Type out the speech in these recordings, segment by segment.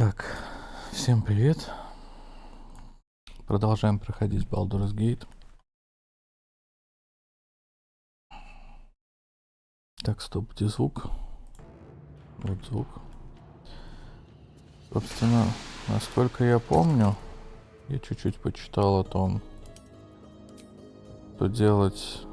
Так, всем привет. Продолжаем проходить Baldur's Gate. Так, стоп, где звук? Вот звук. Собственно, насколько я помню, я чуть-чуть почитал о том, что делать.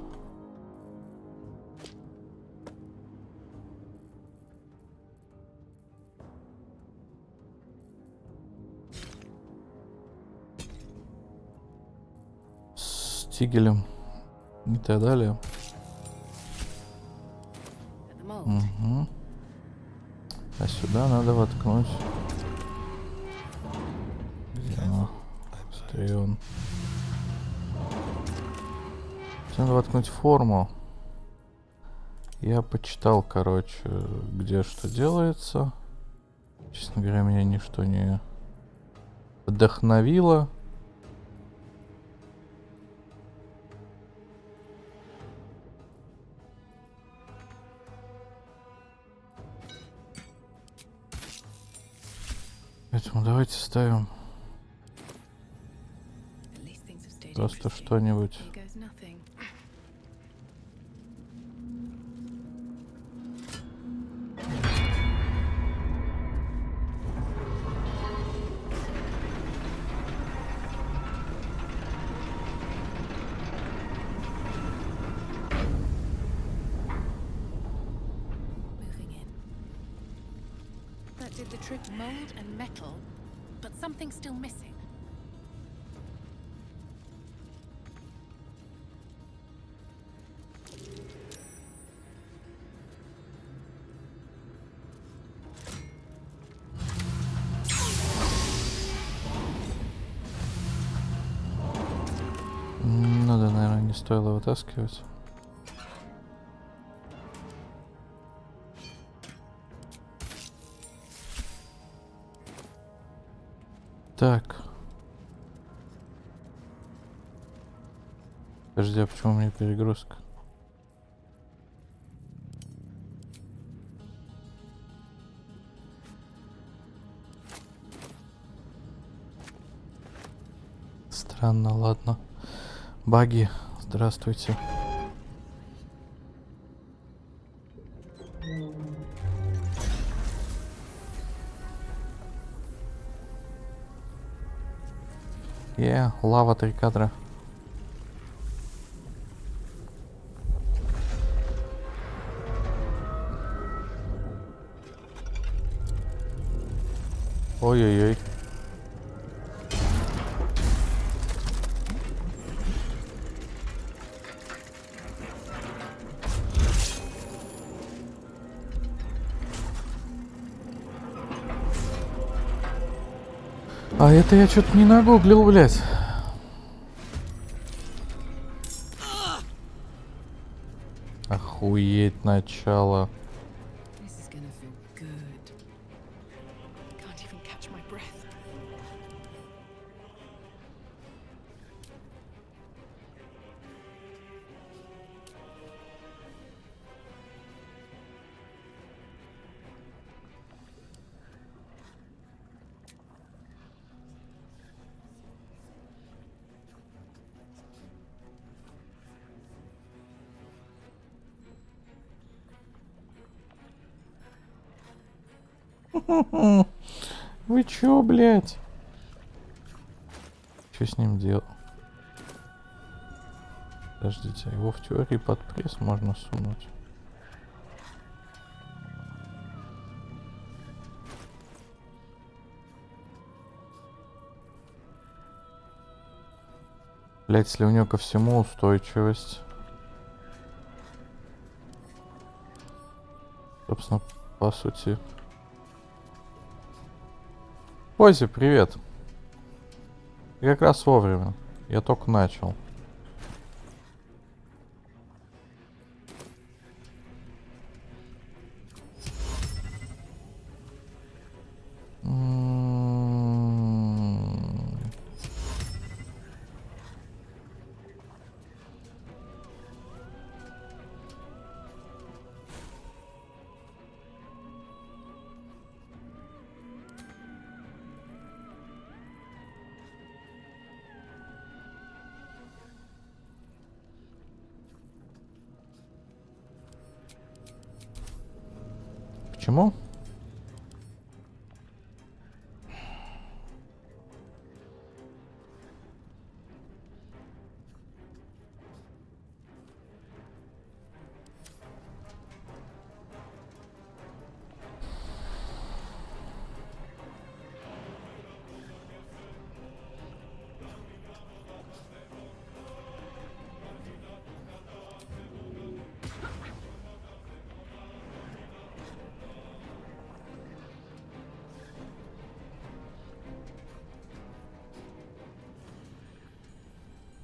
С тигелем и так далее. Угу. А сюда надо воткнуть. Где оно? Стрион. Надо воткнуть форму. Я почитал, короче, где что делается. Честно говоря, меня ничто не вдохновило. Поэтому давайте ставим просто что-нибудь. Did the trick mold and metal, but something's still missing. Ну да, наверное, не стоило вытаскивать. Так. Подожди, а почему у меня перегрузка? Странно, ладно. Баги, здравствуйте. Лава 3 кадра. Ой-ой-ой. А это я что-то не нагуглил, блядь. Охуеть начало. Вы чё, блядь? Что с ним делать? Подождите, его в теории под пресс можно сунуть. Блядь, если у него ко всему устойчивость. Собственно, по сути. Пози, привет. И как раз вовремя. Я только начал. чему?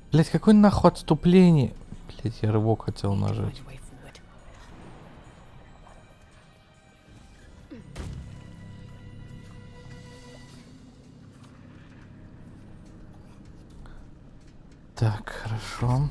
Блять, какой нахуй отступление? Блять, я рывок хотел нажать. Так, хорошо.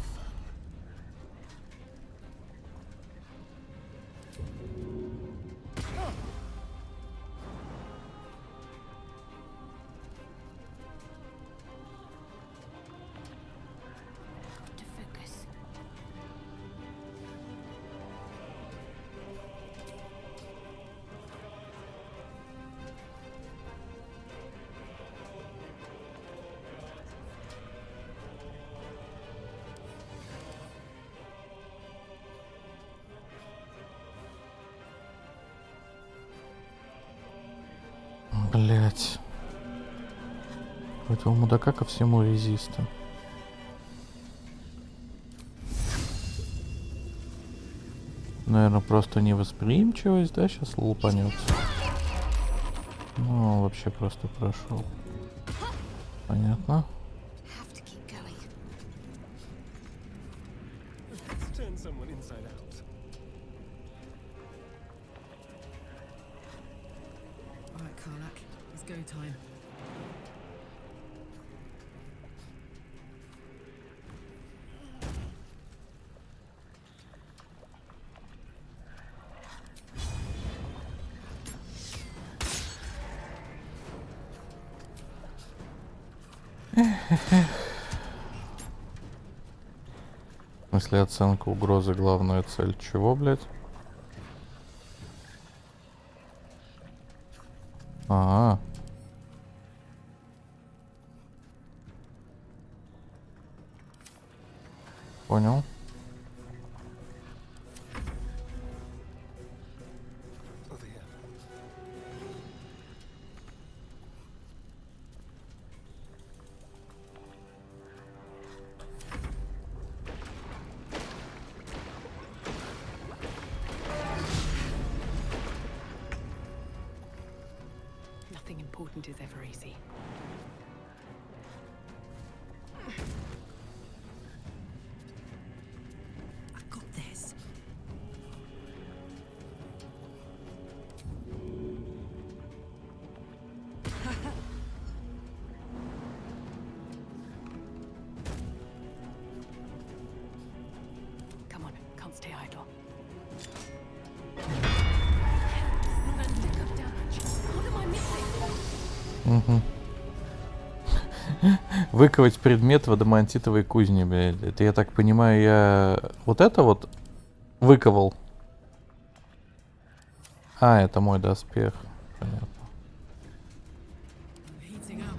Блять. У этого мудака ко всему резиста. Наверное, просто невосприимчивость, да, сейчас лупанется. Ну, вообще просто прошел. Понятно. В смысле, оценка угрозы, главная цель. Чего, блядь? А-а. Понял. Nothing important is ever easy. I've got this. Come on, can't stay idle. Угу. Выковать предмет в адамантитовой кузне, блядь. Это, я так понимаю, я вот это вот выковал. А, это мой доспех. Понятно. Heating up.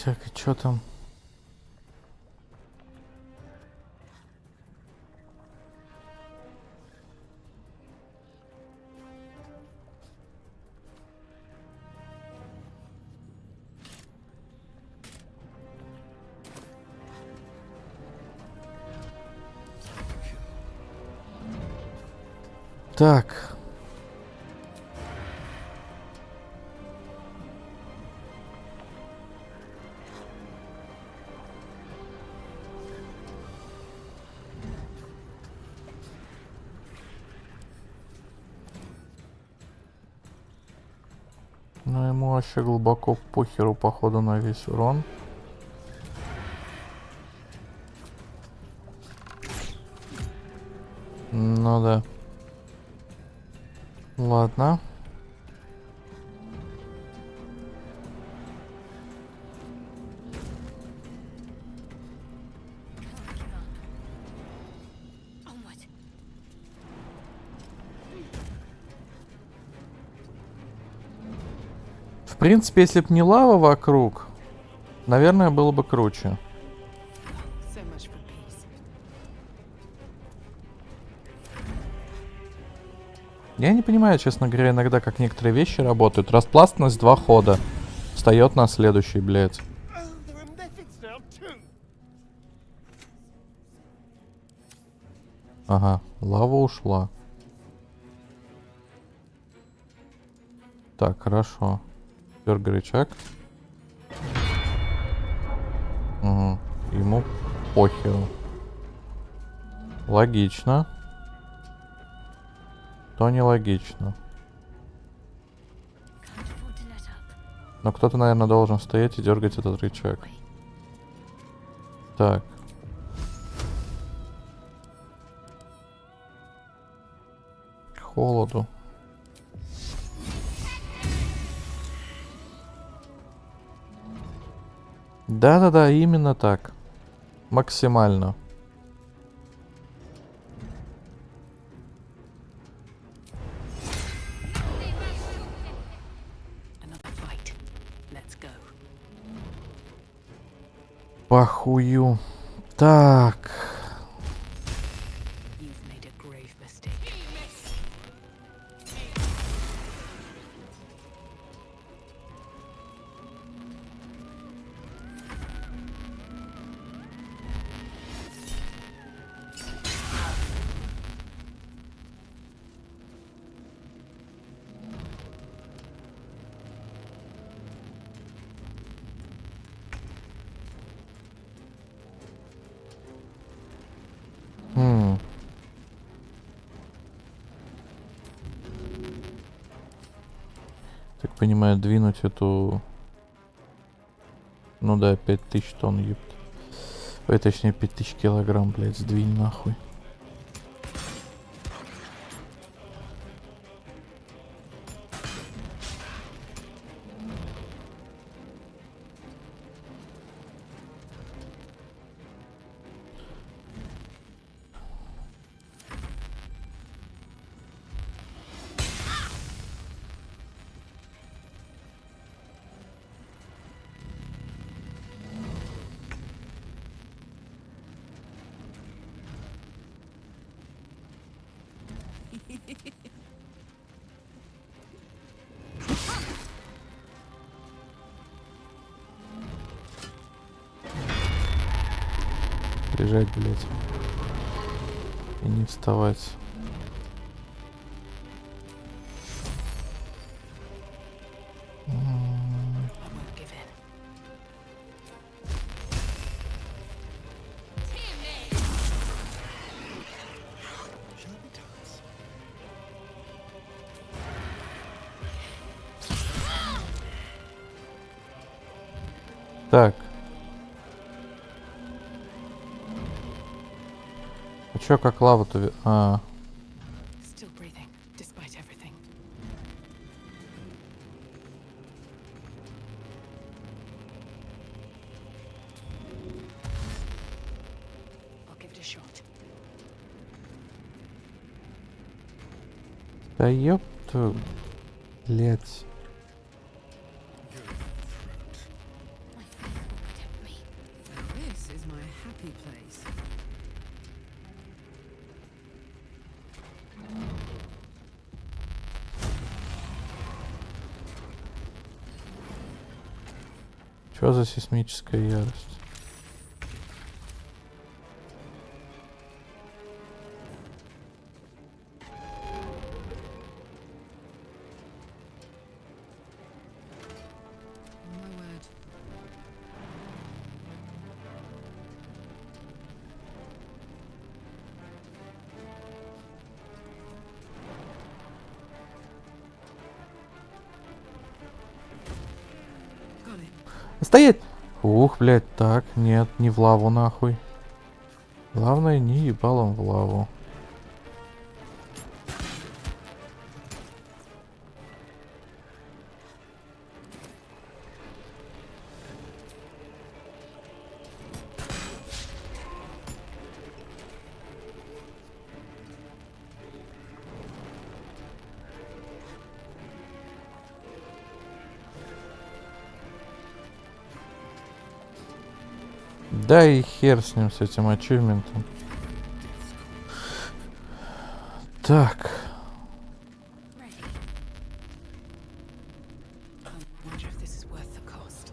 Так, и чё там? Так. Ну, ему вообще глубоко похеру, походу, на весь урон. Ну да. Ладно. В принципе, если б не лава вокруг, наверное, было бы круче. So much for peace. Я не понимаю, честно говоря, иногда, как некоторые вещи работают. Распластность 2 хода. Встает на следующий, блядь. Ага, лава ушла. Так, хорошо. Дергай рычаг. Угу. Ему похеру. Логично. То нелогично. Но кто-то, наверное, должен стоять и дергать этот рычаг. Так. К холоду. Да-да-да, именно так. Максимально. Похую. Так. Так понимаю, двинуть эту... Ну да, 5000 тонн, ёпт. Ой, точнее, 5000 килограмм, блядь, сдвинь нахуй. Лежать, блядь. И не вставать. Так. А чё, как лава-то... А. Still breathing, despite everything. I'll give it a shot. Да ёпту... Блять. This is my happy place. Чё за сейсмическая ярость? My word. Got it. Стоять! Ух, блядь, так, нет, не в лаву нахуй. Главное, не ебалом в лаву. Да и хер с ним, с этим ачивментом. Так. Ready. I wonder if this is worth the cost.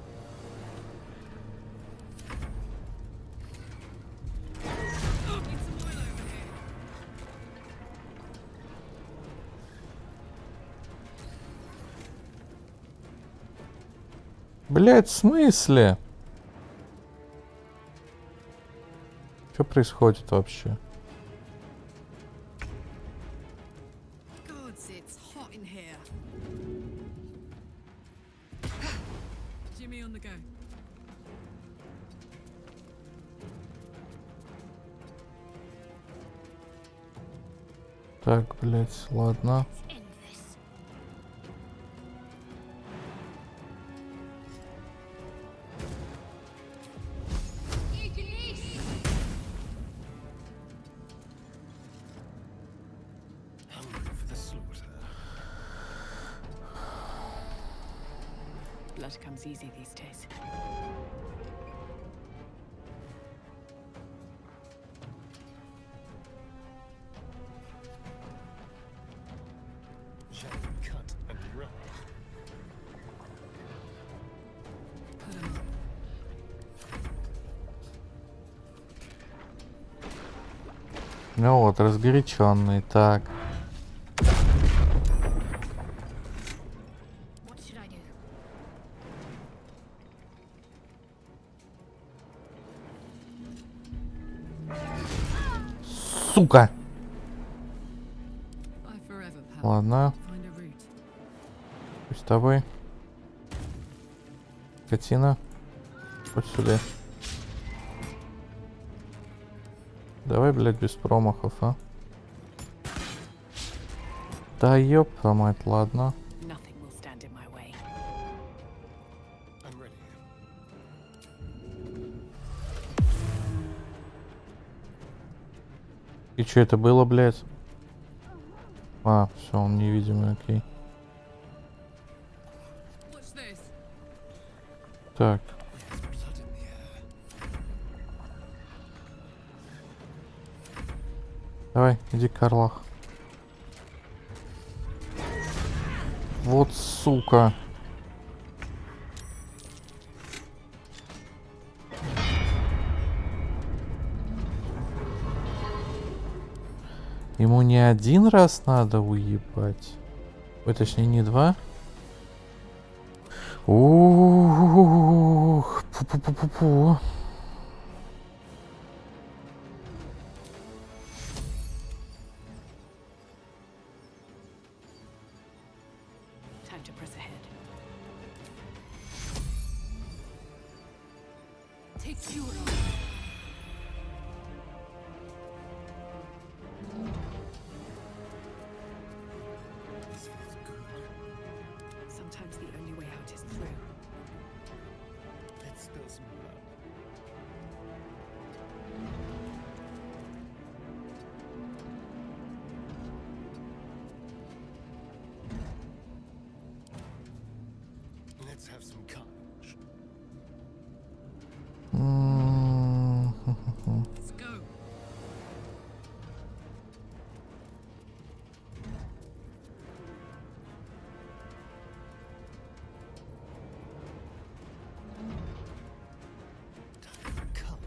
Блять, в смысле? Что происходит вообще? Gods, it's hot in here. Jimmy on the go. Так, блять, ладно. End this. Blood comes easy these days. Cut and run. Put 'em up. Ну вот, разгоряченный, так. What should I do? Сука! Bye forever, pal. Ладно, Find a route. пусть с тобой. Катина. Хоть сюда. Давай, блядь, без промахов, а. Да ёпта мать, ладно. Nothing will stand in my way. I'm ready. И что это было, блядь? А, все, он невидимый, окей. Watch this. Так. There's blood in the air. Давай, иди, Карлах. Вот сука. Ему не один раз надо уебать. Ой, точнее, не два. Ух, пу-пу-пу-пу-пу. Time to press ahead. Take Cura. This feels good. Sometimes the only way out is through. Let's spill some blood. Let's have some carnage. Let's go. Time for color.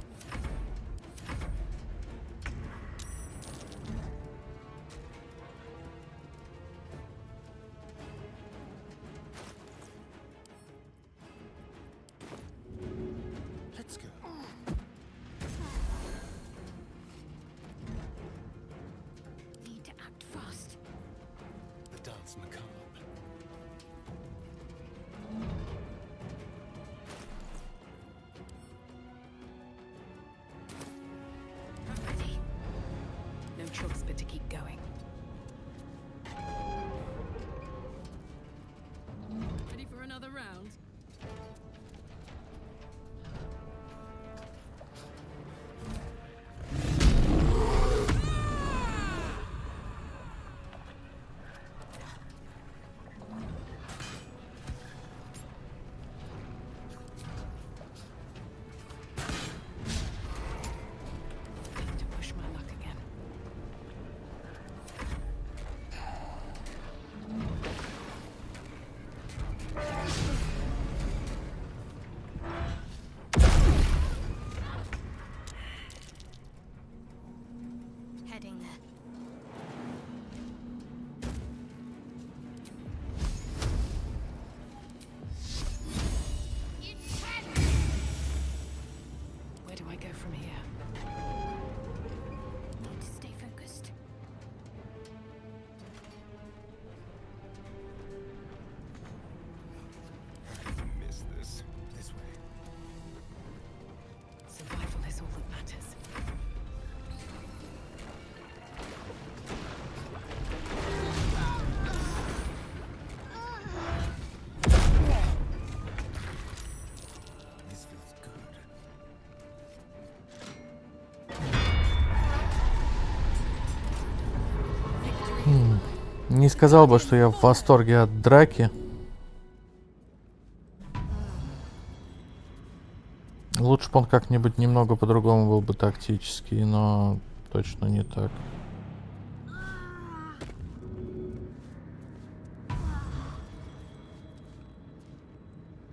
Let's go. Need to act fast. The dance macabre. Ready. No choice but to keep going. Ready for another round? сказал бы, что я в восторге от драки. Лучше бы он как-нибудь немного по-другому был бы тактический, но точно не так.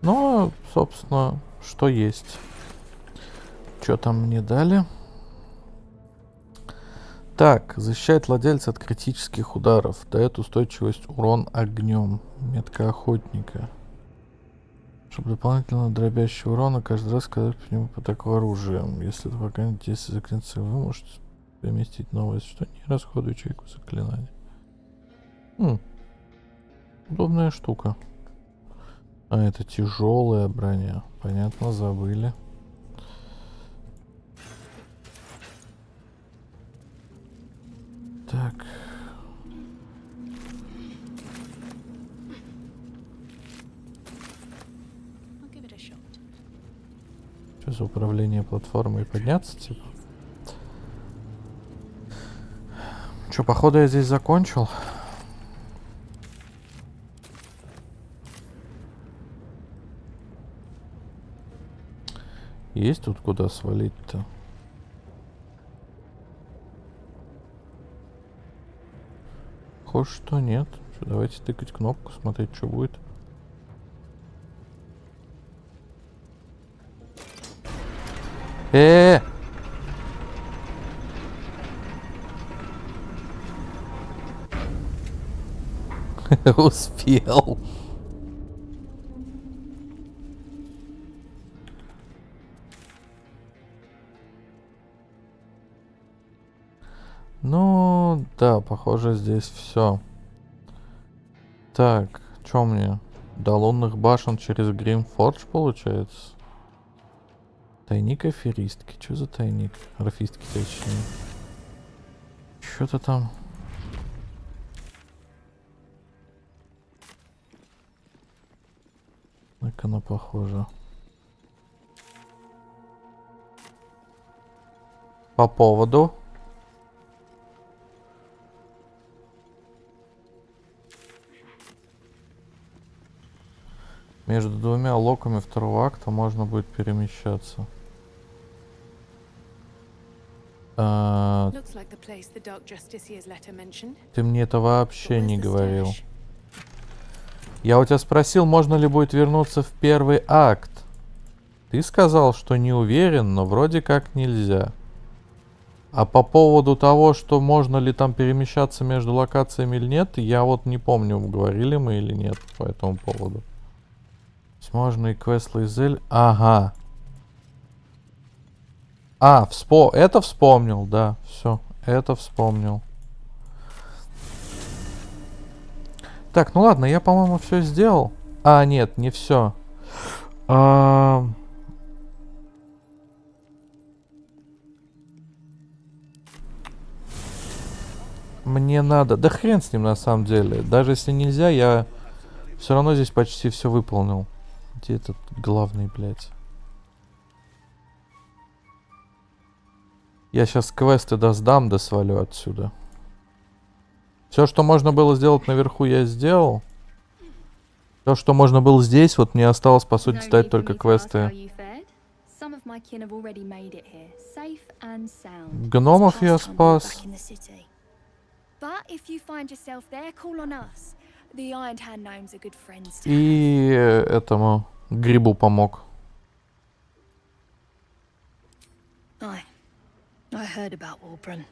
Ну, собственно, что есть. Что там мне дали? Так, защищает владельца от критических ударов. Дает устойчивость урон огнем. Метка охотника. Чтобы дополнительно дробящего урона каждый раз, когда по нему атаку оружием. Если это пока не действие заклинания, вы можете поместить новое, что не расходуя чайку заклинания. Удобная штука. А это тяжелая броня. Понятно, забыли. Так. Что за управление платформой? Подняться, типа? Что, походу я здесь закончил? Есть тут куда свалить-то? Хоть что нет. Что, давайте тыкать кнопку, смотреть, что будет. Успел. Ну, да, похоже, здесь все. Так, что мне? До лунных башен через Гримфордж получается? Тайник аферистки. Что за тайник? Орфистки, точнее. Что-то там. Так оно похоже. По поводу. Между двумя локами второго акта можно будет перемещаться. Ты мне это вообще не говорил. Я у тебя спросил, можно ли будет вернуться в первый акт. Ты сказал, что не уверен, но вроде как нельзя. А по поводу того, что можно ли там перемещаться между локациями или нет, я вот не помню, говорили мы или нет по этому поводу. Можно и квест Лейзель. Ага. Это вспомнил, да. Все, это вспомнил. Так, ну ладно, я, по-моему, все сделал. Нет, не все. Мне надо... Да хрен с ним, на самом деле. Даже если нельзя, я все равно здесь почти все выполнил. Где этот главный, блядь? Я сейчас квесты сдам, да свалю отсюда. Все, что можно было сделать наверху, я сделал. Все, что можно было здесь, вот мне осталось, по сути, стать только квесты. Гномов я спас. И этому грибу помог. I heard about Warbron.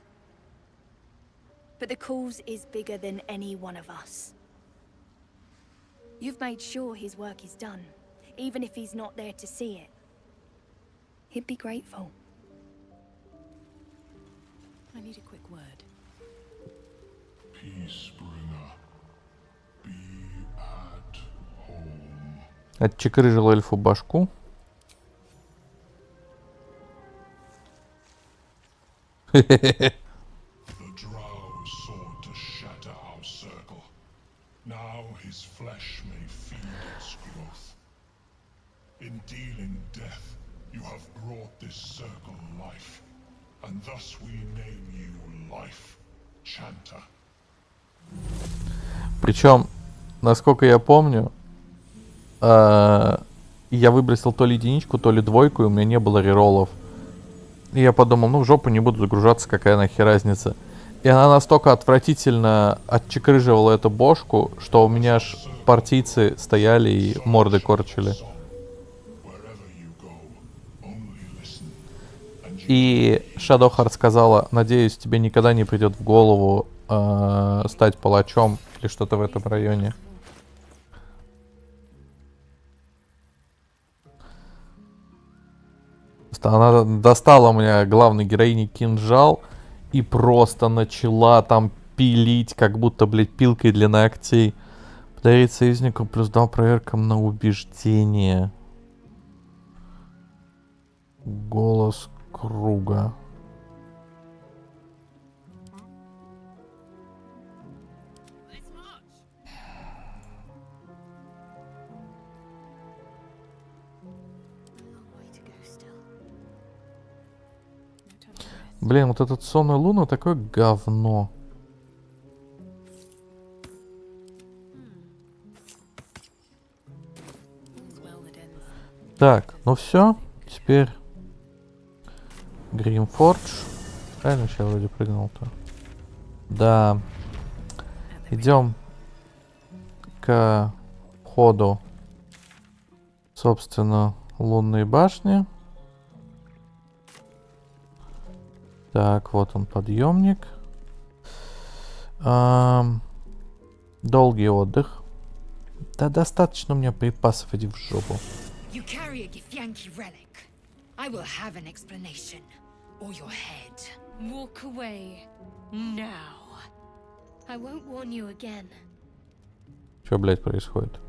But the cause is bigger than any one of us. You've made sure his work is done, even if he's not there to see it. He'd be grateful. I need a quick word. Peacebringer, be at home. Отчекрыжил эльфу башку. The drow sought to shatter our circle. Now his flesh may feed its growth. In dealing death, you have brought this circle life, and thus we name you Life Chanter. Причем, насколько я помню, я выбросил то ли единичку, то ли двойку, и у меня не было рероллов. И я подумал, ну в жопу не буду загружаться, какая нахер разница. И она настолько отвратительно отчекрыживала эту бошку, что у меня аж партийцы стояли и морды корчили. И Shadowheart сказала, надеюсь, тебе никогда не придет в голову стать палачом или что-то в этом районе. Она достала у меня главной героине кинжал и просто начала там пилить, как будто, блядь, пилкой для ногтей. Подарить союзнику +2 проверкам на убеждение. Голос круга. Блин, вот этот сонный луна такое говно. Так, ну все, теперь Гримфордж. Правильно сейчас вроде прыгнул-то. Да. Идем к входу, собственно, лунной башни. Так, вот он, подъемник. Долгий отдых. Да достаточно у меня припасов, иди в жопу. You carry a Githyanki relic. I will have an explanation. Or your head. Walk away. Now. I won't warn you again. Что, блядь, происходит?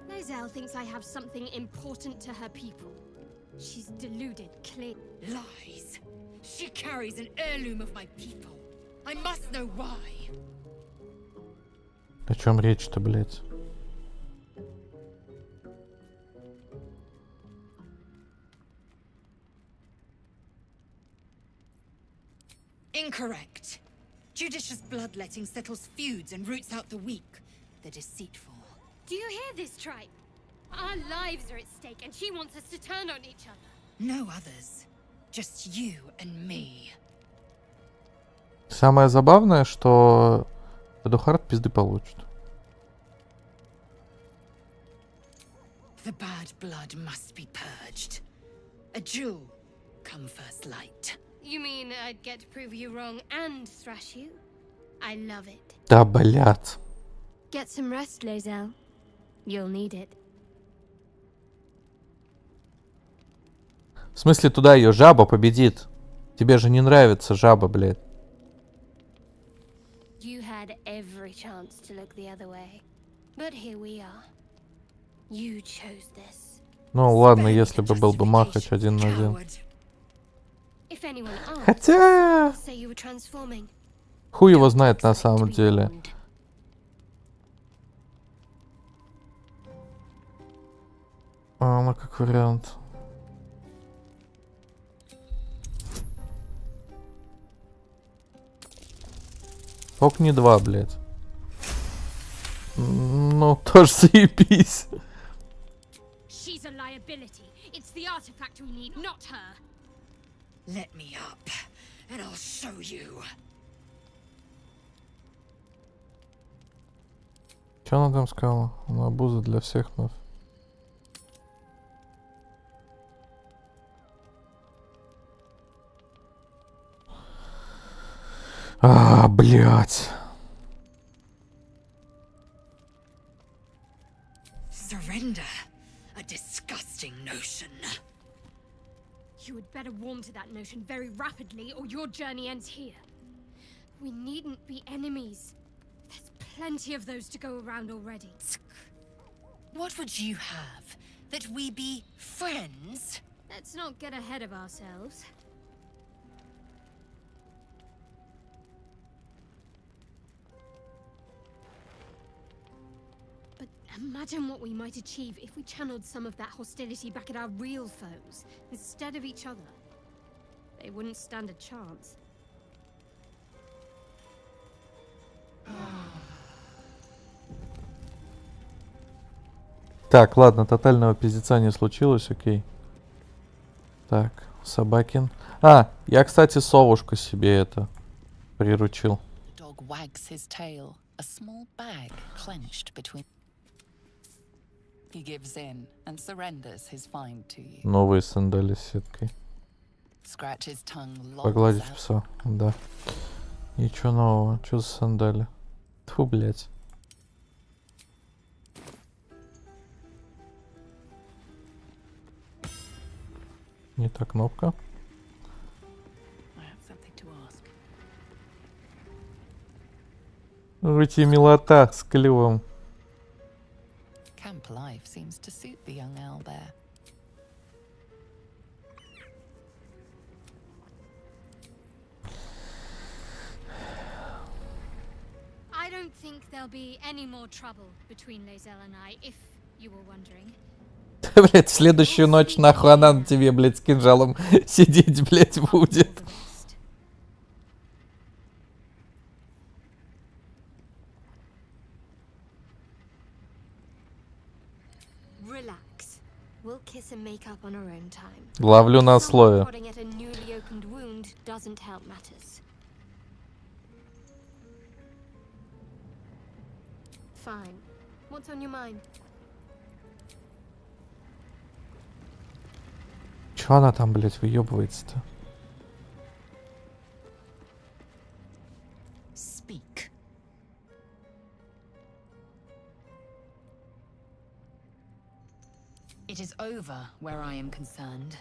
Lizelle thinks I have something important to her people. She's deluded, clear. Lies. She carries an heirloom of my people. I must know why. О чем речь-то, блядь? Incorrect. Judicious bloodletting settles feuds and roots out the weak, the deceitful. Do you hear this, tribe? Our lives are at stake, and she wants us to turn on each other. No others. Just you and me. Самое забавное, что Shadowheart пизды получит. The bad blood must be purged. A jewel come first light. You mean I'd get to prove you wrong and thrash you? I love it. Да, блядь. Get some rest, Lizelle. You'll need it. В смысле, туда ее жаба победит? Тебе же не нравится жаба, блядь. You had every chance to look the other way. But here we are. You chose this. Ну ладно, если бы был бы Махач 1 на 1. If anyone asks, Хотя... say you were transforming. Хуй его знает на самом деле. Ну как вариант. Ок, не 2, блядь. Ну, тоже заебись. She's a liability. It's the artifact we need, not her. Let me up, and I'll show you. Что она там сказала? Она обуза для всех нас. Блядь. Surrender. A disgusting notion. You had better warm to that notion very rapidly, or your journey ends here. We needn't be enemies. There's plenty of those to go around already. What would you have? That we be friends? Let's not get ahead of ourselves. But imagine what we might achieve if we channeled some of that hostility back at our real foes, instead of each other. They wouldn't stand a chance. Так, ладно, тотального пиздеца не случилось, окей. Так, Собакин. А, я, кстати, совушку себе это приручил. Dog wags his tail, a small bag clenched between. He gives in and surrenders his find to you. Новые сандали с сеткой. Scratches tongue lolls Погладить out. пса, да. Ничего нового. Что за сандали? Тьфу, блядь. Не та кнопка. I have something to ask. Руки милота с клювом. Camp life seems to suit the young owlbear. I don't think there'll be any more trouble between Lae'zel and I, if you were wondering. Блять, в следующую ночь нахуй она на тебе, блять, с кинжалом сидеть, блять, будет. The rest. Relax. We'll kiss and make up on our own time. Ловлю на Someone слове. prodding at a newly opened wound doesn't help matters. Fine. What's on your mind? Чё она там, блять, выебывается-то? Speak. It is over where I am concerned.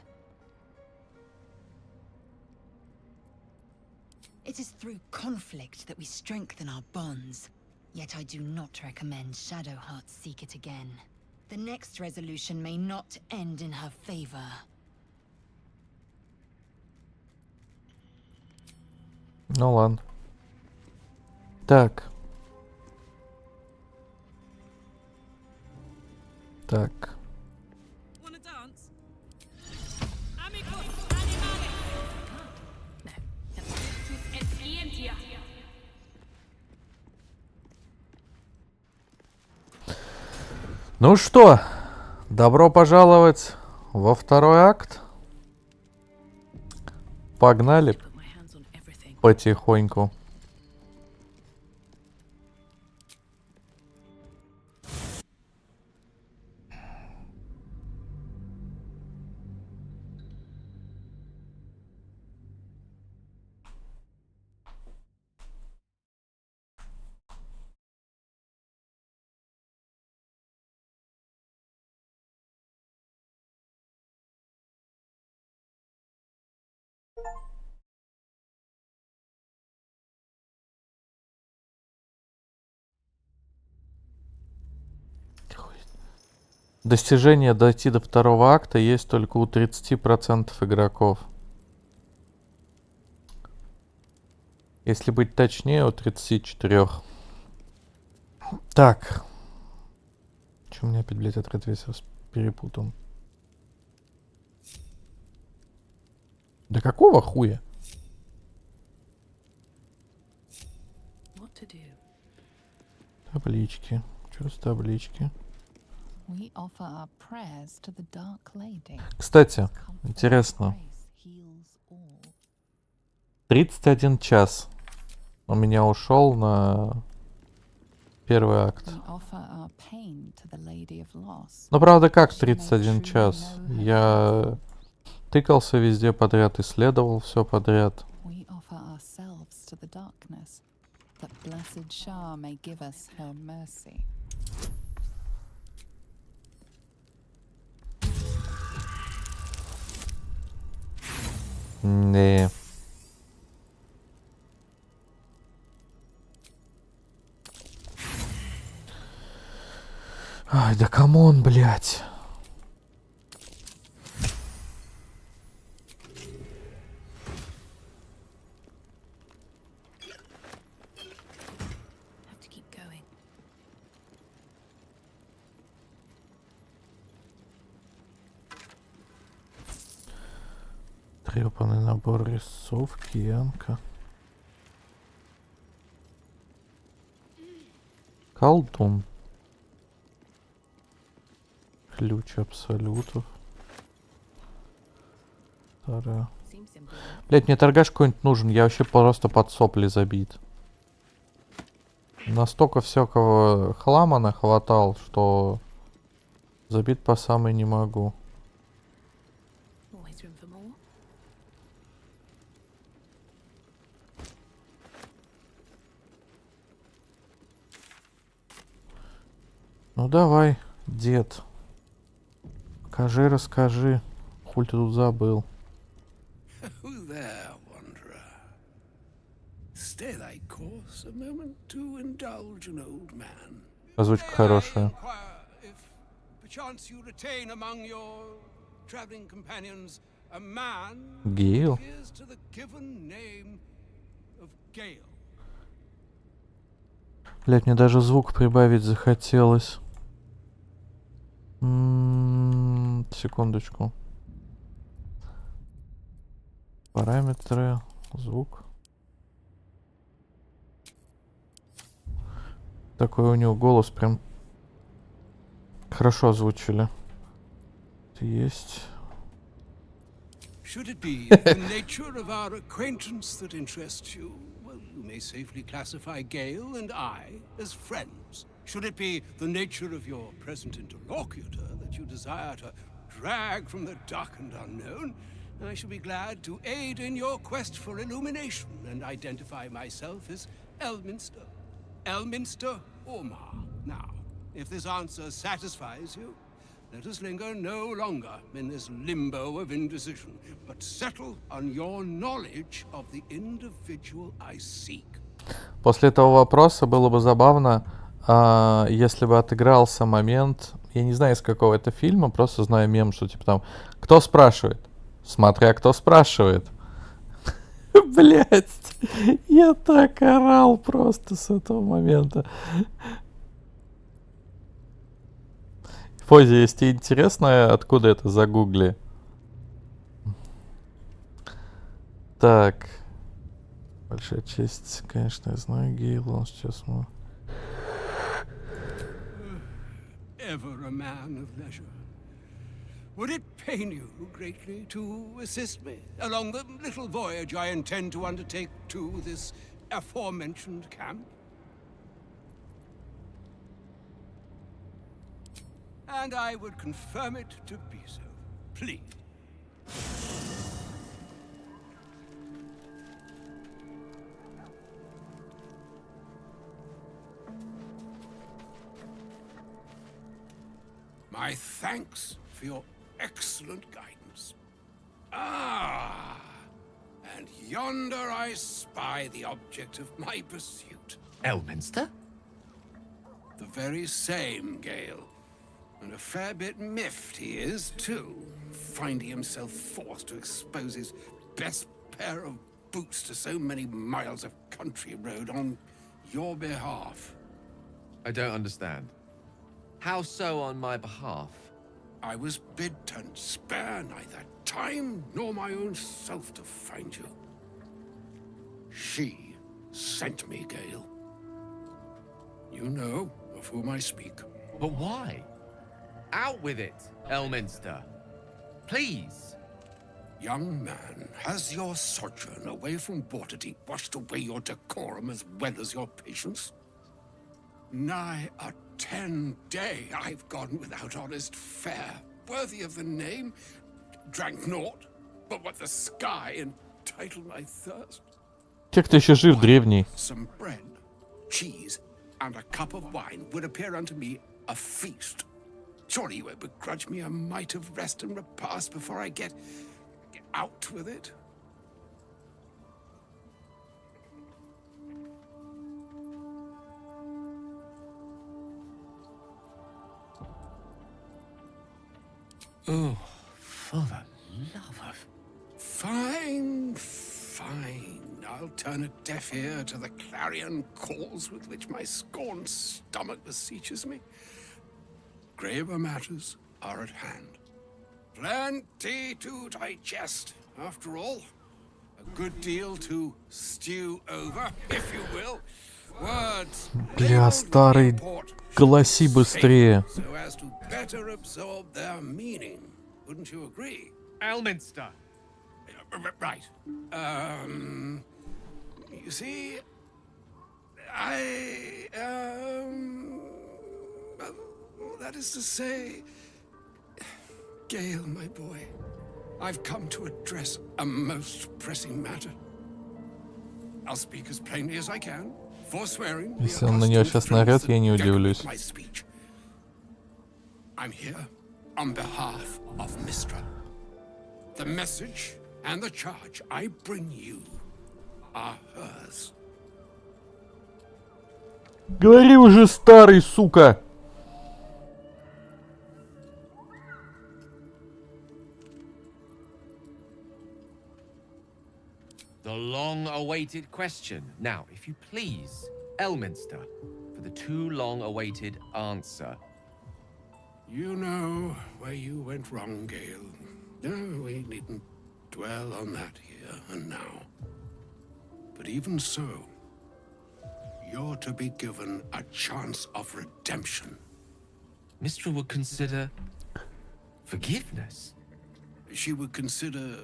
It is through conflict that we strengthen our bonds. Yet I do not recommend Shadowheart seek it again. The next resolution may not end in her favor. Ну ладно. Так. Так. Wanna dance? Ну что, добро пожаловать во второй акт. Погнали Put my hands on everything. потихоньку. Достижение дойти до второго акта есть только у 30% игроков. Если быть точнее, у 34. Так. Че у меня опять, блядь, открыт весь раз перепутан? Да какого хуя? What to do? Таблички. Что с таблички? We offer our prayers to the Dark Lady. Кстати, интересно. 31 час у меня ушел на первый акт. We offer our pain to the Lady of Loss. Ну, правда, как 31 час? Я тыкался везде подряд, исследовал все подряд. We offer ourselves to the darkness, that blessed Shah may give us her mercy. Не. Ай, да камон, блядь. Have to keep going. Трёпанный набор рисовки, Янка. Колдун. Ключ абсолютов. Вторая. Блять, мне торгаш какой-нибудь нужен. Я вообще просто под сопли забит. Настолько всякого хлама нахватал, что забит по самой не могу. Always room for more. Ну давай, дед. Покажи, расскажи. Хуль ты тут забыл. Who there, wanderer? Stay thy course a moment to indulge an old man. Озвучка хорошая. If perchance you retain among your traveling companions a man who Гейл? appears to the given name of Gale. Блять, мне даже звук прибавить захотелось. Секундочку. Параметры, звук. Такой у него голос прям хорошо озвучили. Есть. Should it be the nature of our acquaintance that interests you, well, you may safely classify Gale and I as friends. Should it be the nature of your present interlocutor that you desire to drag from the dark and unknown, I shall be glad to aid in your quest for illumination and identify myself as Elminster. Elminster Ormar. Now, if this answer satisfies you, let us linger no longer in this limbo of indecision, but settle on your knowledge of the individual I seek. После этого вопроса было бы забавно, если бы отыгрался момент, я не знаю из какого это фильма, просто знаю мем, что типа там, кто спрашивает? Смотря кто спрашивает. Блять, я так орал просто с этого момента. Фози, если тебе интересно, откуда это, загугли. Так. Большая честь, конечно, я знаю Гейла, сейчас мы... Ever a man of leisure. Would it pain you greatly to assist me along the little voyage I intend to undertake to this aforementioned camp? And I would confirm it to be so. Please. My thanks for your excellent guidance. Ah, and yonder I spy the object of my pursuit. Elminster? The very same, Gale. And a fair bit miffed he is, too, finding himself forced to expose his best pair of boots to so many miles of country road on your behalf. I don't understand. How so on my behalf? I was bid to spare neither time nor my own self to find you. She sent me, Gale. You know of whom I speak. But why? Out with it, Elminster. Please. Young man, has your sojourn away from Waterdeep washed away your decorum as well as your patience? Nigh a 10-day I've gone without honest fare, worthy of the name. Drank naught, but what the sky entitled my thirst. Те, кто еще жив, древний. Some bread, cheese, and a cup of wine would appear unto me a feast. Surely you won't begrudge me a mite of rest and repast before I get out with it? Oh, for the love of... Fine, fine. I'll turn a deaf ear to the clarion calls with which my scorned stomach beseeches me. Graver matters are at hand. Plenty to digest, after all. A good deal to stew over, if you will. Words Бля, старый, голоси быстрее. so as to better absorb their meaning. Wouldn't you agree? Elminster. Right. You see, that is to say, Gale, my boy, I've come to address a most pressing matter. I'll speak as plainly as I can, forswearing the Если он на нее сейчас наорет, я не удивлюсь. my speech. I'm here on behalf of Mistra. The message and the charge I bring you are hers. Говори уже, старый, сука! The long-awaited question. Now, if you please, Elminster, for the too long-awaited answer. You know where you went wrong, Gale. No, we needn't dwell on that here and now. But even so, you're to be given a chance of redemption. Mistra would consider forgiveness. She would consider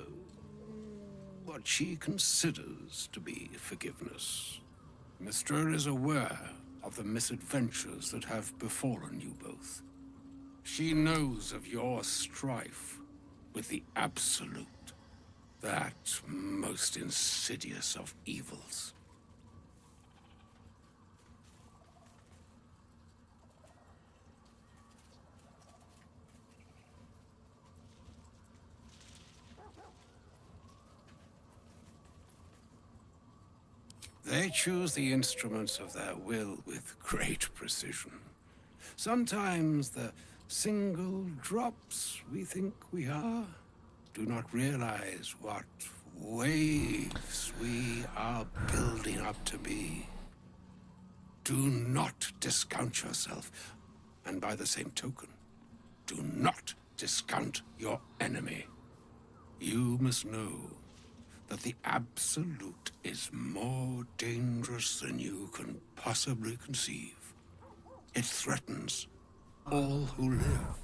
what she considers to be forgiveness. Mistra is aware of the misadventures that have befallen you both. She knows of your strife with the Absolute, that most insidious of evils. They choose the instruments of their will with great precision. Sometimes the single drops we think we are do not realize what waves we are building up to be. Do not discount yourself, and by the same token, do not discount your enemy. You must know that the Absolute is more dangerous than you can possibly conceive. It threatens all who live,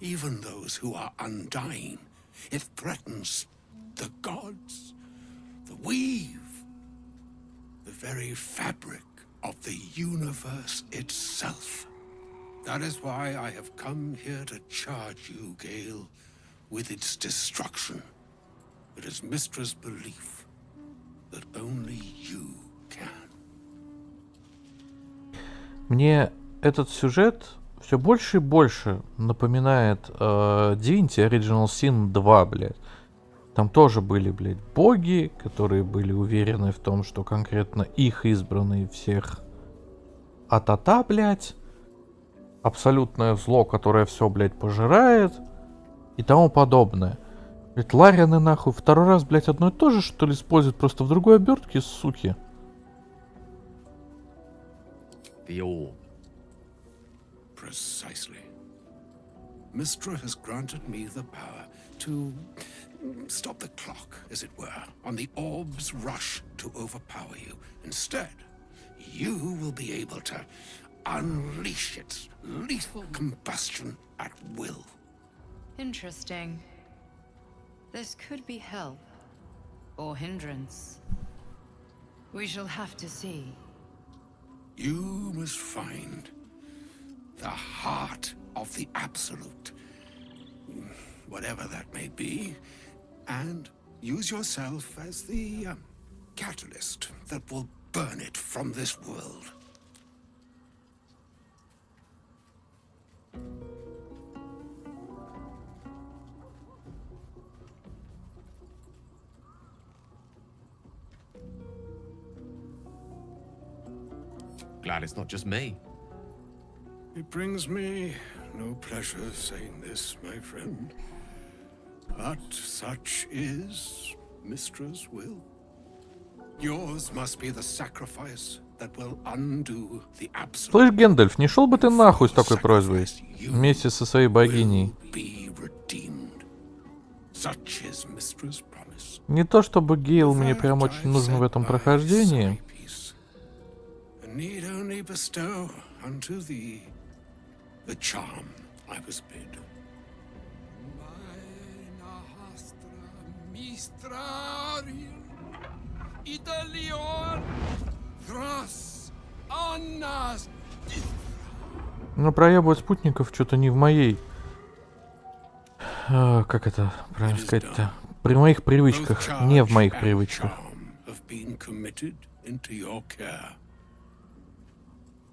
even those who are undying. It threatens the gods, the weave, the very fabric of the universe itself. That is why I have come here to charge you, Gale, with its destruction. It is Mistra's belief that only you can. Мне этот сюжет все больше и больше напоминает Divinity Original Sin 2, блядь. Там тоже были, блядь, боги, которые были уверены в том, что конкретно их избранные всех а-та-та, блядь. Абсолютное зло, которое все, блядь, пожирает. И тому подобное. Блядь, Ларианы нахуй второй раз, блядь, одно и то же, что ли, используют, просто в другой обертке, суки. The orb. Precisely. Mistra has granted me the power to stop the clock, as it were, on the orb's rush to overpower you. Instead, you will be able to unleash its lethal combustion at will. Interesting. This could be help or hindrance. We shall have to see. You must find the heart of the Absolute, whatever that may be, and use yourself as the catalyst that will burn it from this world. Glad it's not just me. It brings me no pleasure saying this, my friend. But such is Mistra's will. Yours must be the sacrifice that will undo the absolute. Слышь, Гэндальф, не шел бы ты нахуй с такой просьбой? Вместе со своей богиней. Не то чтобы Гейл мне прям очень нужен в этом прохождении. Need only bestow unto thee the charm I was bid. Но проебывать спутников что-то не в моей... как это правильно сказать-то? При моих привычках. Не в моих привычках.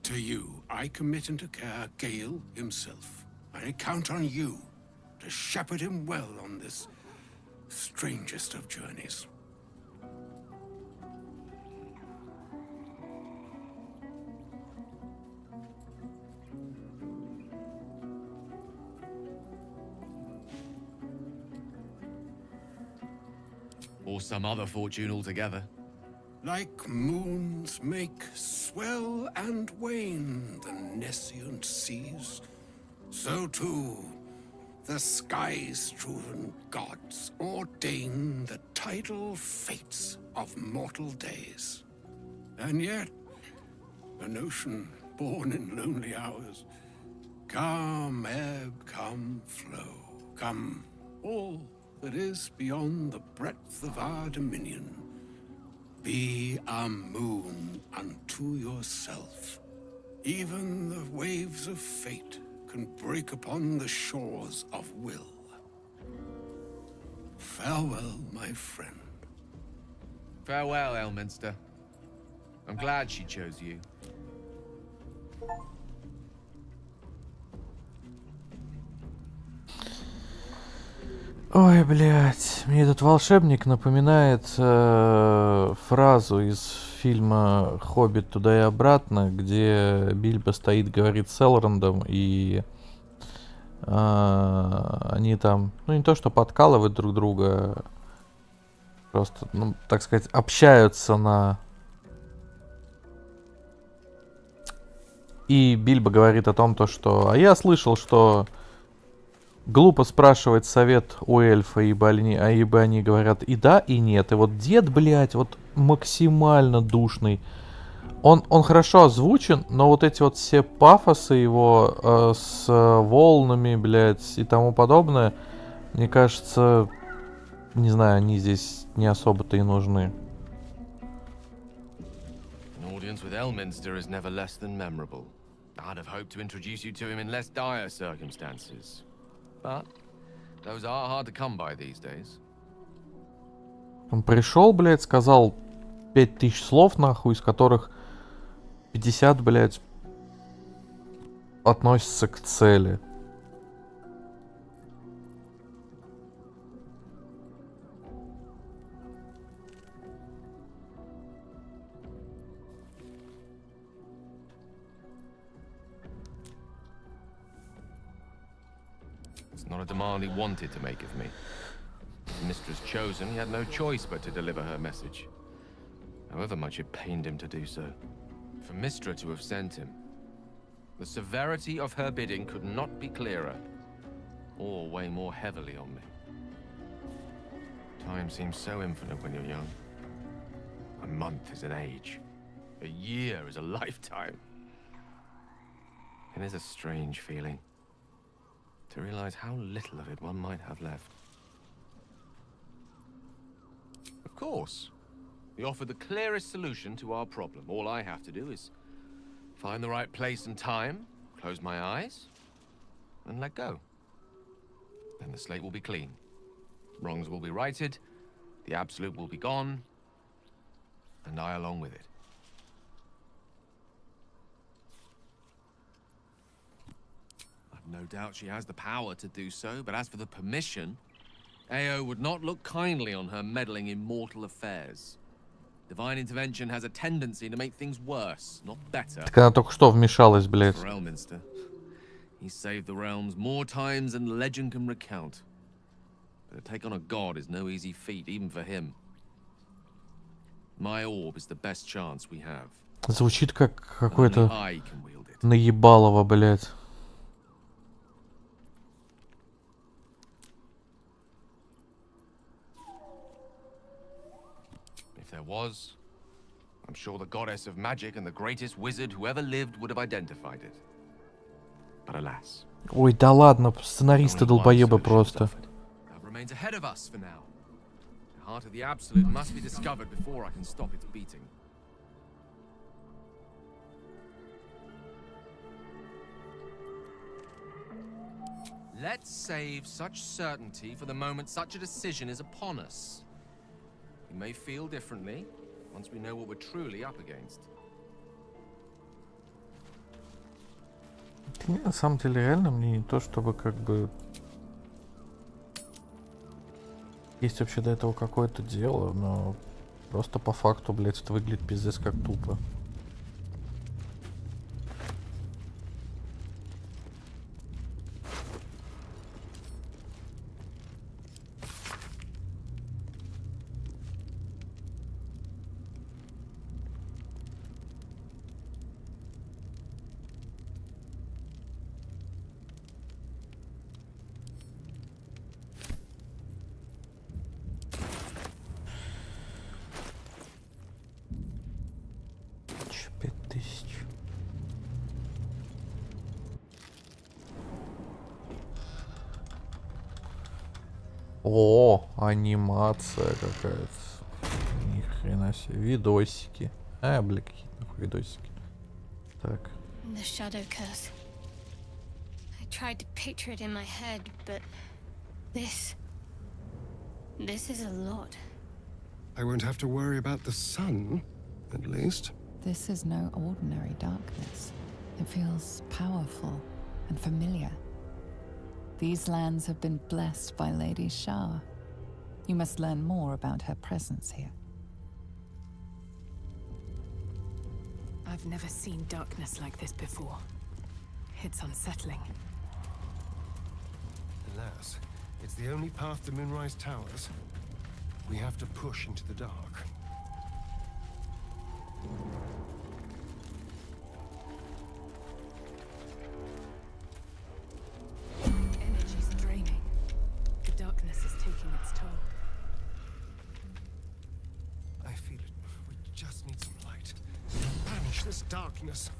To you, I commit into care Gale himself. I count on you to shepherd him well on this strangest of journeys. Or some other fortune altogether. Like moons make swell and wane the nescient seas, so too the skies-strewn gods ordain the tidal fates of mortal days. And yet, an ocean born in lonely hours, come ebb, come flow, come all that is beyond the breadth of our dominion. Be a moon unto yourself. Even the waves of fate can break upon the shores of will. Farewell, my friend. Farewell, Elminster. I'm glad she chose you. Ой, блядь, мне этот волшебник напоминает фразу из фильма «Хоббит. Туда и обратно», где Бильбо стоит, говорит с Элрондом, и они там, ну не то что подкалывают друг друга, просто, ну, так сказать, общаются на... И Бильбо говорит о том, то, что... А я слышал, что... Глупо спрашивать совет у эльфа, ибо они говорят и да, и нет. И вот дед, блядь, вот максимально душный. Он хорошо озвучен, но вот эти вот все пафосы его с волнами, блядь, и тому подобное, мне кажется, не знаю, они здесь не особо-то и нужны. I'd have hoped to introduce you to him in less dire circumstances. But those are hard to come by these days. Он пришел, блядь, сказал 5000 слов, нахуй, из которых 50, блядь, относятся к цели. Not a demand he wanted to make of me. With Mistress chosen, he had no choice but to deliver her message, however much it pained him to do so. For Mistra to have sent him, the severity of her bidding could not be clearer, or weigh more heavily on me. Time seems so infinite when you're young. A month is an age. A year is a lifetime. It is a strange feeling to realize how little of it one might have left. Of course, we offer the clearest solution to our problem. All I have to do is find the right place and time, close my eyes, and let go. Then the slate will be clean. Wrongs will be righted, the absolute will be gone, and I along with it. No doubt she has the power to do so, but as for the permission, Ao would not look kindly on her meddling in mortal affairs. Divine intervention has a tendency to make things worse, not better. Так она только что вмешалась, блядь. For Elminster, he saved the realms more times than legend can recount. But to take on a god is no easy feat, even for him. My orb is the best chance we have. Звучит как какой-то наебалово, блядь. There was, I'm sure the goddess of magic and the greatest wizard who ever lived would have identified it. But alas, Ой, да ладно, сценаристы долбоебы просто. Remains ahead of us for now. The heart of the absolute must be discovered before I can stop its beating. Let's save such certainty for the moment such a decision is upon us. We may feel differently once we know what we're truly up against. На самом деле, реально, мне не то, чтобы как бы... Есть вообще до этого какое-то дело, но просто по факту, блядь, это выглядит пиздец как тупо. О, анимация какая-то. Ни хрена себе. Видосики. Бля, какие нахуй видосики. Так. The shadow curse. I tried to picture it in my head, but this is a lot. I won't have to worry about the sun, at least. This is no ordinary darkness. It feels powerful and familiar. These lands have been blessed by Lady Shah. You must learn more about her presence here. I've never seen darkness like this before. It's unsettling. Alas, it's the only path to Moonrise Towers. We have to push into the dark. Energy's draining. The darkness is taking its toll. I feel it. We just need some light. Banish this darkness.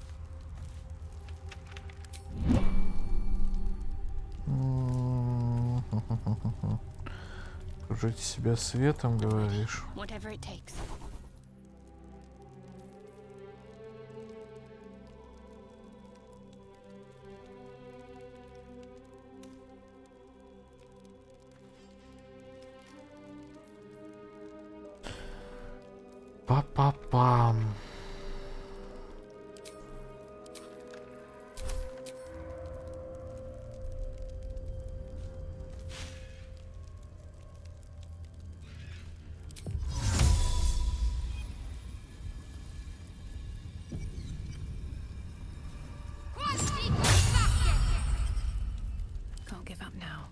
Окружите себя светом, говоришь. Whatever it takes. Па-па-пам. Can't give up now.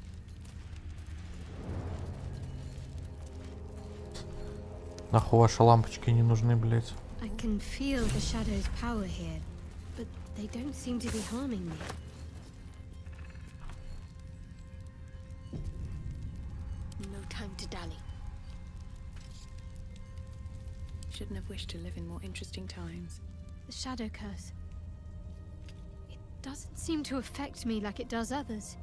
Нахуй ваши лампочки не нужны, блять. I can feel the shadow's power here, but they don't seem to be harming me. No time to dally. Shouldn't have wished to live in more interesting times. The shadow curse. It doesn't seem to affect me like it does others.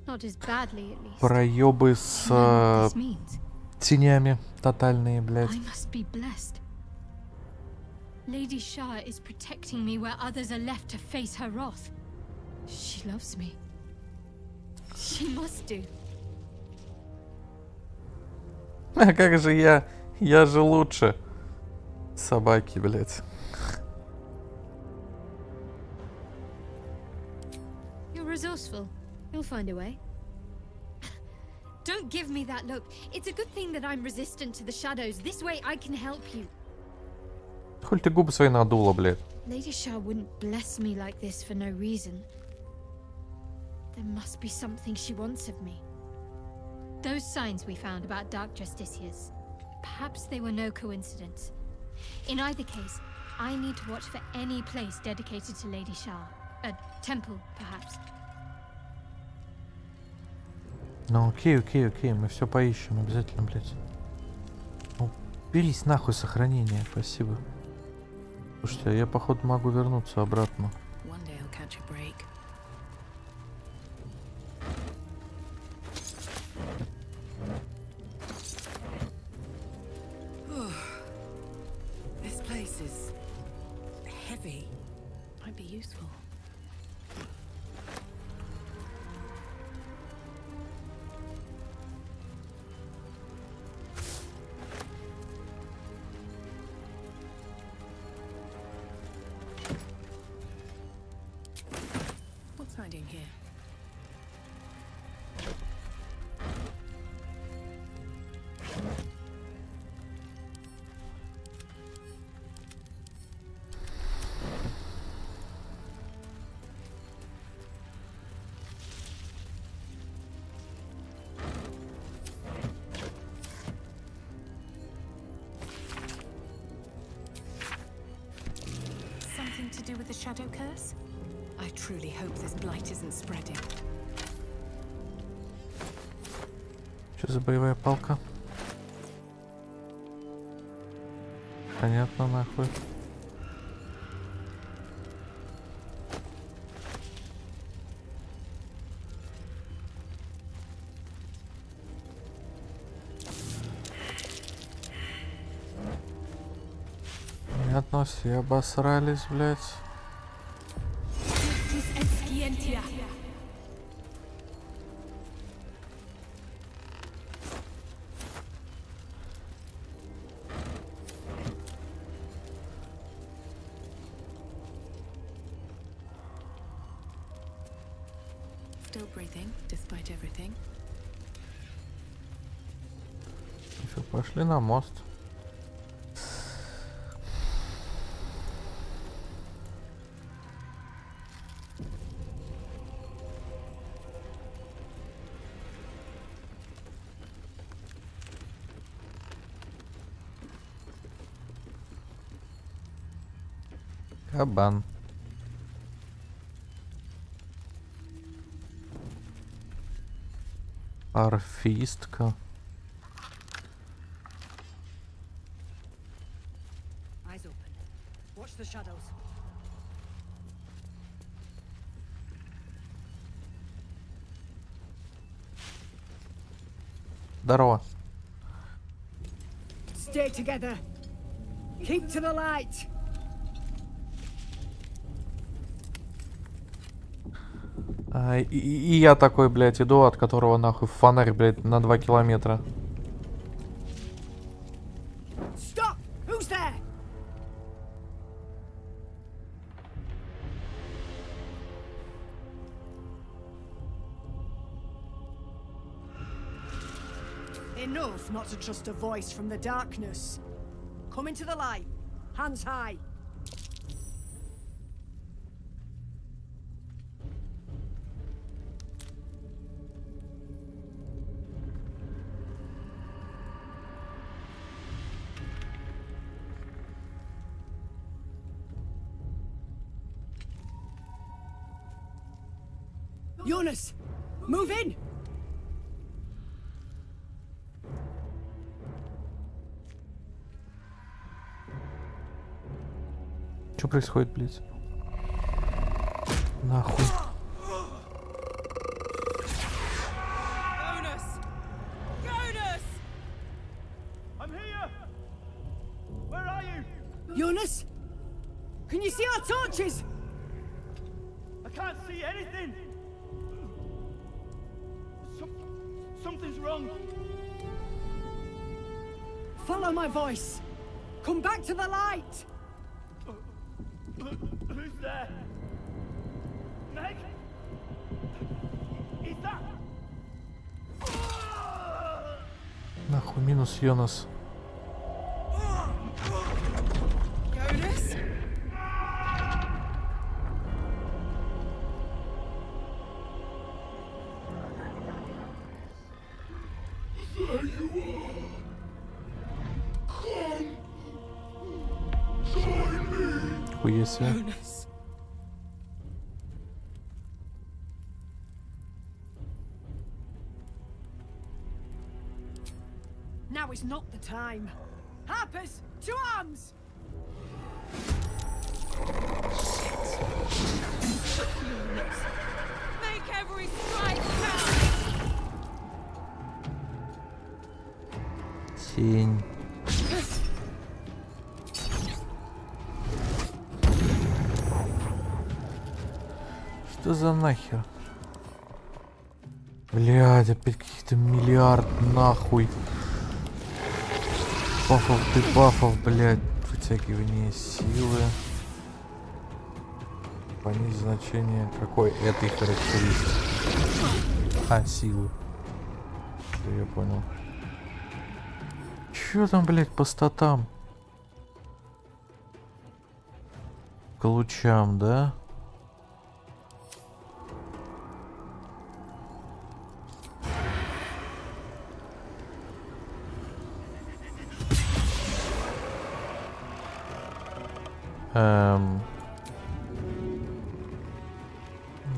Not as badly, at least. Проебы с Do you know what this means? тенями тотальные, блять. I must be blessed. Lady Shah is protecting me where others are left to face her wrath. She loves me. She must do. А как же я? Я же лучше. Собаки, блять. You're resourceful. You'll find a way. Don't give me that look. It's a good thing that I'm resistant to the shadows. This way I can help you. Хуй ты губы свои надула, блядь. Lady Shah wouldn't bless me like this for no reason. There must be something she wants of me. Those signs we found about dark justiciars, perhaps they were no coincidence. In either case, I need to watch for any place dedicated to Lady Shah. A temple, perhaps. Ну окей, мы все поищем обязательно, блядь. Ну, берись нахуй сохранение, спасибо. Слушайте, я походу могу вернуться обратно. One day I'll catch a break. heavy. Might be useful. What's hiding here? Something to do with the shadow curse? I truly hope this blight isn't spreading. Что за боевая палка? Понятно, нахуй. Понятно, все обосрались, блядь. Still breathing, despite everything. Что, пошли на мост. Кабан. Орфистка. Eyes open. Watch the shadows. Здорово. Stay together. Keep to the light. И я такой, блядь, иду, от которого нахуй фонарь, блядь, на 2 километра. Stop! Who's there? Enough not to trust a voice from the darkness. Come into the light. Hands high. Jonas, move in! Что происходит, блядь? Нахуй. Jonas! Jonas! I'm here! Where are you? Jonas? Can you see our torches? I can't see anything! Something's wrong. Follow my voice. Come back to the light. Who's there? Meg? Is that? Нахуй, минус Йонас. Jonas? Хуя себе. Jonas. Now is not the time. Harpers, to arms! Make every strike count! Тень. Что за нахер? Блядь, опять каких-то миллиард нахуй. Бафов, блядь. Вытягивание силы. Понизить значение какой этой характеристики. А, силы. Что я понял. Чё там, блядь, по статам? К лучам, да?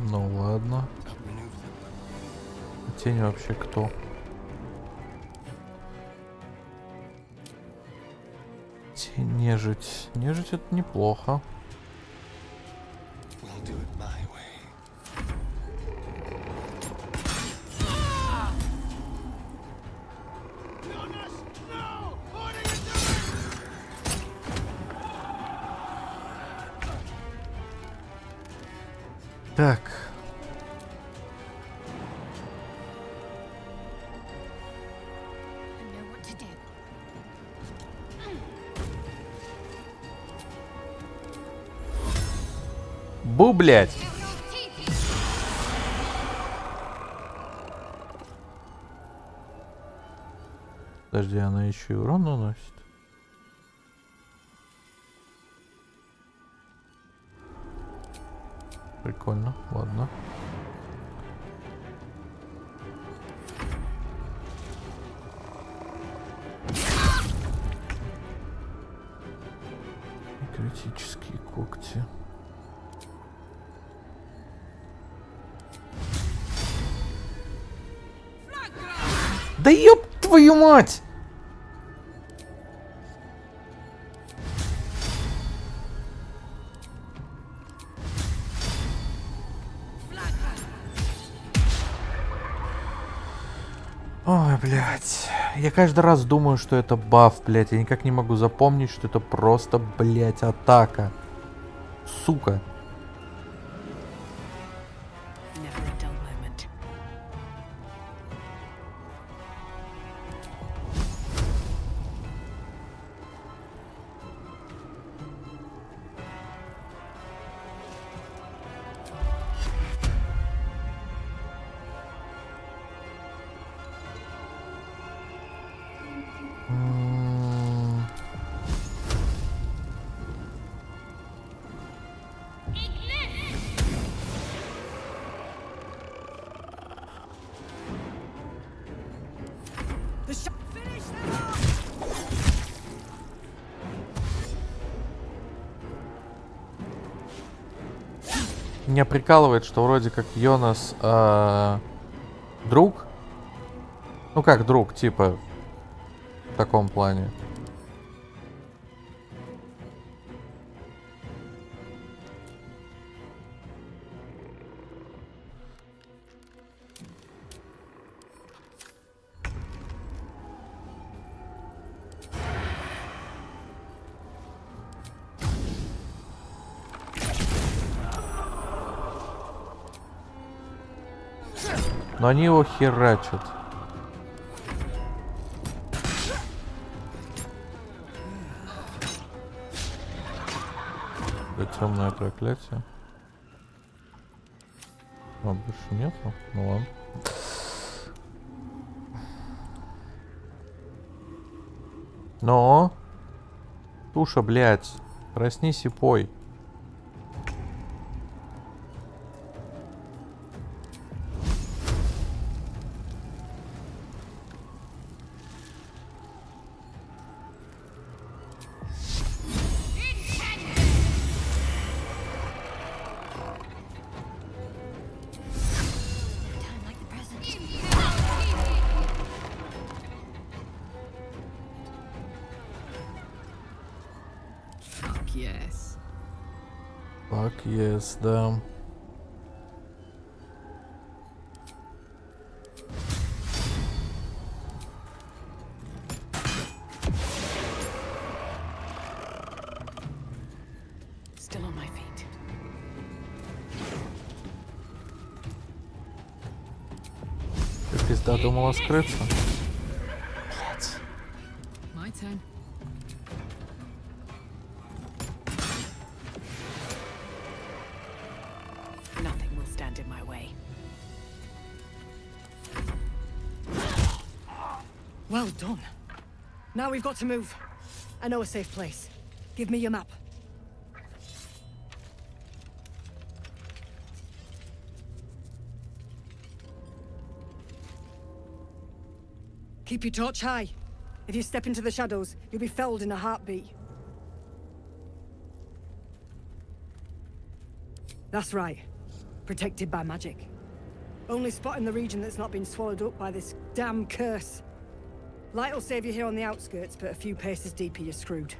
Ну ладно. Тень вообще кто? Тень, нежить. Нежить это неплохо. Так. Бу, блядь. Подожди, она еще и урон наносит. Прикольно, ладно. Критические когти. Да ёб твою мать! Ой, блядь. Я каждый раз думаю, что это баф, блядь. Я никак не могу запомнить, что это просто, блядь, атака. Сука. Меня прикалывает, что вроде как Йонас друг. Ну как друг, типа в таком плане. Но они его херачат. Это темное проклятие. А, больше нету? Ну ладно. Но! Туша, блядь. Проснись и пой. Fuck yes, да. Still on my feet. Пизда думала скрыться. Блять. My turn. Nothing will stand in my way. Well done. Now we've got to move. I know a safe place. Give me your map. Keep your torch high. If you step into the shadows, you'll be felled in a heartbeat. That's right. Protected by magic. Only spot in the region that's not been swallowed up by this damn curse. Light will save you here on the outskirts, but a few paces deeper you're screwed.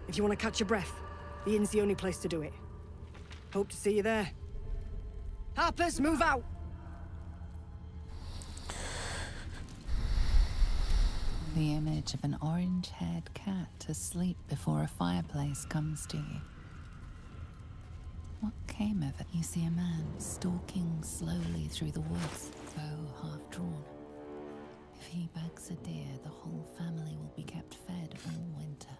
If you want to catch your breath, the inn's the only place to do it. Hope to see you there. Harpers, move out! The image of an orange-haired cat asleep before a fireplace comes to you. What came of it? You see a man stalking slowly through the woods, bow half drawn. If he bags a deer, the whole family will be kept fed all winter.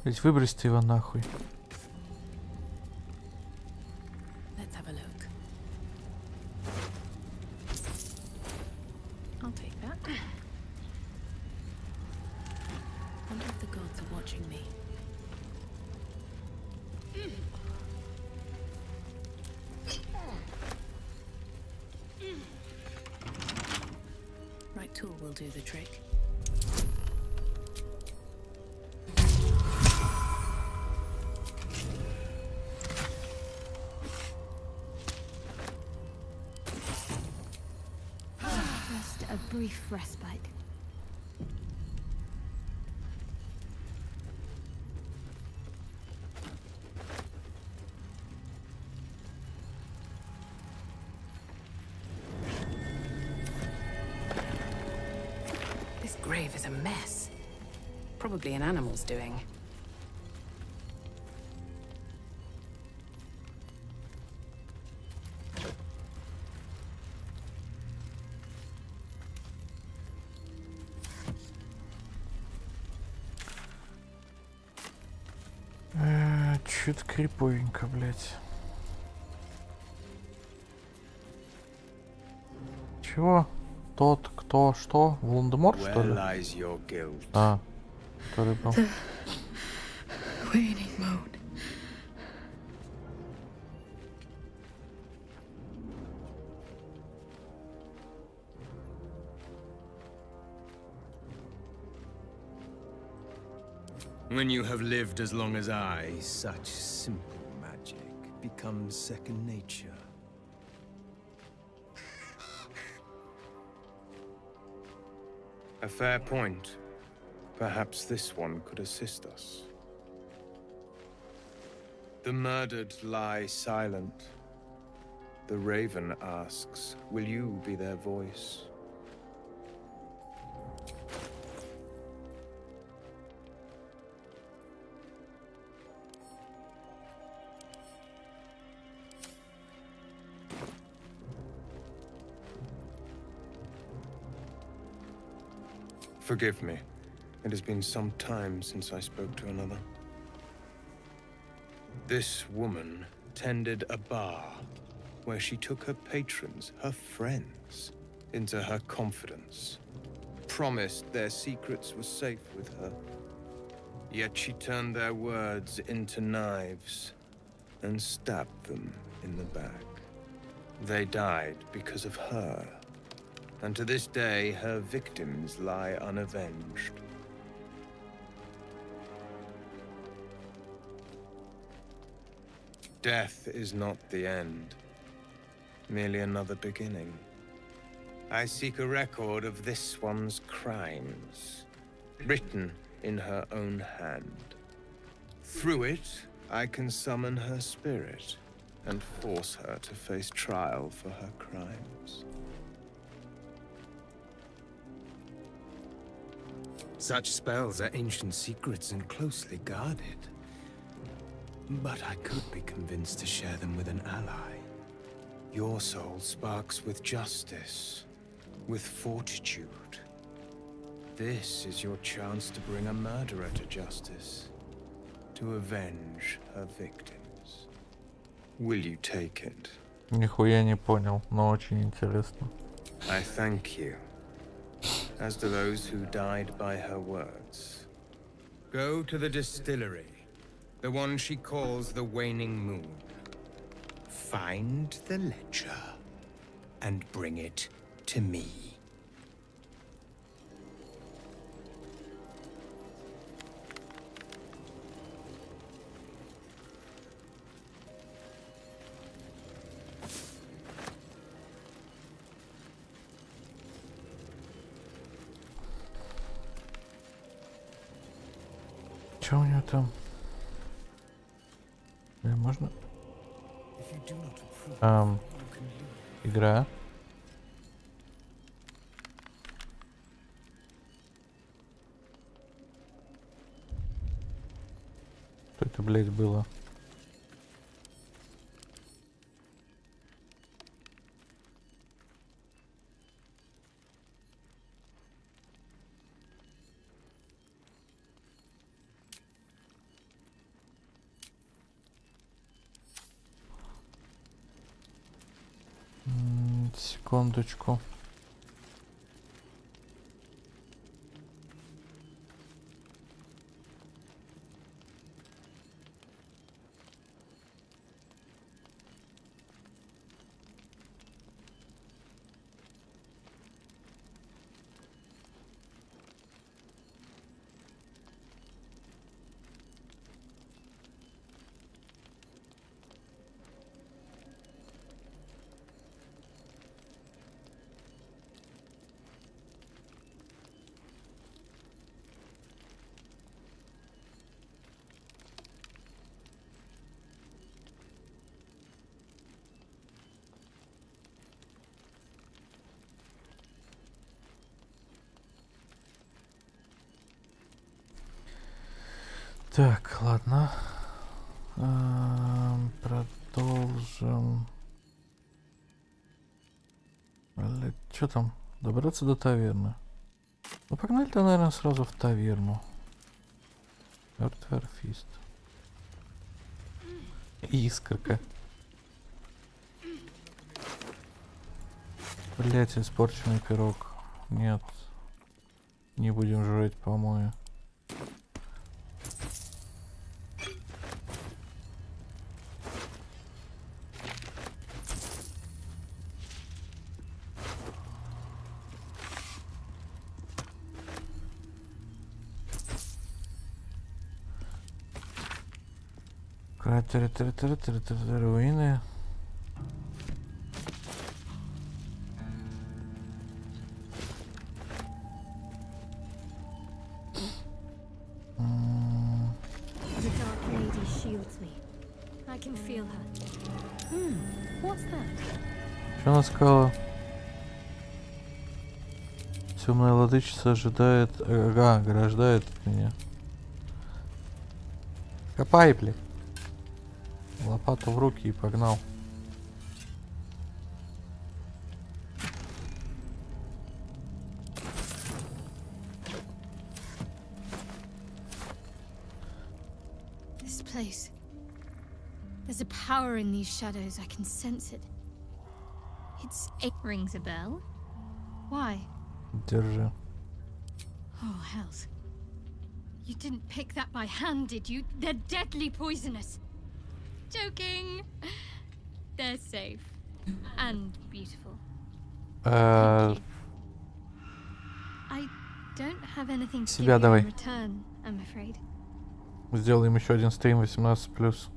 Ведь выбросьте его нахуй. Let's have a look. I'll take that. Wonder if the gods are watching me. Right tool will do the trick. Just a brief respite. This grave is a mess. Probably an animal's doing. Чё-то криповенько, блядь. Чего? Тот, кто, что? Волан-де-Морт, что ли? А, который был. Waiting mode. When you have lived as long as I, such simple magic becomes second nature. A fair point. Perhaps this one could assist us. The murdered lie silent. The raven asks, will you be their voice? Forgive me. It has been some time since I spoke to another. This woman tended a bar where she took her patrons, her friends, into her confidence. Promised their secrets were safe with her. Yet she turned their words into knives and stabbed them in the back. They died because of her. And to this day, her victims lie unavenged. Death is not the end, merely another beginning. I seek a record of this one's crimes, written in her own hand. Through it, I can summon her spirit and force her to face trial for her crimes. Such spells are ancient secrets and closely guarded. But I could be convinced to share them with an ally. Your soul sparks with justice, with fortitude. This is your chance to bring a murderer to justice, to avenge her victims. Will you take it? Нихуя не понял, но очень интересно. I thank you, as do those who died by her words. Go to the distillery, the one she calls the Waning Moon. Find the ledger and bring it to me. Что у него там? Можно? Игра. Что это, блядь, было? Секундочку. Так, ладно. Продолжим. Что там? Добраться до таверны. Ну, погнали-то, наверное, сразу в таверну. Мертвый орфист. Искорка. Блять, испорченный пирог. Нет. Не будем жрать помои. Руины. The Dark Lady shields me. I can feel her. What's that? Что она сказала? Темная владычица ожидает... Ага, ограждает от меня. Копай, блядь. Лопату в руки и погнал. This place. There's a power in these shadows. I can sense it. It rings a bell. Why? Держи. Oh, hells. You didn't pick that by hand, did you? They're deadly poisonous. Joking. They're safe. And beautiful. I don't have anything to give you in return, I'm afraid. Сделаем еще один стрим 18+.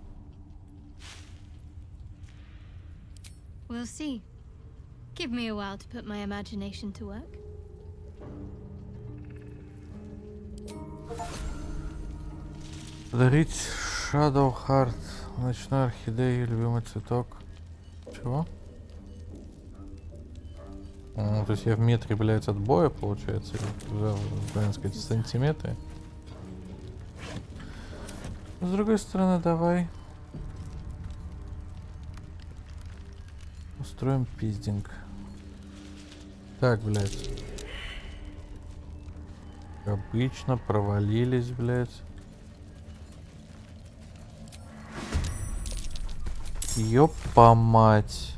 We'll see. Give me a while to put my imagination to work. Подарить Shadow Heart, ночной орхидеи, любимый цветок. Чего? То есть я в метре, блядь, от боя, получается, или, сказать, сантиметры. С другой стороны, давай. устроим пиздинг. Так, блядь. Как обычно, провалились, блядь. Ёпа мать.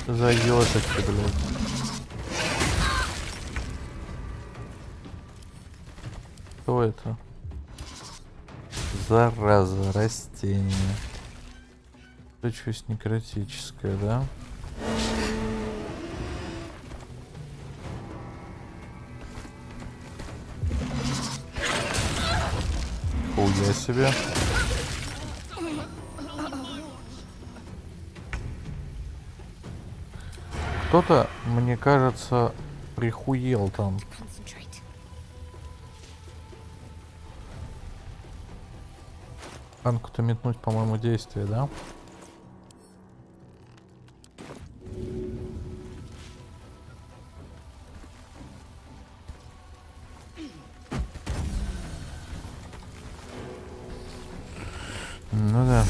За ёточки, блядь. Что это? Зараза, растение. Точность некротическая, да? Хуя себе. Кто-то, мне кажется, прихуел там. Банку-то метнуть, по-моему, действие, да? Ну да.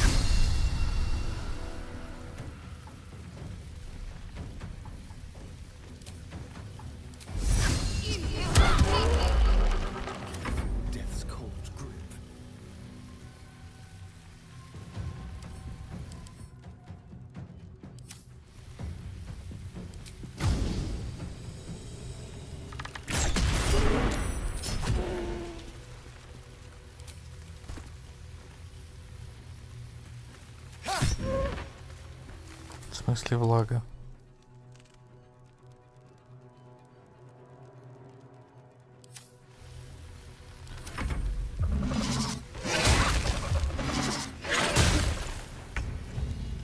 В смысле влага?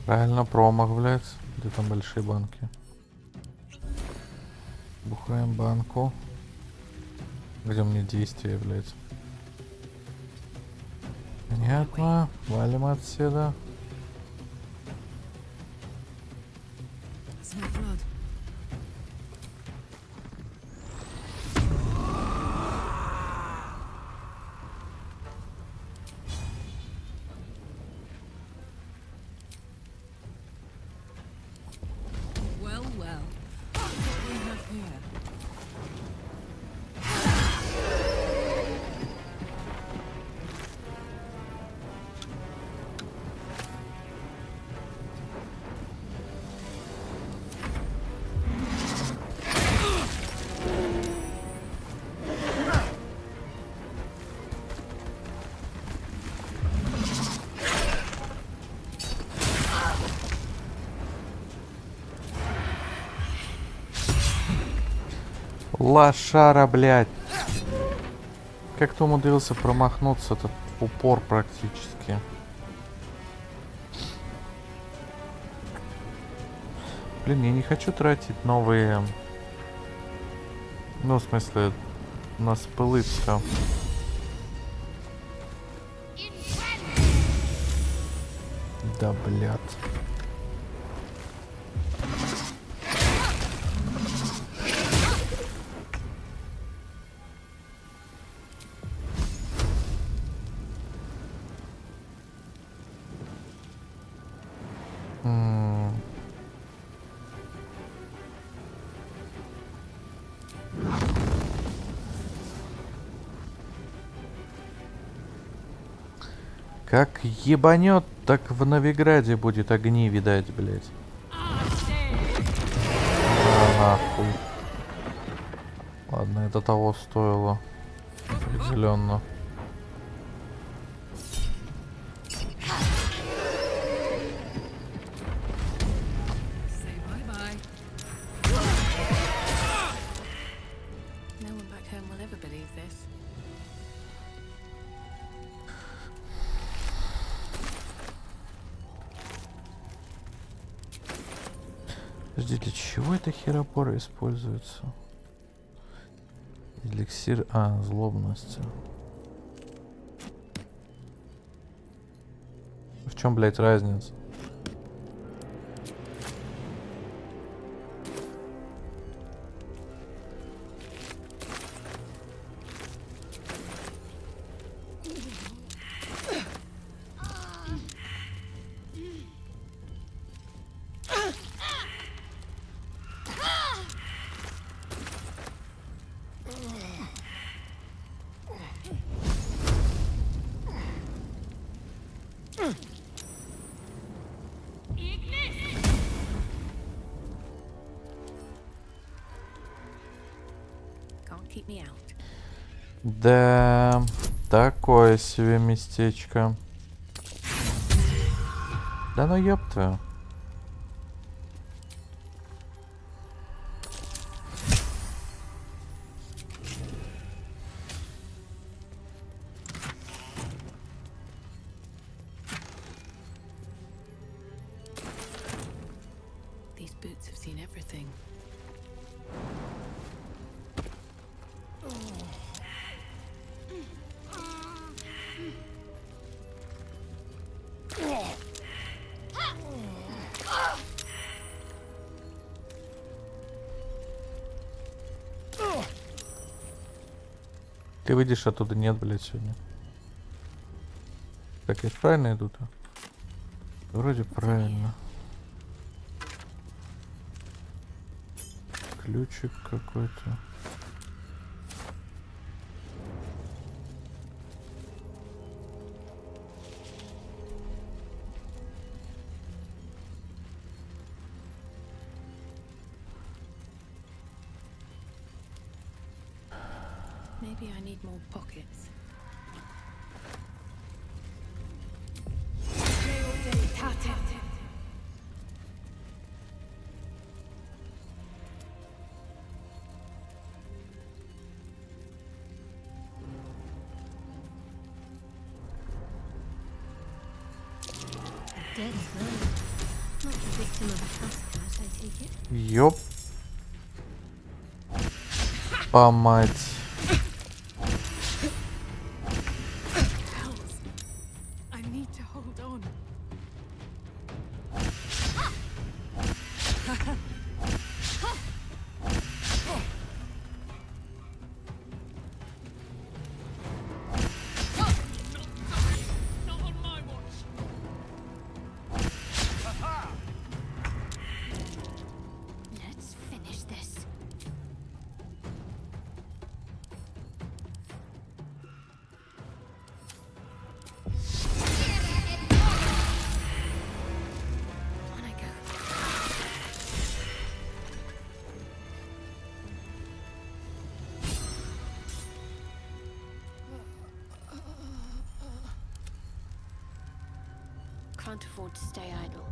Правильно, промах, блядь. Где там большие банки? Бухаем банку. Где у меня действие, блядь? Понятно. Валим отсюда. Лошара, блядь. Как ты умудрился промахнуться, этот упор практически. Блин, я не хочу тратить новые... Ну, в смысле, на спылы все. Да, блядь. Как ебанет, так в Новиграде будет огни видать, блядь. Нахуй. Ладно, это того стоило. Определенно. Подожди, для чего эта херобора используется? Эликсир... А, злобности. В чем, блядь, разница? Can't keep me out. Да, такое себе местечко. Да ну ёб твою. These boots have seen everything. Ты выйдешь оттуда? Нет, блядь, сегодня. Так, я правильно иду-то? Вроде правильно. Ключик какой-то. Maybe I need more pockets. Dead bird. Not the victim of a trespass, I take it. Ёп. Помать. I need to hold on. Let's finish this. On I go. Can't afford to stay idle.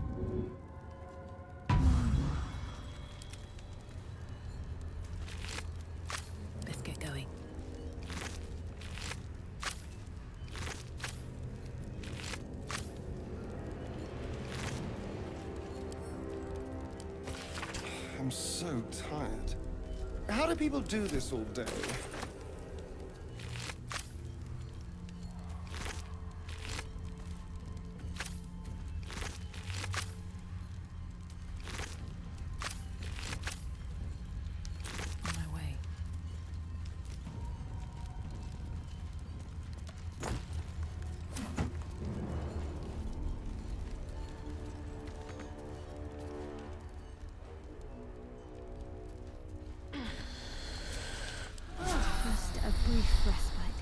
Let's get going. I'm so tired. How do people do this all day? On my way. Just a brief respite.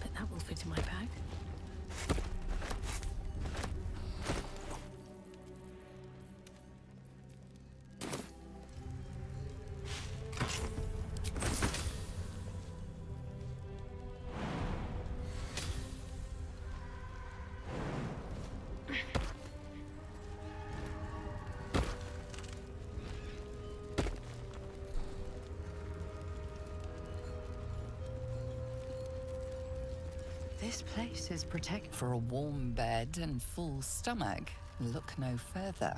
But that will fit in my bag. This place is protected. For a warm bed and full stomach, look no further.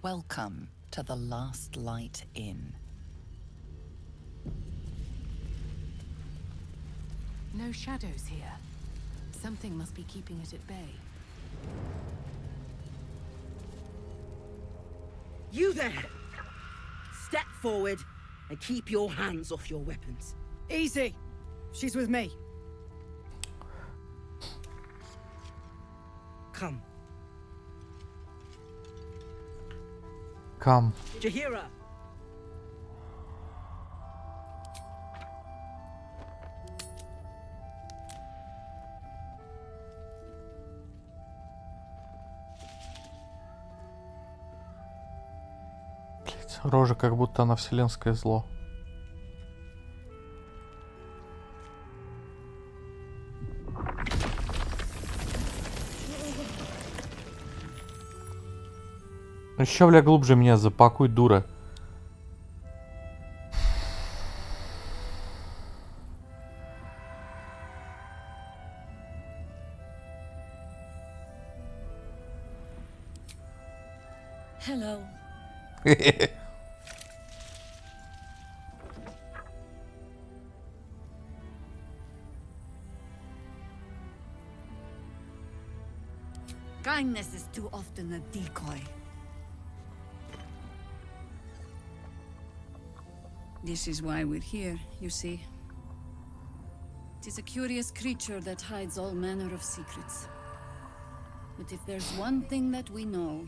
Welcome to the Last Light Inn. No shadows here. Something must be keeping it at bay. You there! Step forward and keep your hands off your weapons. Easy! She's with me. Come. Come. Jahira! блядь. Рожа, как будто она вселенское зло. Еще, бля, глубже меня запакуй, дура. Hello. Kindness is too often a decoy. This is why we're here, you see. It is a curious creature that hides all manner of secrets. But if there's one thing that we know,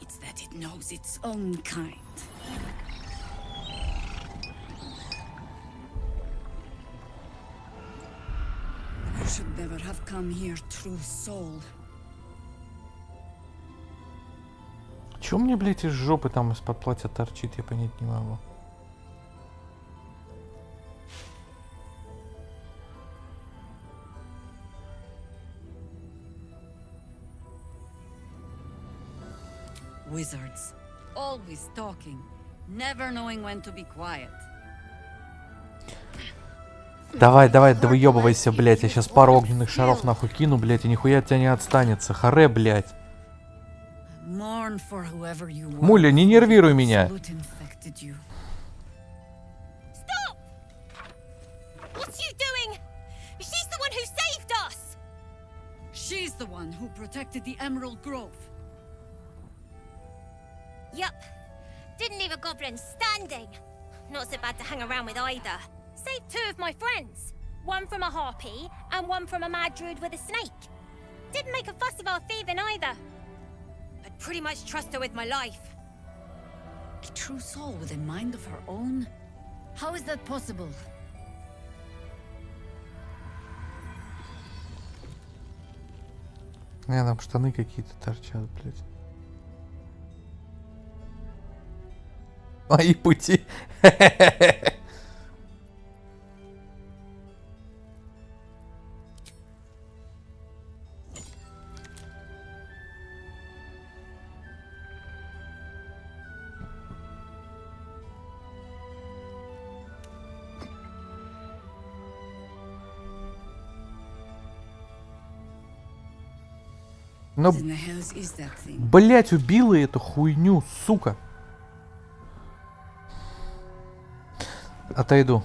it's that it knows its own kind. You should never have come here, true soul. Чё мне, блядь, из жопы там из-под платья торчит, я понять не могу. Wizards, always talking, never knowing when to be quiet. Давай, давай, да выебывайся, блядь. Я сейчас пару огненных шаров нахуй кину, блядь, и нихуя от тебя не отстанется. Харе, блядь. Муля, не нервируй меня. She's the one who protected the Emerald Grove. Yup. Didn't leave a goblin standing. Not so bad to hang around with either. Saved two of my friends. One from a harpy and one from a mad druid with a snake. Didn't make a fuss about thieving either. I'd pretty much trust her with my life. A true soul with a mind of her own? How is that possible? Там штаны какие-то торчат, блядь. Мои пути. Ну, блять, убила эту хуйню, сука. Отойду.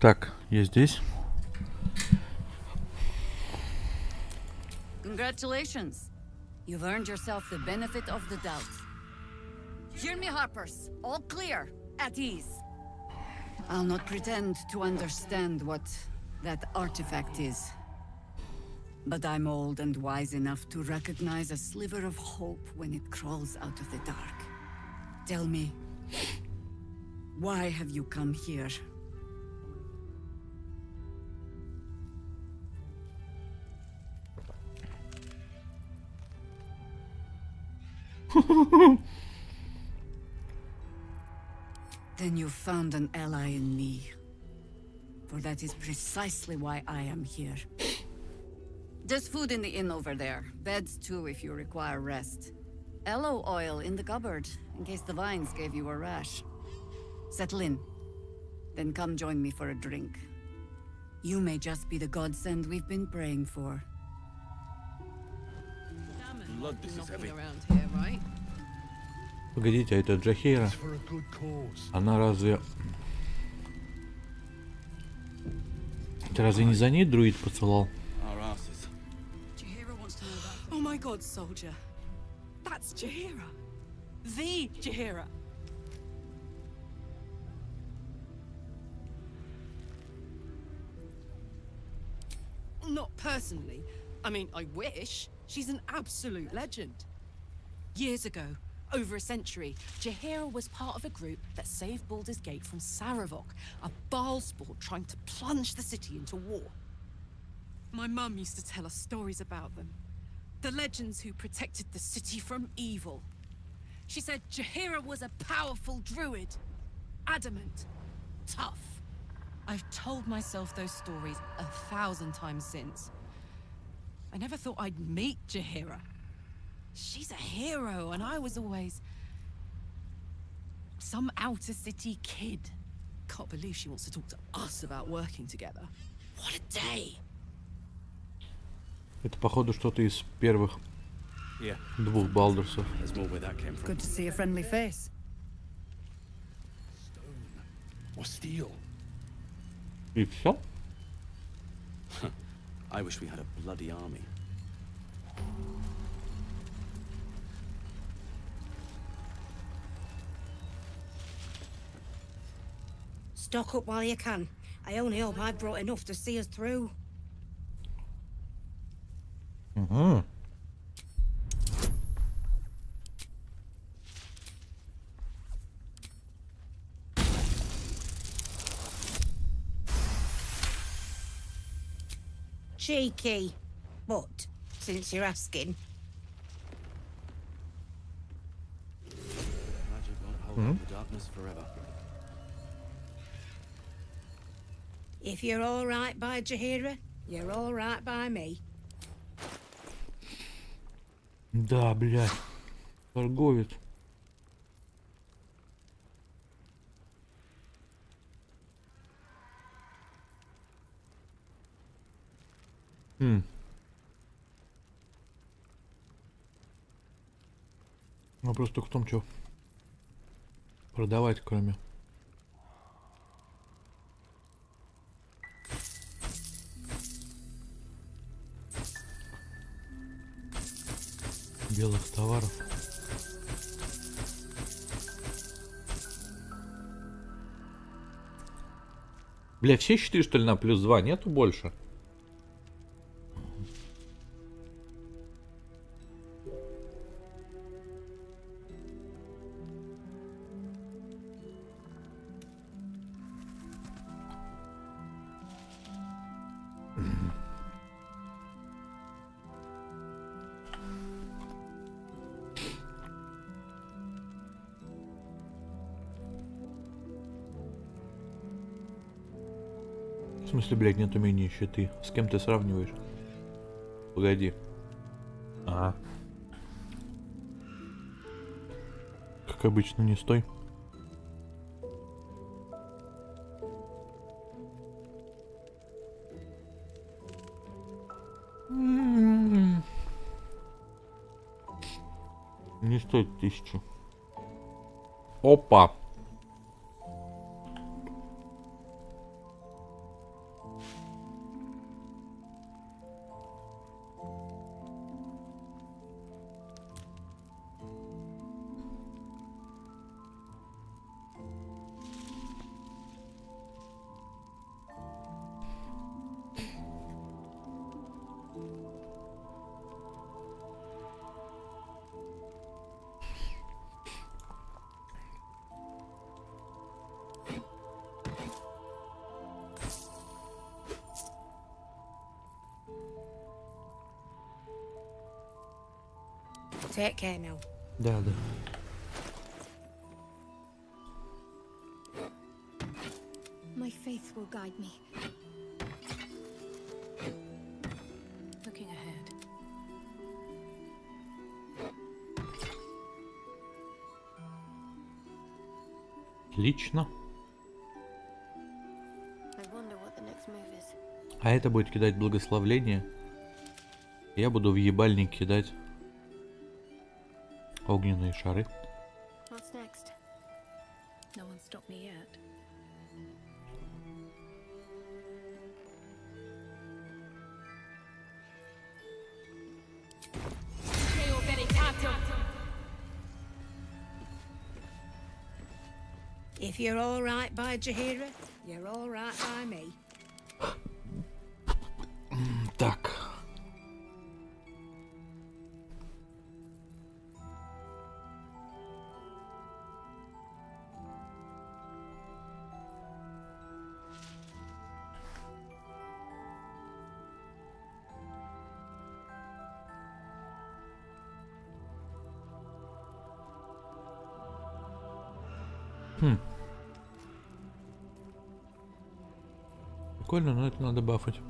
Так, я здесь. Congratulations. You've earned yourself the benefit of the doubt. Hear me, Harpers. All clear. At ease. I'll not pretend to understand what that artifact is. But I'm old and wise enough to recognize a sliver of hope when it crawls out of the dark. Tell me, why have you come here? Then you found an ally in me. For that is precisely why I am here. There's food in the inn over there. Beds too if you require rest. Aloe oil in the cupboard, in case the vines gave you a rash. Settle in. Then come join me for a drink. You may just be the godsend we've been praying for. Blood, this is heavy. Погодите, а это Джахейра? Она разве... Ты разве не за ней друид поцеловал? Oh my god, soldier. That's Jahira. The Jahira. Not personally. I mean, I wish. She's an absolute legend. Years ago, over a century, Jahira was part of a group that saved Baldur's Gate from Saravok, a Baalspawn trying to plunge the city into war. My mum used to tell us stories about them. The legends who protected the city from evil. She said Jahira was a powerful druid. Adamant. Tough. I've told myself those stories 1,000 times since. I never thought I'd meet Jahira. She's a hero, and I was always... some outer city kid. Can't believe she wants to talk to us about working together. What a day! Это, походу, что-то из первых двух Балдурсов. Good to see a friendly face. Or steel. И все? I wish we had a bloody army. Stock up while you can. I only hope I've brought enough to see us through. Угу. Cheeky. But, since you're asking... Magic won't hold the darkness forever. If you're all right by Jahira, you're all right by me. Да, блядь. Торговец. Вопрос только в том, что продавать, кроме белых товаров. Бля, все щиты, что ли, на +2? Нету больше? В смысле, блядь, нет умения щиты? С кем ты сравниваешь? Погоди. Ага. Как обычно, не стой. Не стоит 1000. Опа. Take care now. Да, да. My faith will guide me. Looking ahead. Отлично. I wonder what the next move is. А это будет кидать благословление. Я буду в ебальник кидать огненные шары. What's next? No one stopped me yet. If you're all right by Jahira, you're all right by me. Так. Прикольно, но это надо бафать.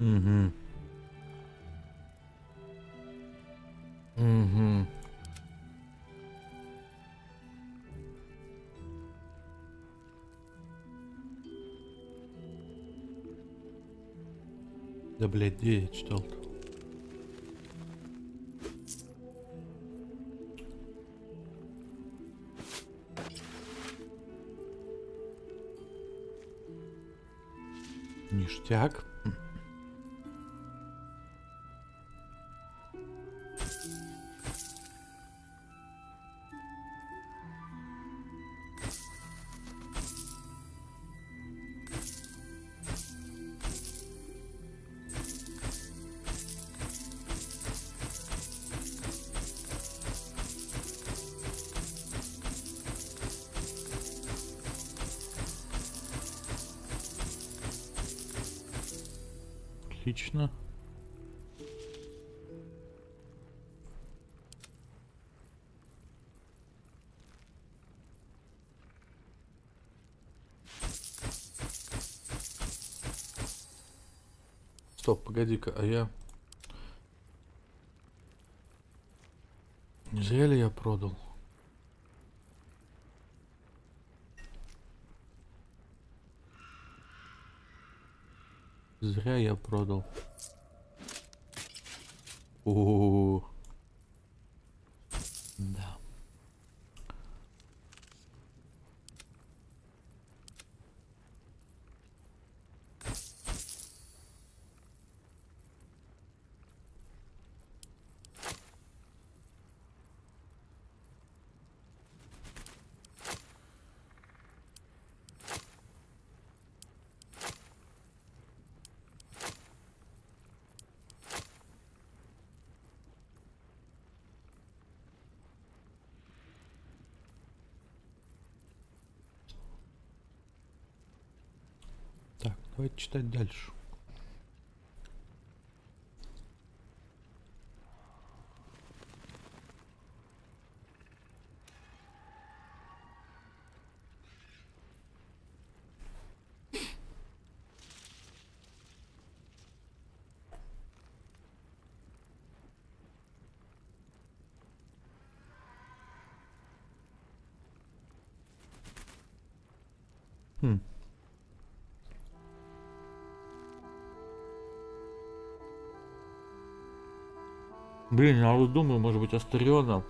Угу. Угу. Да, блядь, где я читал-то? Ништяк. Отлично. Стоп, погоди-ка, а я... Не зря ли я продал? Зря я продал. О, да. Так, давайте читать дальше. Блин, я вот думаю, может быть, Астериона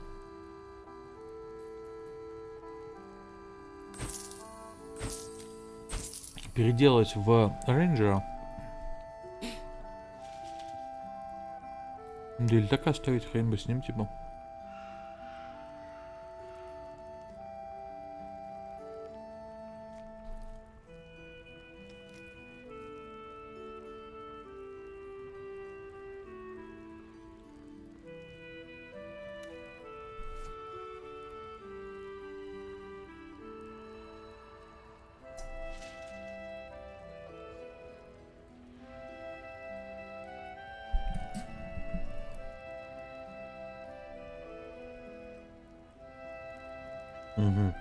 переделать в рейнджера. Да или так оставить, хрен бы с ним, типа. Угу.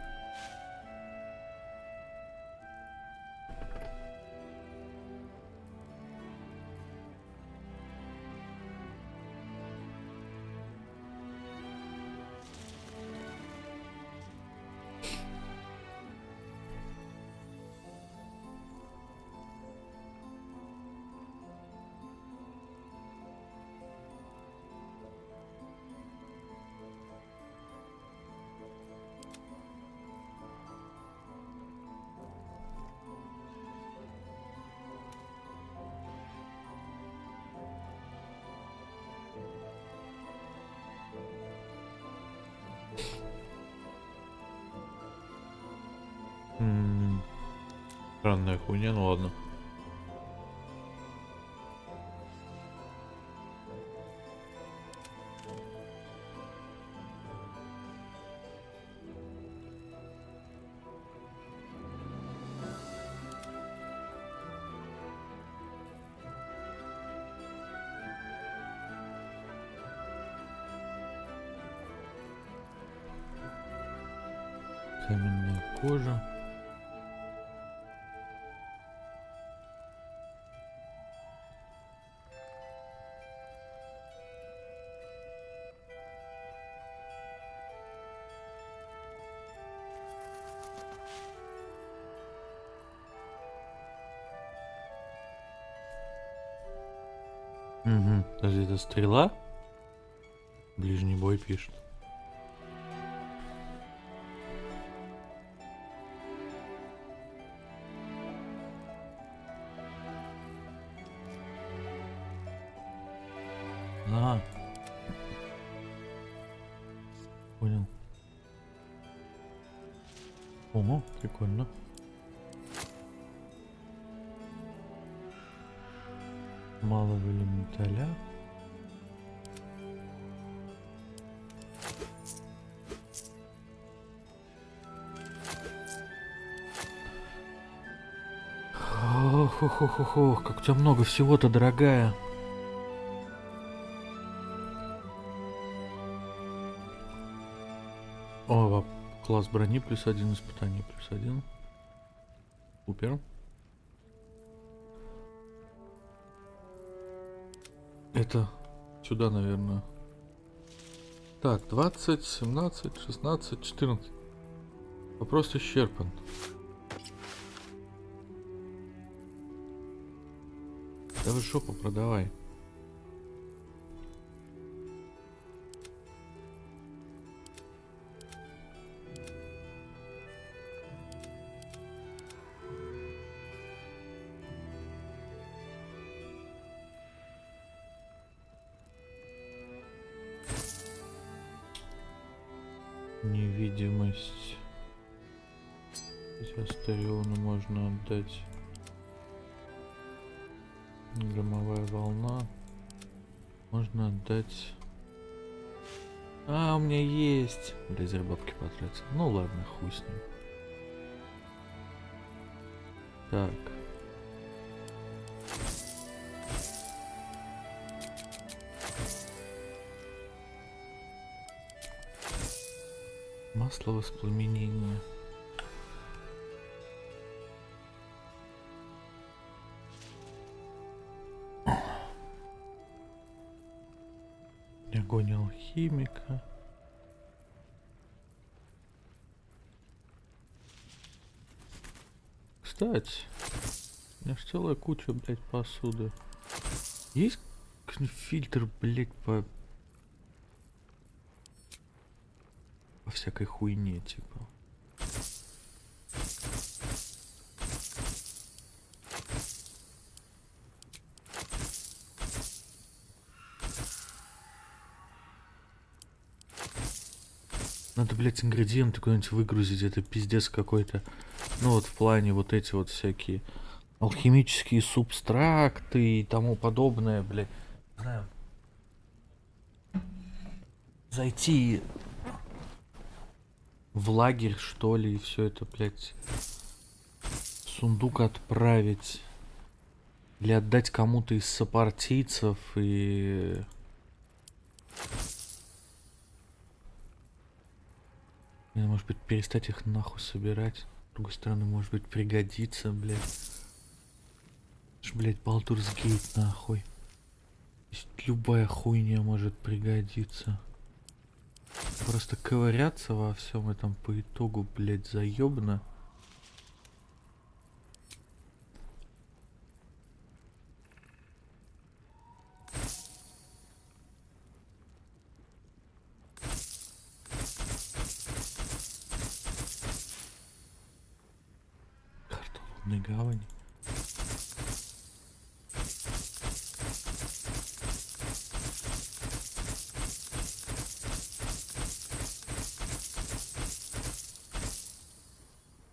Странная хуйня, ну ладно. Каменная кожа. Угу. Даже это стрела? Ближний бой пишет. Ага. Понял. Ого, прикольно. Малого элементаля. Ох, как у тебя много всего-то, дорогая. О, класс брони +1, испытание +1. Супер. Это сюда, наверное. Так, 20, 17, 16, 14. Вопрос исчерпан. Давай жопу продавай. Невидимость. Сейчас Астериону можно отдать. Громовая волна. Можно отдать. А, у меня есть. Блядь, бабки потратил. Ну ладно, хуй с ним. Так. Масло воспламенения. Огонь алхимика. Кстати, у меня ж целая куча, блядь, посуды. Есть фильтр, блядь, по по всякой хуйне, типа. Надо, блядь, ингредиенты куда-нибудь выгрузить, это пиздец какой-то. Ну вот в плане вот эти вот всякие алхимические субстракты и тому подобное, блядь. Не знаю. Зайти в лагерь, что ли, и все это, блядь, в сундук отправить. Или отдать кому-то из сопартийцев и... Может быть, перестать их нахуй собирать. С другой стороны, может быть, пригодится, блядь. Блядь, Baldur's Gate, нахуй. Любая хуйня может пригодиться. Просто ковыряться во всем этом по итогу, блядь, заебно. Карта лунной гавани.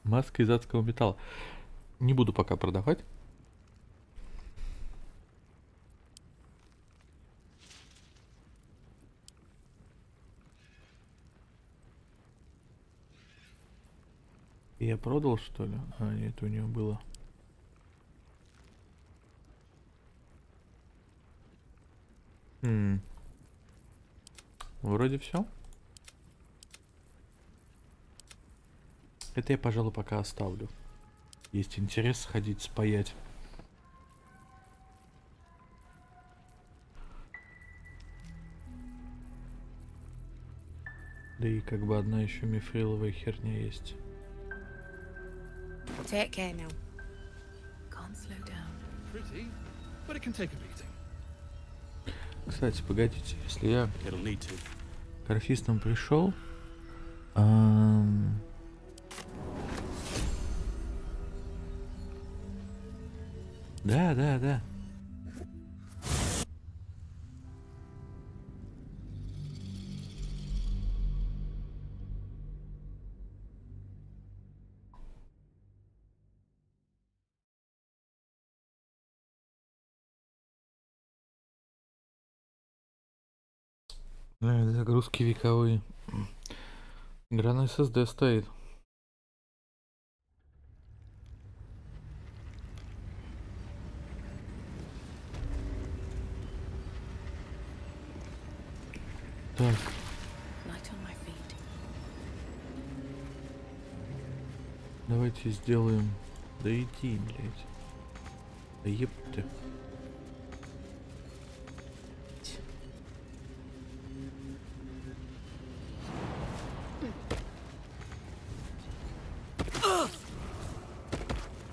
Маска из адского металла. Не буду пока продавать. Я продал, что ли? А, нет, у нее было. Вроде все. Это я, пожалуй, пока оставлю. Есть интерес сходить спаять. Да и как бы одна еще мифриловая херня есть. Take care now. Can't slow down. Pretty, but it can take a beating. Кстати, погодите, если я It'll need to. к орфистам пришел, да. Загрузки вековые. Игра на SSD стоит. Так. Давайте сделаем. Да иди, блядь. Да ебать.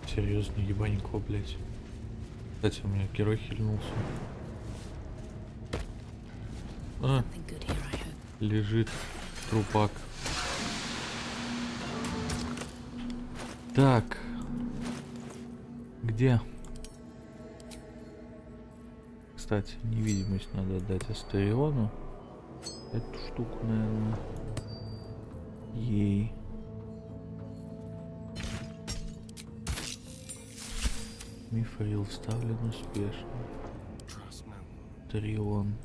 Серьезно, ебанько, блядь. Кстати, у меня герой хильнулся. Лежит трупак. Так. Где? Кстати, невидимость надо отдать Астериону. Эту штуку, наверное. Ей. Мифрил вставлен успешно. Трион.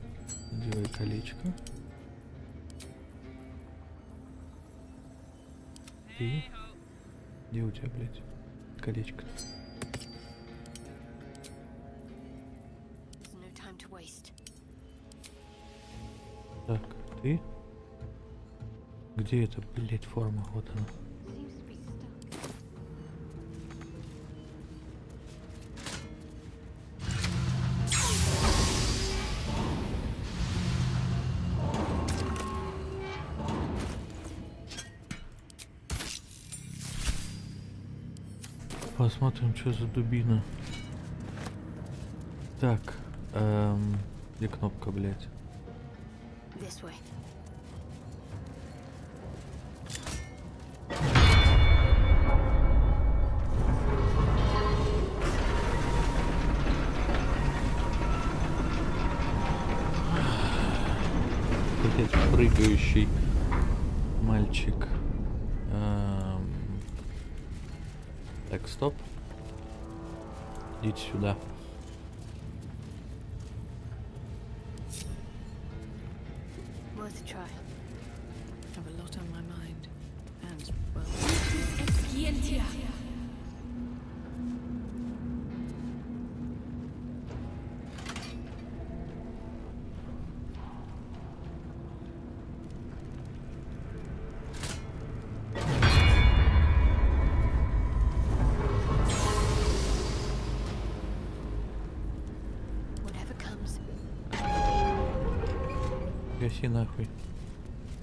Надевай колечко. И... Где у тебя, блядь, колечко? Так, ты? Где эта, блядь, форма? Вот она. Посмотрим, что за дубина. Так, где кнопка, блядь? прыгающий мальчик. Так, стоп. Идите сюда. Worth a try. Have a lot on my mind. And, well... Whatever comes. Гаси нахуй.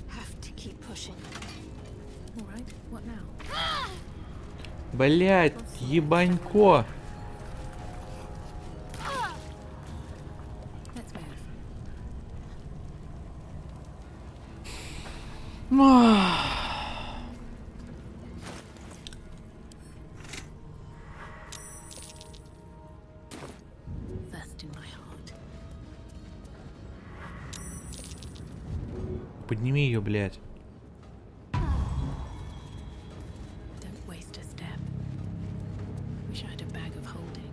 Have to keep pushing. All right, what now? Блять, ебанько. Let's move. Thirst in my heart. Подними ее, блядь. Don't waste a step. Wish I had a bag of holding.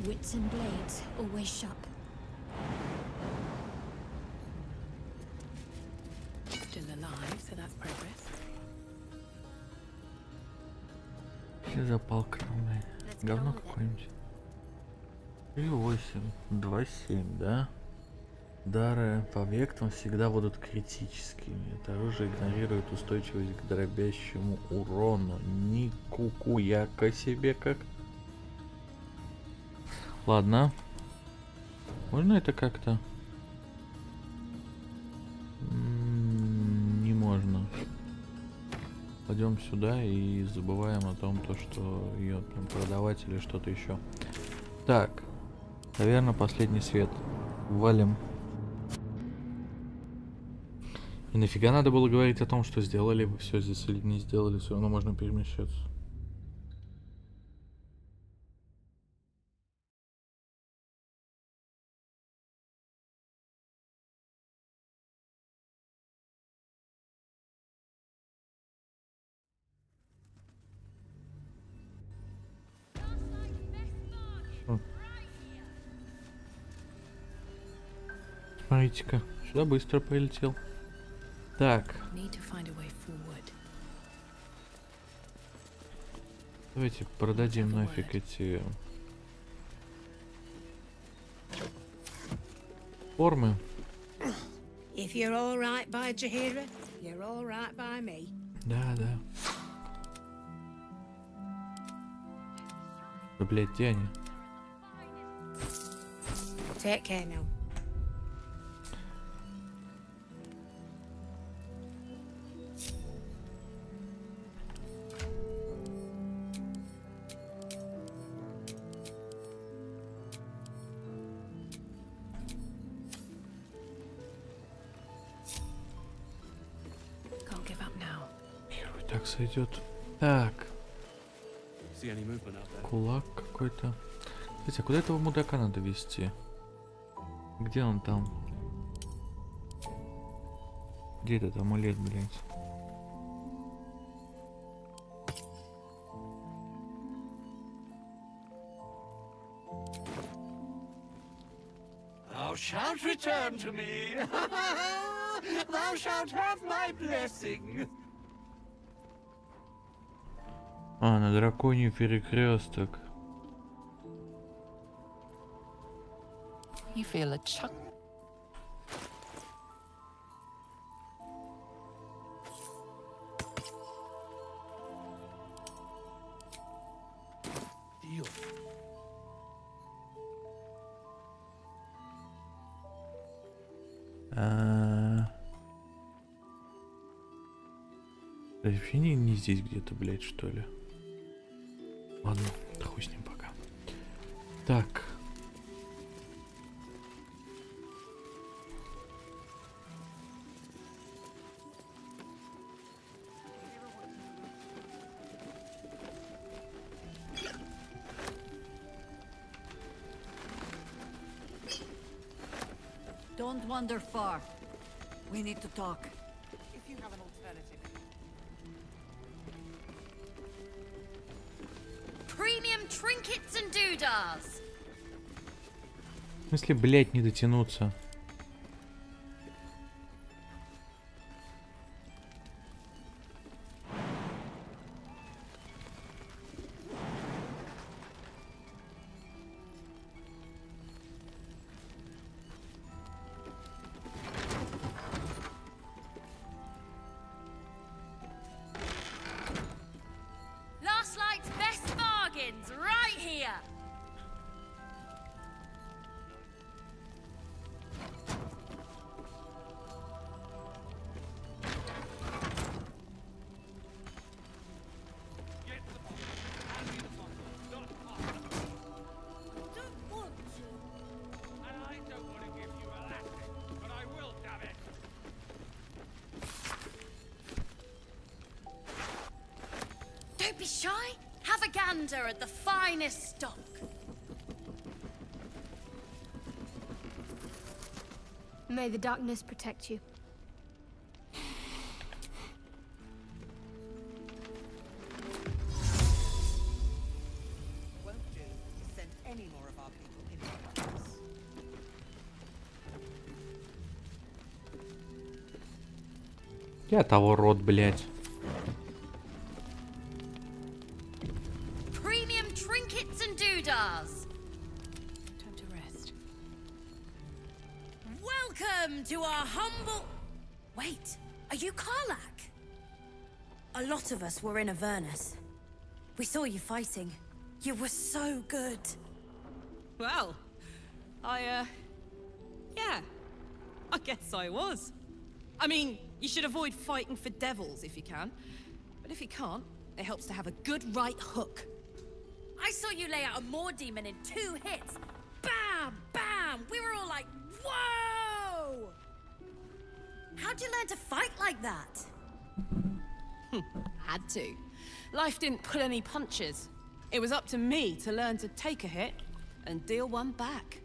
Wits and blades, always sharp. Still alive, so that's progress. Все запал кровный. Говно какое-нибудь. 3,8, 2,7, да? Дары по объектам всегда будут критическими. Это оружие игнорирует устойчивость к дробящему урону. Ни кукуяка себе как. Ладно. Можно это как-то? Не можно. Пойдем сюда и забываем о том, что ее там продавать или что-то еще. Так. Наверное, последний свет. Валим. И нафига надо было говорить о том, что сделали вы все здесь или не сделали, все равно можно перемещаться. Смотрите-ка, сюда быстро прилетел. Так. Давайте продадим нафиг эти формы. If you're all right by Jahira, you're all right by me. Да, да. Да, блядь, где они? Take care now. Так сойдет. Так. Кулак какой-то. Кстати, а куда этого мудака надо вести? Где он там? Где этот амулет, блядь? Thou shalt return to me. Thou shalt have my blessing. А, на драконий перекресток. You feel a chuck. Вообще не здесь где-то, блядь, что ли? Ладно, хуй с ним пока. Так. Don't wander far. We need to talk. If you have an alternative. Premium trinkets and doodahs. В смысле, блять, не дотянуться? Last Light's best bargains right here. Don't be shy. Have a gander at the finest stock. May the darkness protect you. Won't do to send any more of our people into darkness. Я того рот, блять. Premium trinkets and doodahs. Time to rest. Welcome to our humble... Wait, are you Karlak? A lot of us were in Avernus. We saw you fighting. You were so good. Well, yeah, I guess I was. I mean, you should avoid fighting for devils if you can. But if you can't, it helps to have a good right hook. I saw you lay out a Moor demon in 2 hits. Bam! Bam! We were all like, whoa! How'd you learn to fight like that? Had to. Life didn't pull any punches. It was up to me to learn to take a hit and deal one back.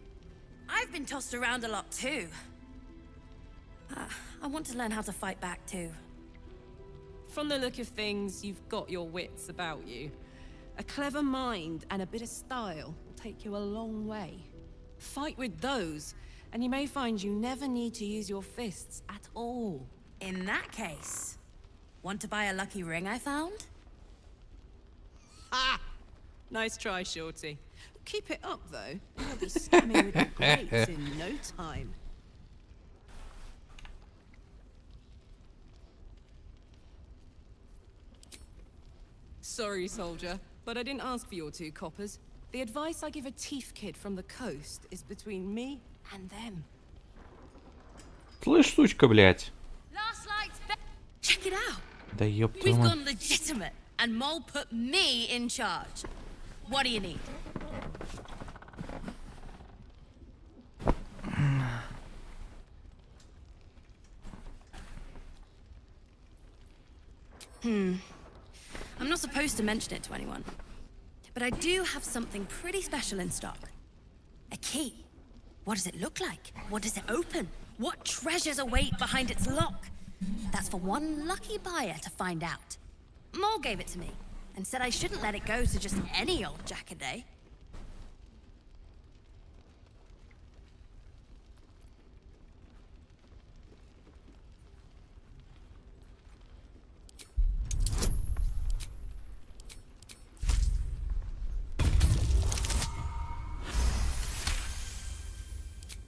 I've been tossed around a lot too. I want to learn how to fight back too. From the look of things, you've got your wits about you. A clever mind and a bit of style will take you a long way. Fight with those, and you may find you never need to use your fists at all. In that case, want to buy a lucky ring I found? Ha! Nice try, Shorty. Keep it up, though. You'll be scamming with the greats in no time. Sorry, soldier, but I didn't ask for your 2 coppers. The advice I give a thief kid from the coast is between me and them. Слышь, сучка, блять. Last Light's Check it out. Да ёб We've твою мать. gone legitimate, and Mole put me in charge. What do you need? I'm not supposed to mention it to anyone, but I do have something pretty special in stock. A key. What does it look like? What does it open? What treasures await behind its lock? That's for one lucky buyer to find out. Mole gave it to me and said I shouldn't let it go to just any old jackaday.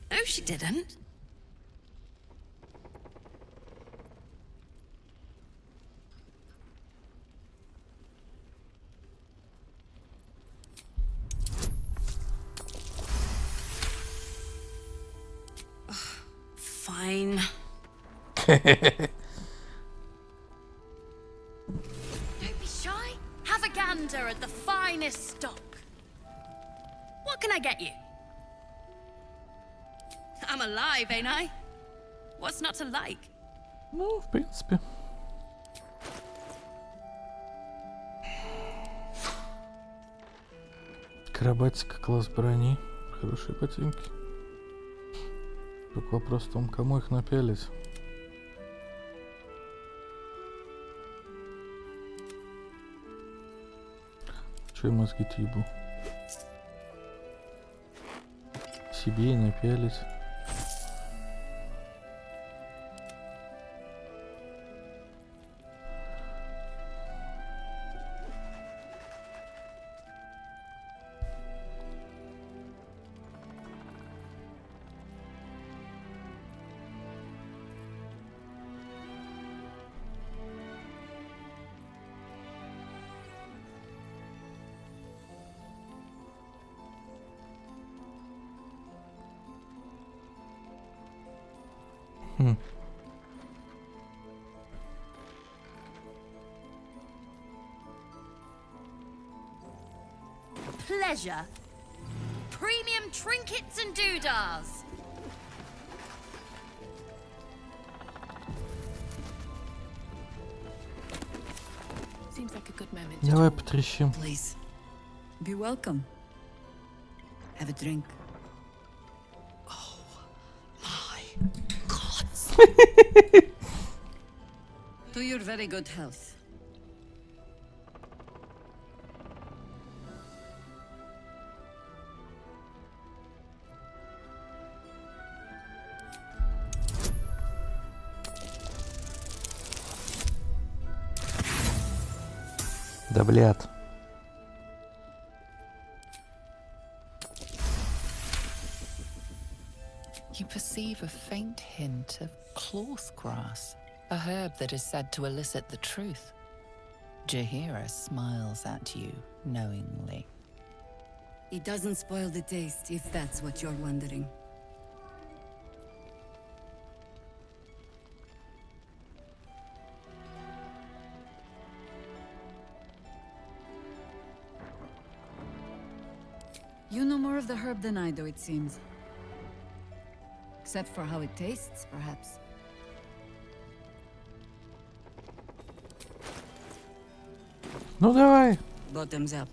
No, she didn't. Fine. Don't be shy. Have a gander at the finest stock. What can I get you? I'm alive, ain't I? What's not to like? Ну, в принципе. Акробатика, класс брони. Хорошие ботинки. Только вопрос в том, кому их напялить. Че я мозги-то ебу? Себе и напялить. Pleasure. Premium trinkets and doodahs. Seems like a good moment. Давай потрещим. Please. Be welcome. Have a drink. Oh my gods. To your very good health. Да блядь. You perceive a faint hint of cloth grass, a herb that is said to elicit the truth. Jahira smiles at you knowingly. It doesn't spoil the taste, if that's what you're wondering. You know more of the herb than I do, it seems. Except for how it tastes, perhaps. Ну давай. Bottoms up.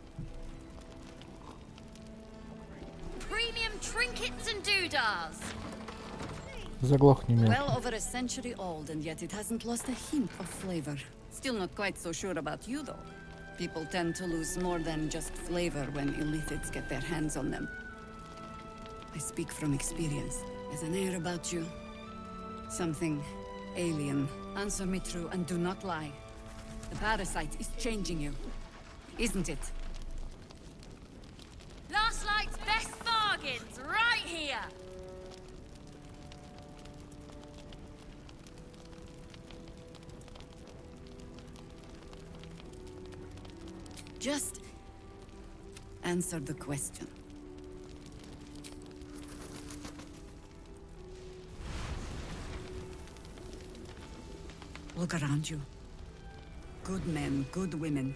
Premium trinkets and doodahs. Заглохни меня. Well over a century old, and yet it hasn't lost a hint of flavor. Still not quite so sure about you, though. People tend to lose more than just flavor when illithids get their hands on them. I speak from experience. There's an air about you. Something alien. Answer me true and do not lie. The parasite is changing you, isn't it? Last night's best bargains, right here. Just answer the question. Look around you. Good men, good women.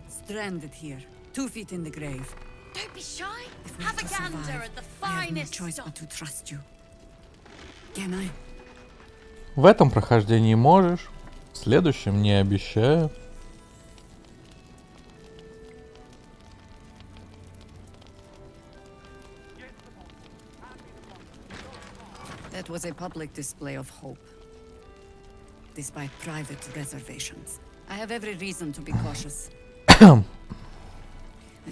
Stranded here, 2 feet in the grave. Don't be shy. If we're Have a to gander survive, at the I have no finest choice stock. but to trust you. Can I? В этом прохождении можешь. В следующем не обещаю. That was a public display of hope, despite private reservations. I have every reason to be cautious. I've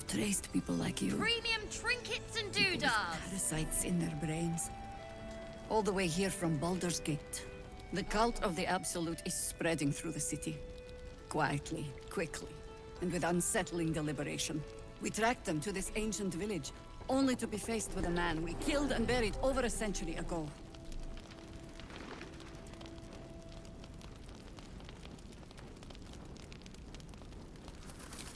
traced people like you, Premium trinkets and with doodahs. parasites in their brains, all the way here from Baldur's Gate. The cult of the Absolute is spreading through the city, quietly, quickly, and with unsettling deliberation. We tracked them to this ancient village, only to be faced with a man we killed and buried over a century ago.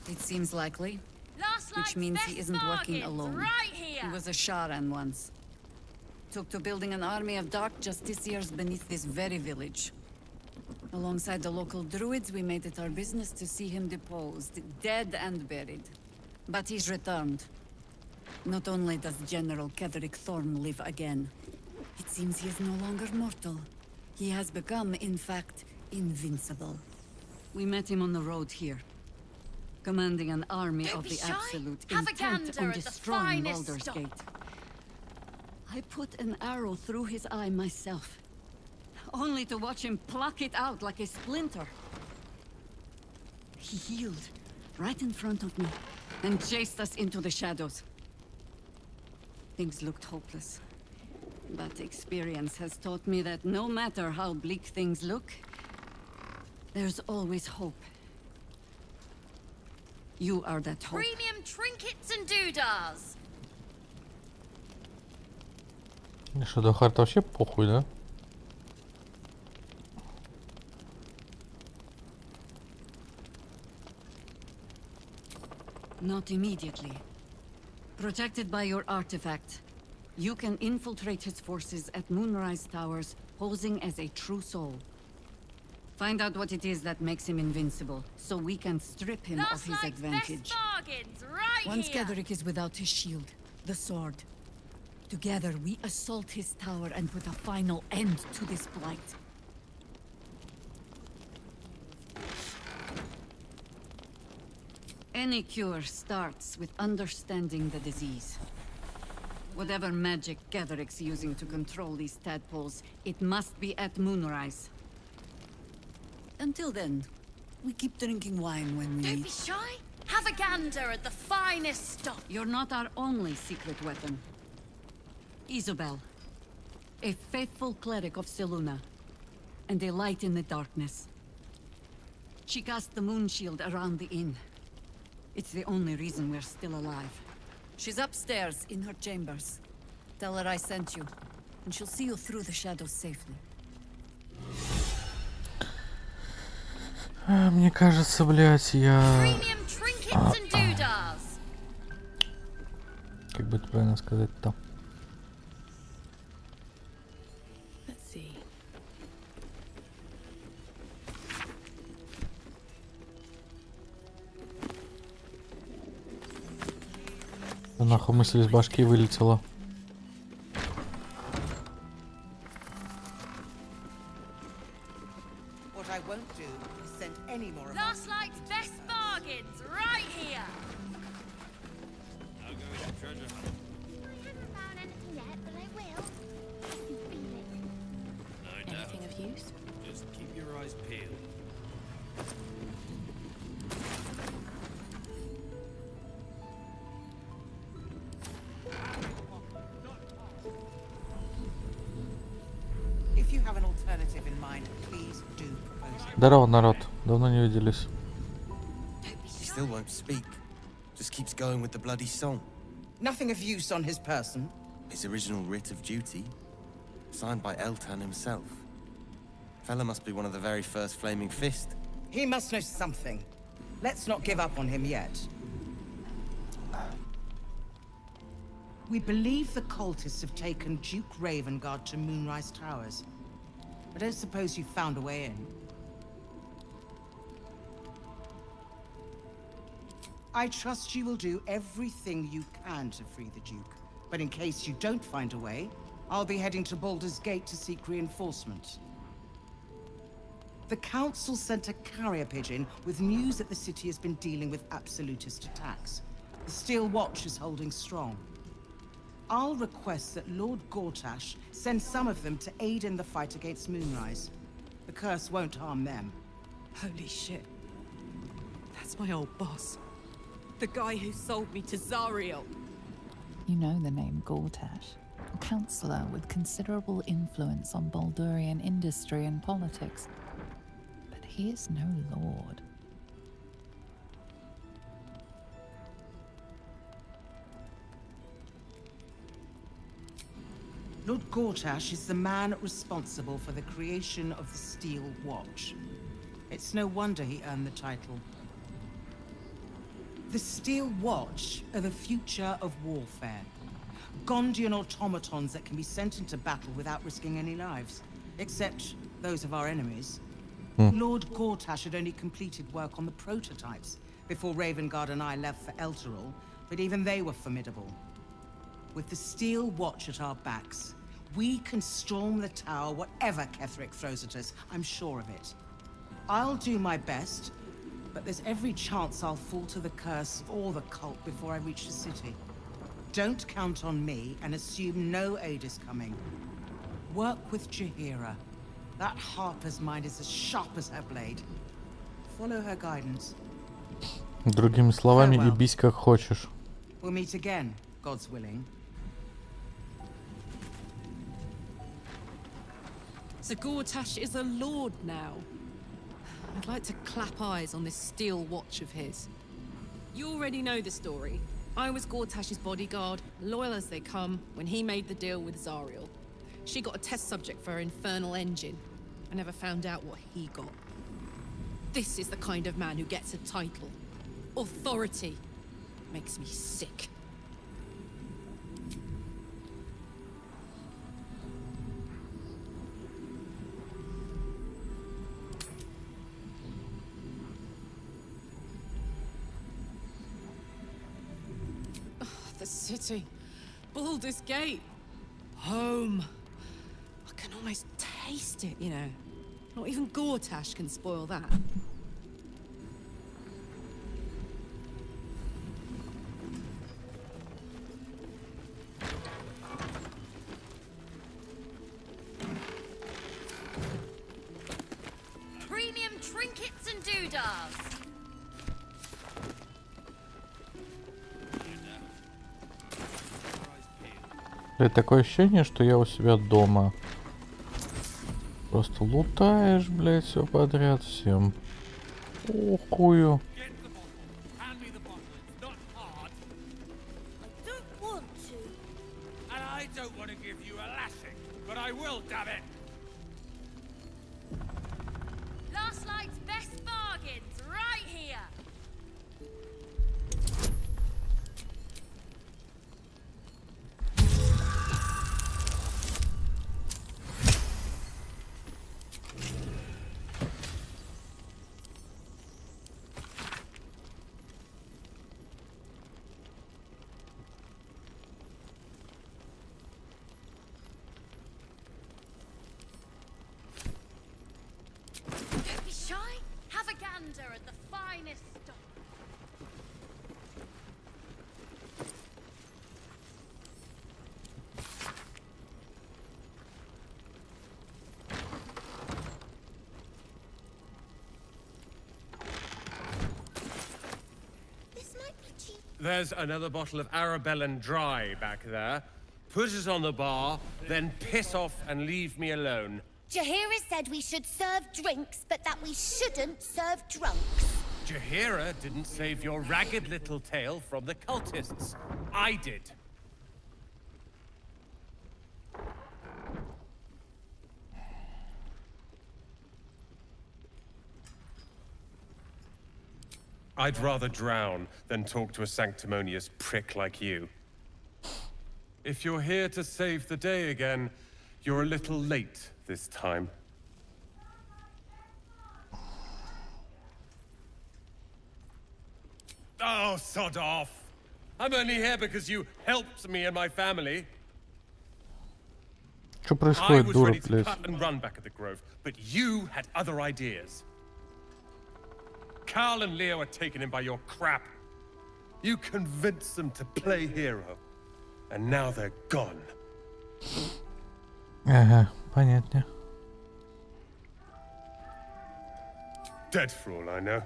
It seems likely, Last which night's means best he isn't working bargains, alone. right here. He was a Sharan once. Took to building an army of dark justiciars beneath this very village. Alongside the local druids, we made it our business to see him deposed, dead and buried. But he's returned. Not only does General Ketherick Thorn live again, it seems he is no longer mortal. He has become, in fact, invincible. We met him on the road here, commanding an army Don't of be the shy. Absolute, Have a intent gander on at the destroying finest Baldur's stock. Gate. I put an arrow through his eye myself, only to watch him pluck it out like a splinter. He healed right in front of me and chased us into the shadows. Things looked hopeless, but experience has taught me that no matter how bleak things look, there's always hope. You are that hope. Premium trinkets and doodahs. Что, до харта вообще похуй, да? Not immediately. Protected by your artifact, you can infiltrate his forces at Moonrise Towers, posing as a true soul. Find out what it is that makes him invincible, so we can strip him of his advantage. Best bargains right Once here. Ketherick is without his shield, the sword. Together we assault his tower and put a final end to this blight. Any cure starts with understanding the disease. Whatever magic Ketherick's using to control these tadpoles, it must be at Moonrise. Until then, we keep drinking wine when we Don't meet. be shy. Have a gander at the finest stuff. You're not our only secret weapon. Isobel, a faithful cleric of Selûne, and a light in the darkness. She cast the moon shield around the inn. It's the only reason we're still alive. She's upstairs in her chambers. Tell her I sent you, and she'll see you through the shadows safely. Мне кажется, блядь, я... Premium trinkets and doodahs. Как бы это правильно сказать-то? Let's see. Нахуй мысль из башки вылетела. What I won't do is send any more of Last night's best bargains right here. I'll go with the treasure hunt. I haven't found anything yet, but I will. I can feel it. No doubt. Anything of use? Just keep your eyes peeled. If you have an alternative in mind, please do propose it. Здорово, народ. Давно не виделись. He still won't speak. Just keeps going with the bloody song. Nothing of use on his person. His original writ of duty. Signed by Eltan himself. Fella must be one of the very first Flaming Fist. He must know something. Let's not give up on him yet. We believe the cultists have taken Duke Ravengard to Moonrise Towers. I don't suppose you found a way in. I trust you will do everything you can to free the Duke. But in case you don't find a way, I'll be heading to Baldur's Gate to seek reinforcement. The Council sent a carrier pigeon with news that the city has been dealing with absolutist attacks. The Steel Watch is holding strong. I'll request that Lord Gortash send some of them to aid in the fight against Moonrise. The curse won't harm them. Holy shit. That's my old boss. The guy who sold me to Zariel. You know the name Gortash, a councillor with considerable influence on Baldurian industry and politics. But he is no lord. Lord Gortash is the man responsible for the creation of the Steel Watch. It's no wonder he earned the title. The Steel Watch are the future of warfare. Gondian automatons that can be sent into battle without risking any lives. Except those of our enemies. Lord Gortash had only completed work on the prototypes before Ravengard and I left for Elturel, but even they were formidable. With the Steel Watch at our backs, we can storm the tower whatever Ketherick throws at us, I'm sure of it. I'll do my best, but there's every chance I'll fall to the curse or the cult before I reach the city. Don't count on me and assume no aid is coming. Work with Jaheira. That harper's mind is as sharp as her blade. Follow her guidance. Другими словами, и бись как хочешь. We'll meet again, God's willing. So Gortash is a lord now. I'd like to clap eyes on this steel watch of his. You already know the story. I was Gortash's bodyguard, loyal as they come, when he made the deal with Zariel. She got a test subject for her infernal engine. I never found out what he got. This is the kind of man who gets a title. Authority. Makes me sick. The city. Baldur's Gate. Home. I can almost taste it, you know. Not even Gortash can spoil that. Premium trinkets and doodahs. Такое ощущение, что я у себя дома. Просто лутаешь, блядь, все подряд всем. Ухую. Last night's best bargains right here. Don't be shy. Have a gander at the finest stock. There's another bottle of Arabellan Dry back there. Put it on the bar, then piss off and leave me alone. Jaheira said we should serve drinks, but that we shouldn't serve drunks. Jaheira didn't save your ragged little tail from the cultists. I did. I'd rather drown than talk to a sanctimonious prick like you. If you're here to save the day again, you're a little late this time. Oh, sod off! I'm only here because you helped me and my family. Что I происходит, was дура, ready to блядь? cut and run back at the Grove, but you had other ideas. Carl and Leo are taken in by your crap. You convinced them to play hero, and now they're gone. Ага, понятно. Dead for all I know.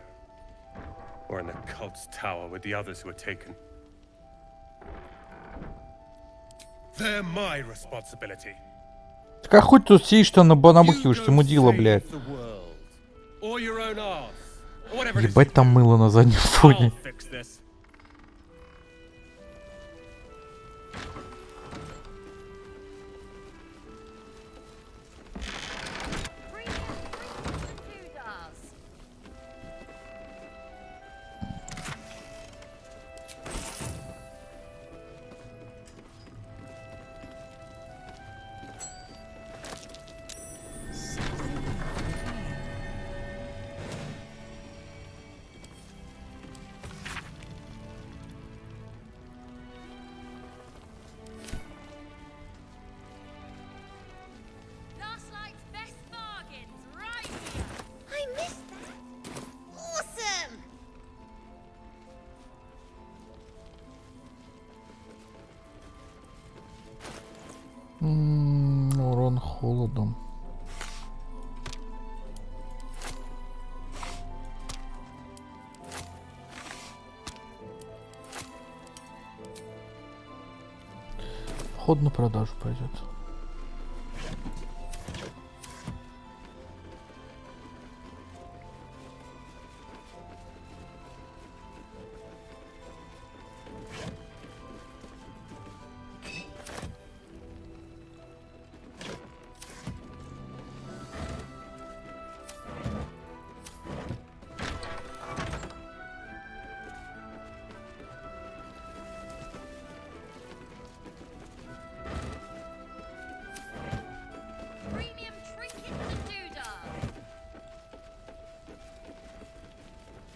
Or in the cult's tower with the others who were taken. They're my responsibility. Так а хоть тут сидишь-то набухиваешься, мудила, блядь. The world. Or your own arse. Or whatever it is Ебать you там do. мыло на заднем фоне. I'll fix this. дом. Вход на продажу пойдет.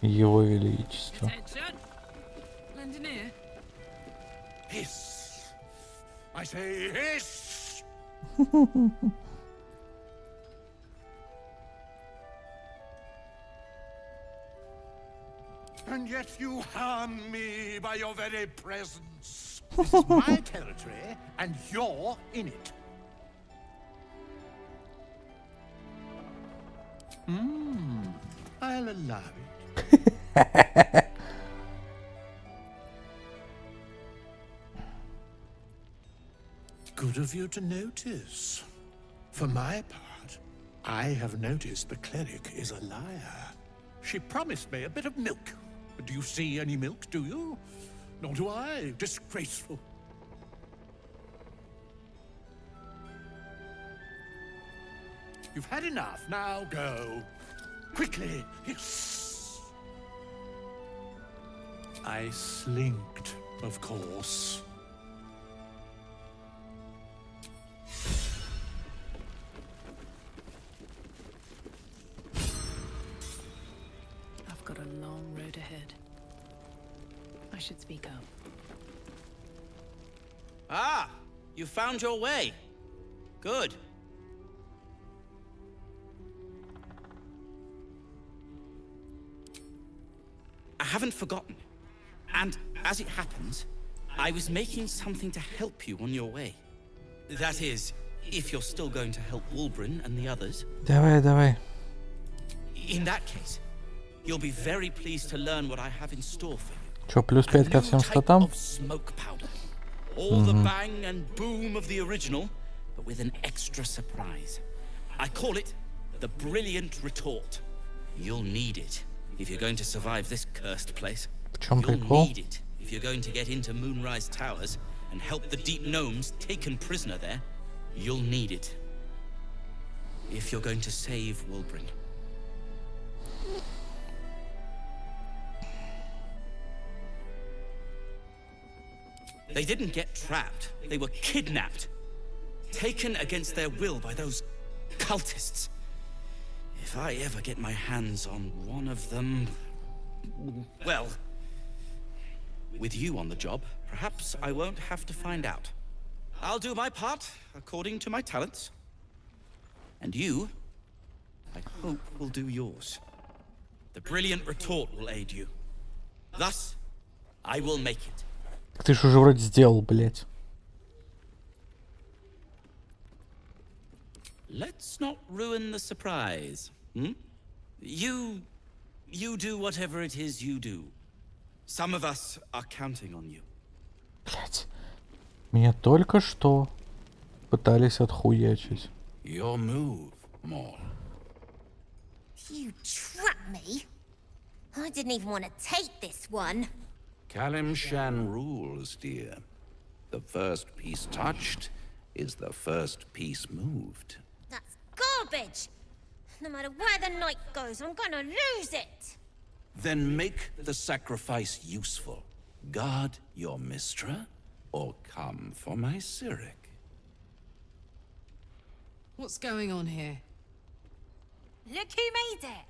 Его Величество. Attention. Lend an ear. Hiss! I say hiss! And yet you harm me by your very presence. This is my territory, and you're in it. I'll allow it. Good of you to notice. For my part, I have noticed the cleric is a liar. She promised me a bit of milk. But do you see any milk, do you? Nor do I. Disgraceful. You've had enough. Now go. Quickly. Yes. I slinked, of course. I've got a long road ahead. I should speak up. Ah, you found your way. Good. I haven't forgotten. And as it happens, I was making something to help you on your way. That is, if you're still going to help Wulbren and the others. Давай. In that case, you'll be very pleased to learn what I have in store for you. Чё, плюс 5 ко всем статам? Smoke powder. All the bang and boom of the original, but with an extra surprise. I call it the Brilliant Retort. You'll need it if you're going to survive this cursed place. В чём You'll прикол? need it if you're going to get into Moonrise Towers and help the deep gnomes taken prisoner there. You'll need it if you're going to save Wulbren. They didn't get trapped. They were kidnapped. Taken against their will by those cultists. If I ever get my hands on one of them... Well... With you on the job, perhaps I won't have to find out. I'll do my part, according to my talents. And you, I hope, will do yours. The Brilliant Retort will aid you. Thus, I will make it. Ты ж уже вроде сделал, блядь. Let's not ruin the surprise. Hmm? You do whatever it is you do. Some of us are counting on you. Блядь. Меня только что пытались отхуячить. Your move, Maul. You trapped me? I didn't even want to take this one. Kalimshan rules, dear. The first piece touched is the first piece moved. That's garbage! No matter where the night goes, I'm gonna lose it! Then make the sacrifice useful. Guard your Mistra, or come for my Cyric. What's going on here? Look who made it!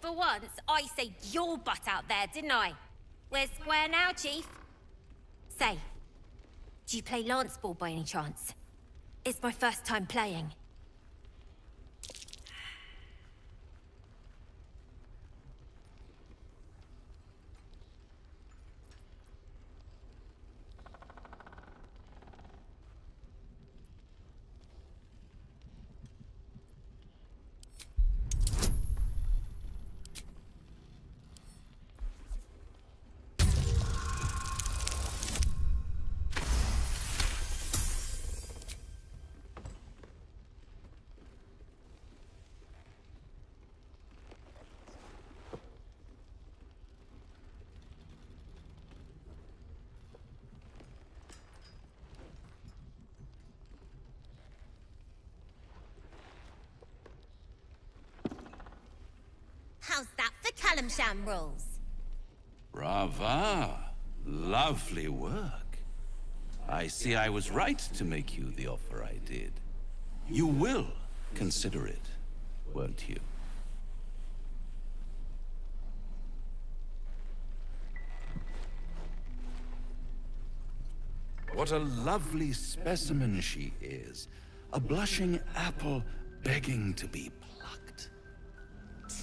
For once, I saved your butt out there, didn't I? We're square now, Chief. Say, do you play lance ball by any chance? It's my first time playing. Sham Sham rules. Brava. Lovely work. I see I was right to make you the offer I did. You will consider it, won't you? What a lovely specimen she is. A blushing apple begging to be plucked.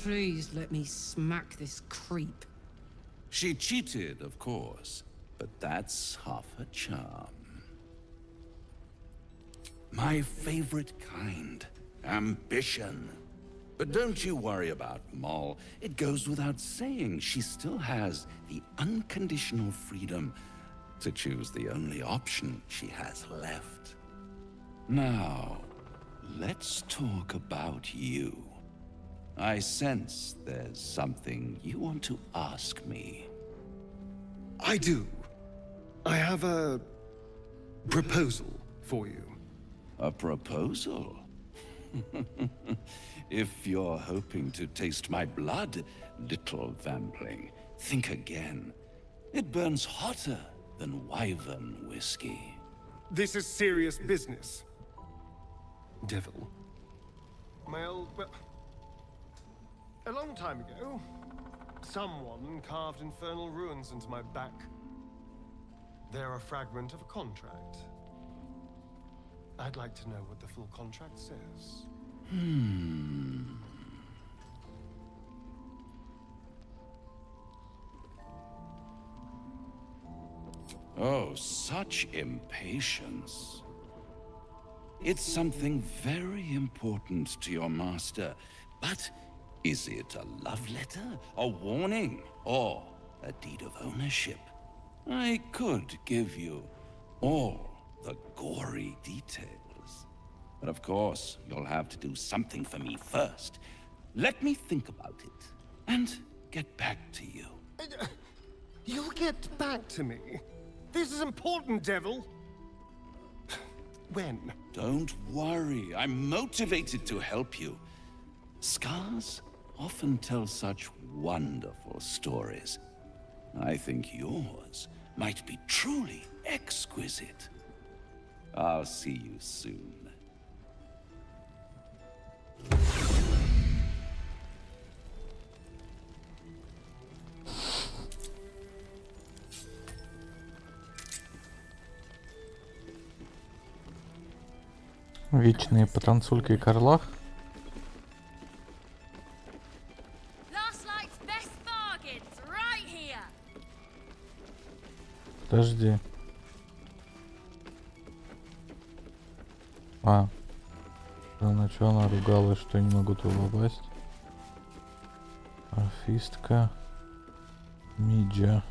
Please let me smack this creep. She cheated, of course, but that's half her charm. My favorite kind, ambition. But don't you worry about Moll. It goes without saying she still has the unconditional freedom to choose the only option she has left. Now, let's talk about you. I sense there's something you want to ask me. I do. I have a proposal for you. A proposal? If you're hoping to taste my blood, little vampling, think again. It burns hotter than wyvern whiskey. This is serious business. Devil. Well, a long time ago, someone carved infernal runes into my back. They're a fragment of a contract. I'd like to know what the full contract says. Oh, such impatience. It's something very important to your master, but is it a love letter, a warning, or a deed of ownership? I could give you all the gory details, but of course, you'll have to do something for me first. Let me think about it, and get back to you. You'll get back to me? This is important, Devil. When? Don't worry, I'm motivated to help you. Scars often tell such wonderful stories. I think yours might be truly exquisite. I'll see you soon. Вечные потанцульки и Карлах. Подожди. На что она ругалась, что я не могу туда попасть? Орфистка. Миджа.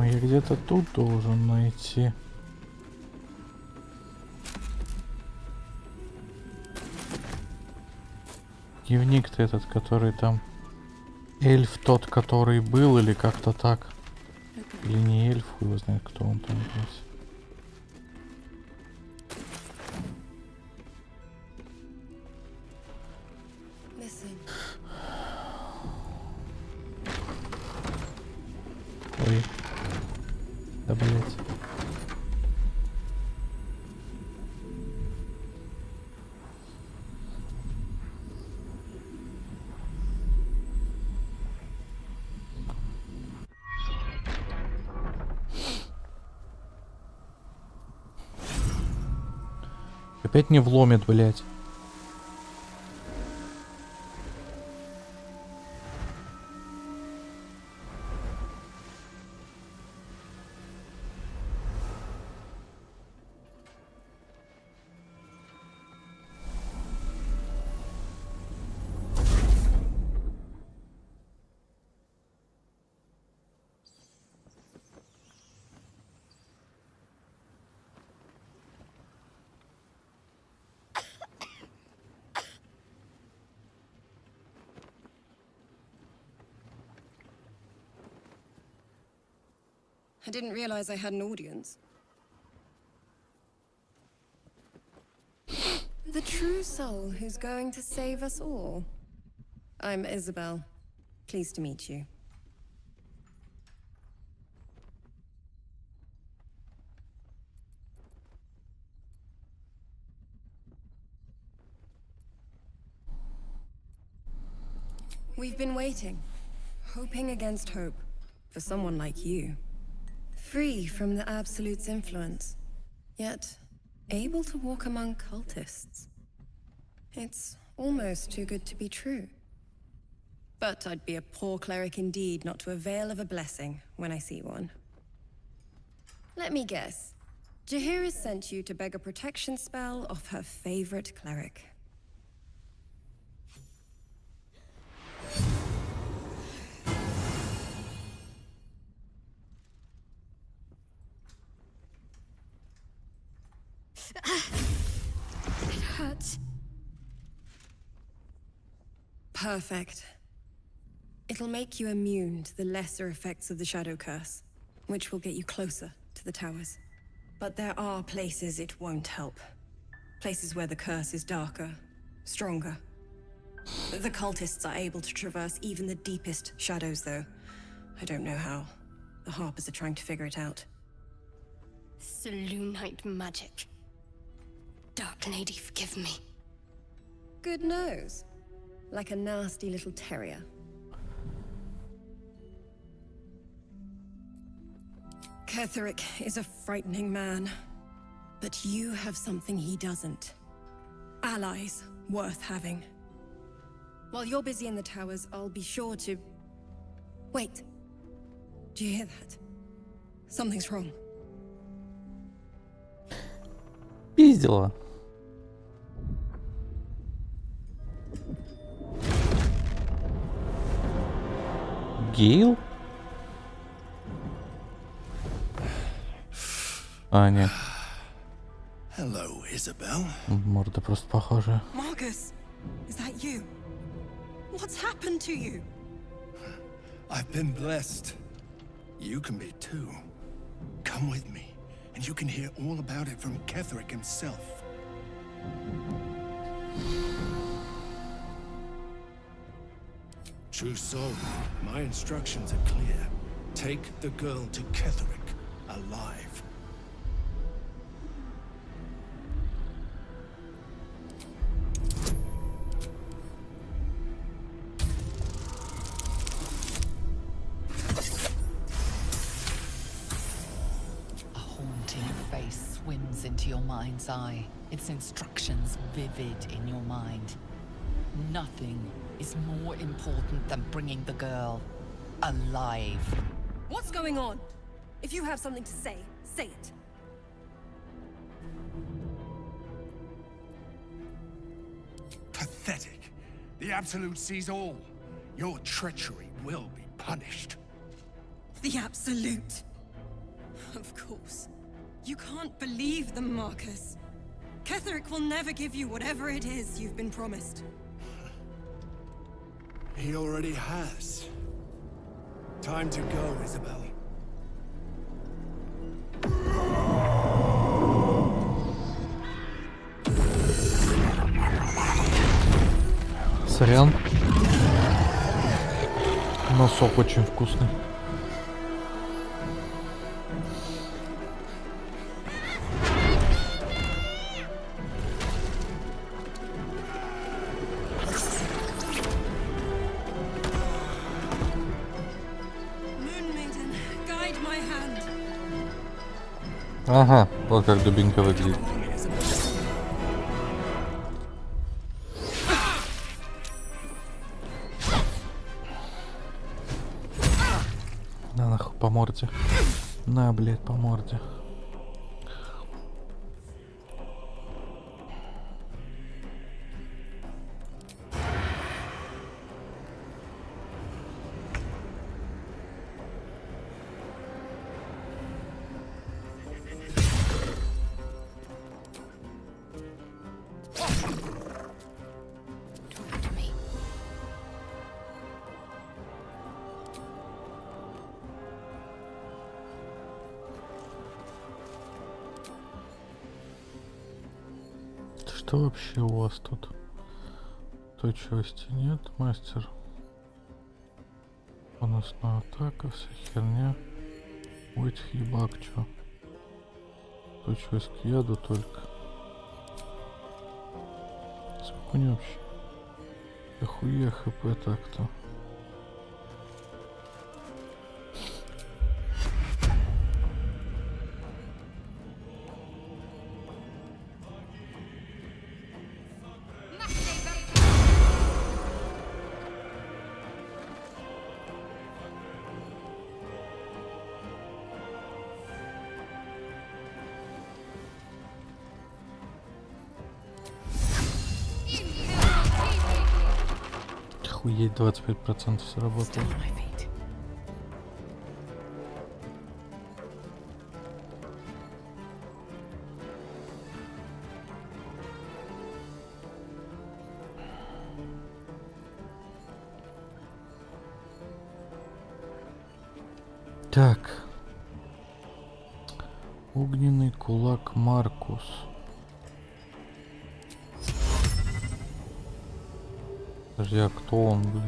Я где-то тут должен найти. Дневник-то этот, который там... Эльф тот, который был, или как-то так. Или не эльф, его знает, кто он там здесь. Ой. Да, блять. Опять не вломит, блять. I didn't realize I had an audience. The true soul who's going to save us all. I'm Isabel. Pleased to meet you. We've been waiting, hoping against hope, for someone like you. Free from the Absolute's influence, yet able to walk among cultists. It's almost too good to be true. But I'd be a poor cleric indeed not to avail of a blessing when I see one. Let me guess. Jaheira sent you to beg a protection spell off her favorite cleric. It hurts. Perfect. It'll make you immune to the lesser effects of the Shadow Curse, which will get you closer to the towers. But there are places it won't help. Places where the curse is darker, stronger. The cultists are able to traverse even the deepest shadows, though. I don't know how. The Harpers are trying to figure it out. Selûnite magic. Dark Lady, forgive me. Good nose. Like a nasty little terrier. Ketheric is a frightening man. But you have something he doesn't. Allies worth having. While you're busy in the towers, I'll be sure to... Wait. Do you hear that? Something's wrong. Пиздила. Гейл? А, нет. Hello, Isabel. Морда просто похожа. Marcus, is that you? What's happened to you? I've been blessed. You can be too. Come with me, and you can hear all about it from Ketheric himself. True soul, my instructions are clear. Take the girl to Ketheric, alive. A haunting face swims into your mind's eye, its instructions vivid in your mind. Nothing is more important than bringing the girl alive. What's going on? If you have something to say, say it. Pathetic. The Absolute sees all. Your treachery will be punished. The Absolute. Of course. You can't believe them, Marcus. Ketheric will never give you whatever it is you've been promised. He already has. Time to go, Isabel. Сорян. Но сок очень вкусный. Ага, вот как дубинка выглядит. На нахуй по морде. На, блядь, по морде. Что вообще у вас тут? Точности нет, мастер. Бонусная атака, вся херня. У этих ебак чё? Точность к яду только. Сколько у него вообще? Охуя хп так-то. Охуеть, 25% сработало. Так. Огненный кулак Маркус. Подожди, а кто он, блядь?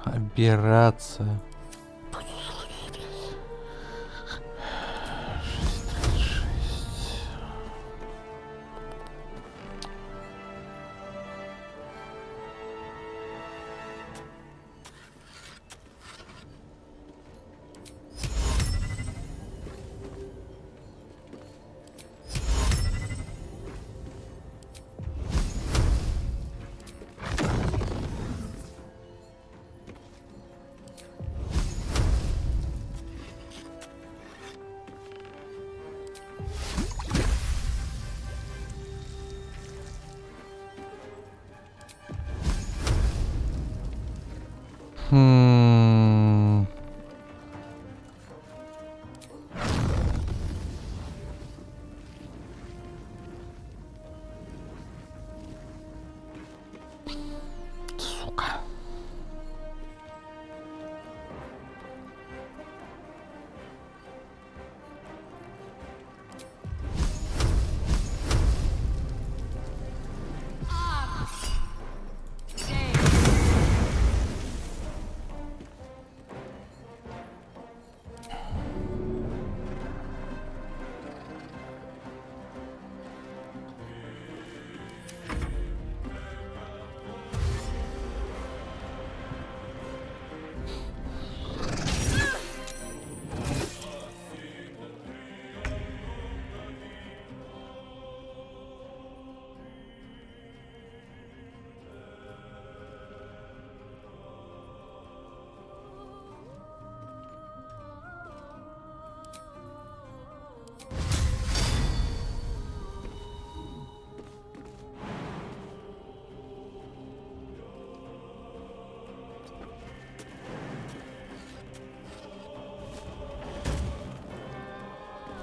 Операция.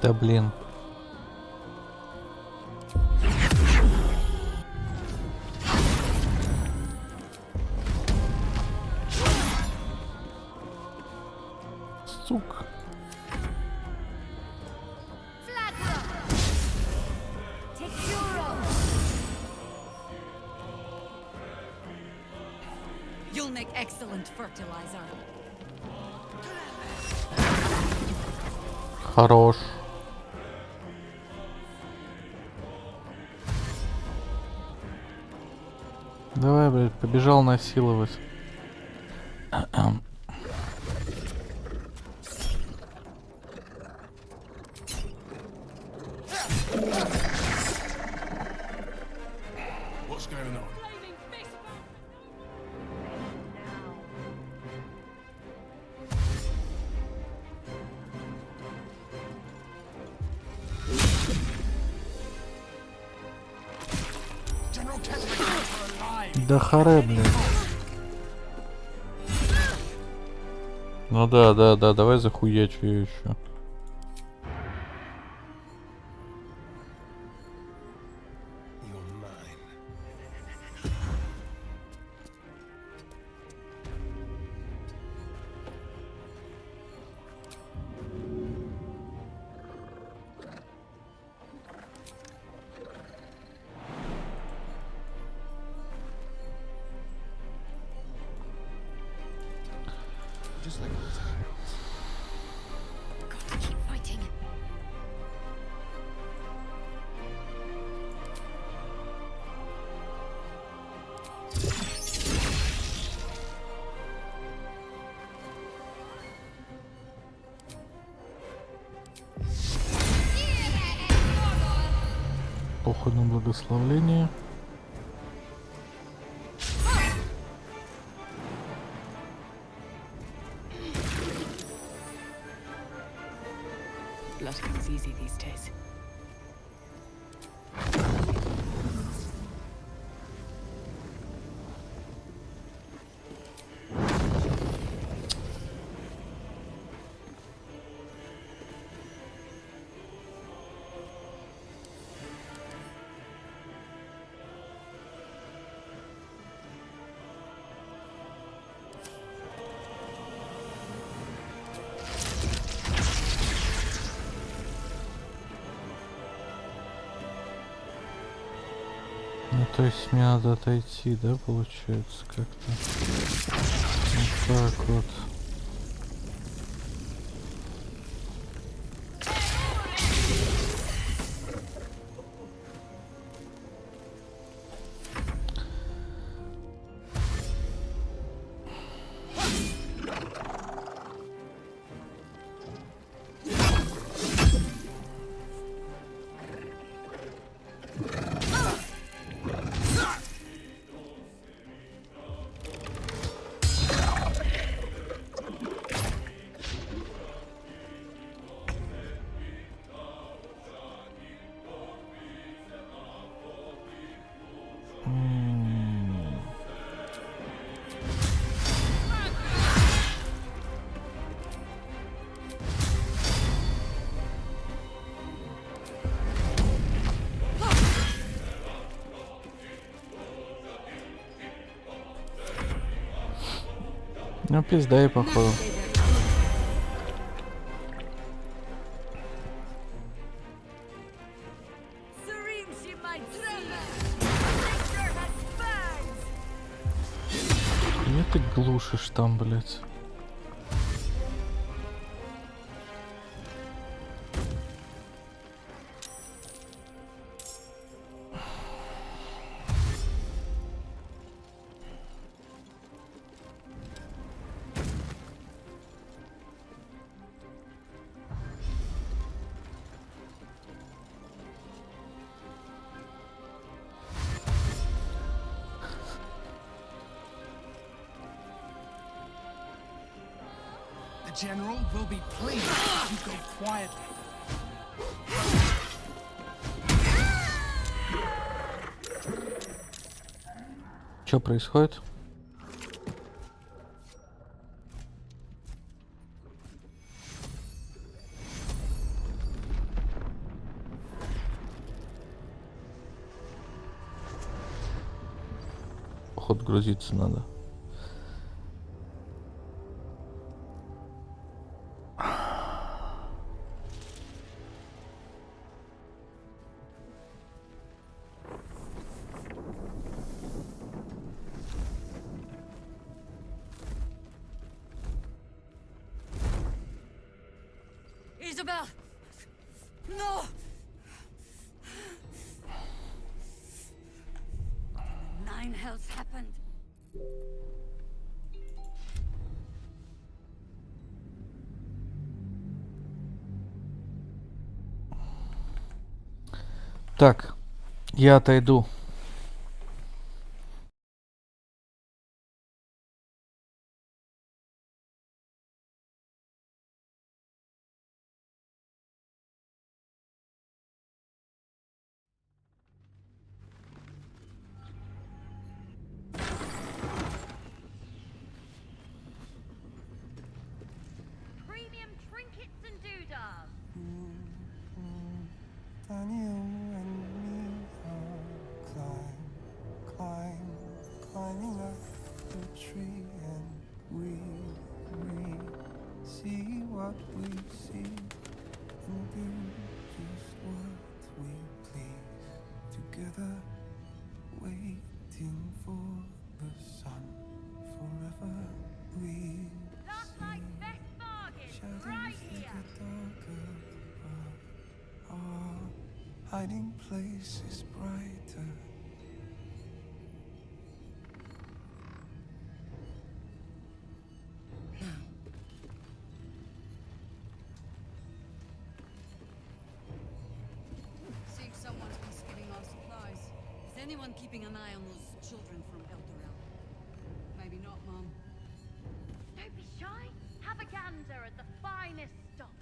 Да блин. will make excellent fertilizer. Хорош. Давай, блядь, побежал насиловать. What's going on? Да харе, блин. Ну да, давай захуячу ее еще. Just like all the time. Gotta keep fighting. Похуй на благословление. Blood comes easy these days. Ну, то есть мне надо отойти, да, получается, как-то. Вот так вот. Ну, пизда и походу. Где ты глушишь там, блядь? The general will be pleased if you go quietly. Что происходит? Походу грузиться надо. Isabel! No! Nine hells happened. Так, я отойду. Premium trinkets and doodads. Climbing up the tree, and we see what we see, and do just what we please. Together, waiting for the sun. Forever we see shadows that get darker, but our hiding place is brighter. Seems someone's been skipping our supplies. Is anyone keeping an eye on those children from Eldorel? Maybe not, Mum. Don't be shy. Have a gander at the finest stock.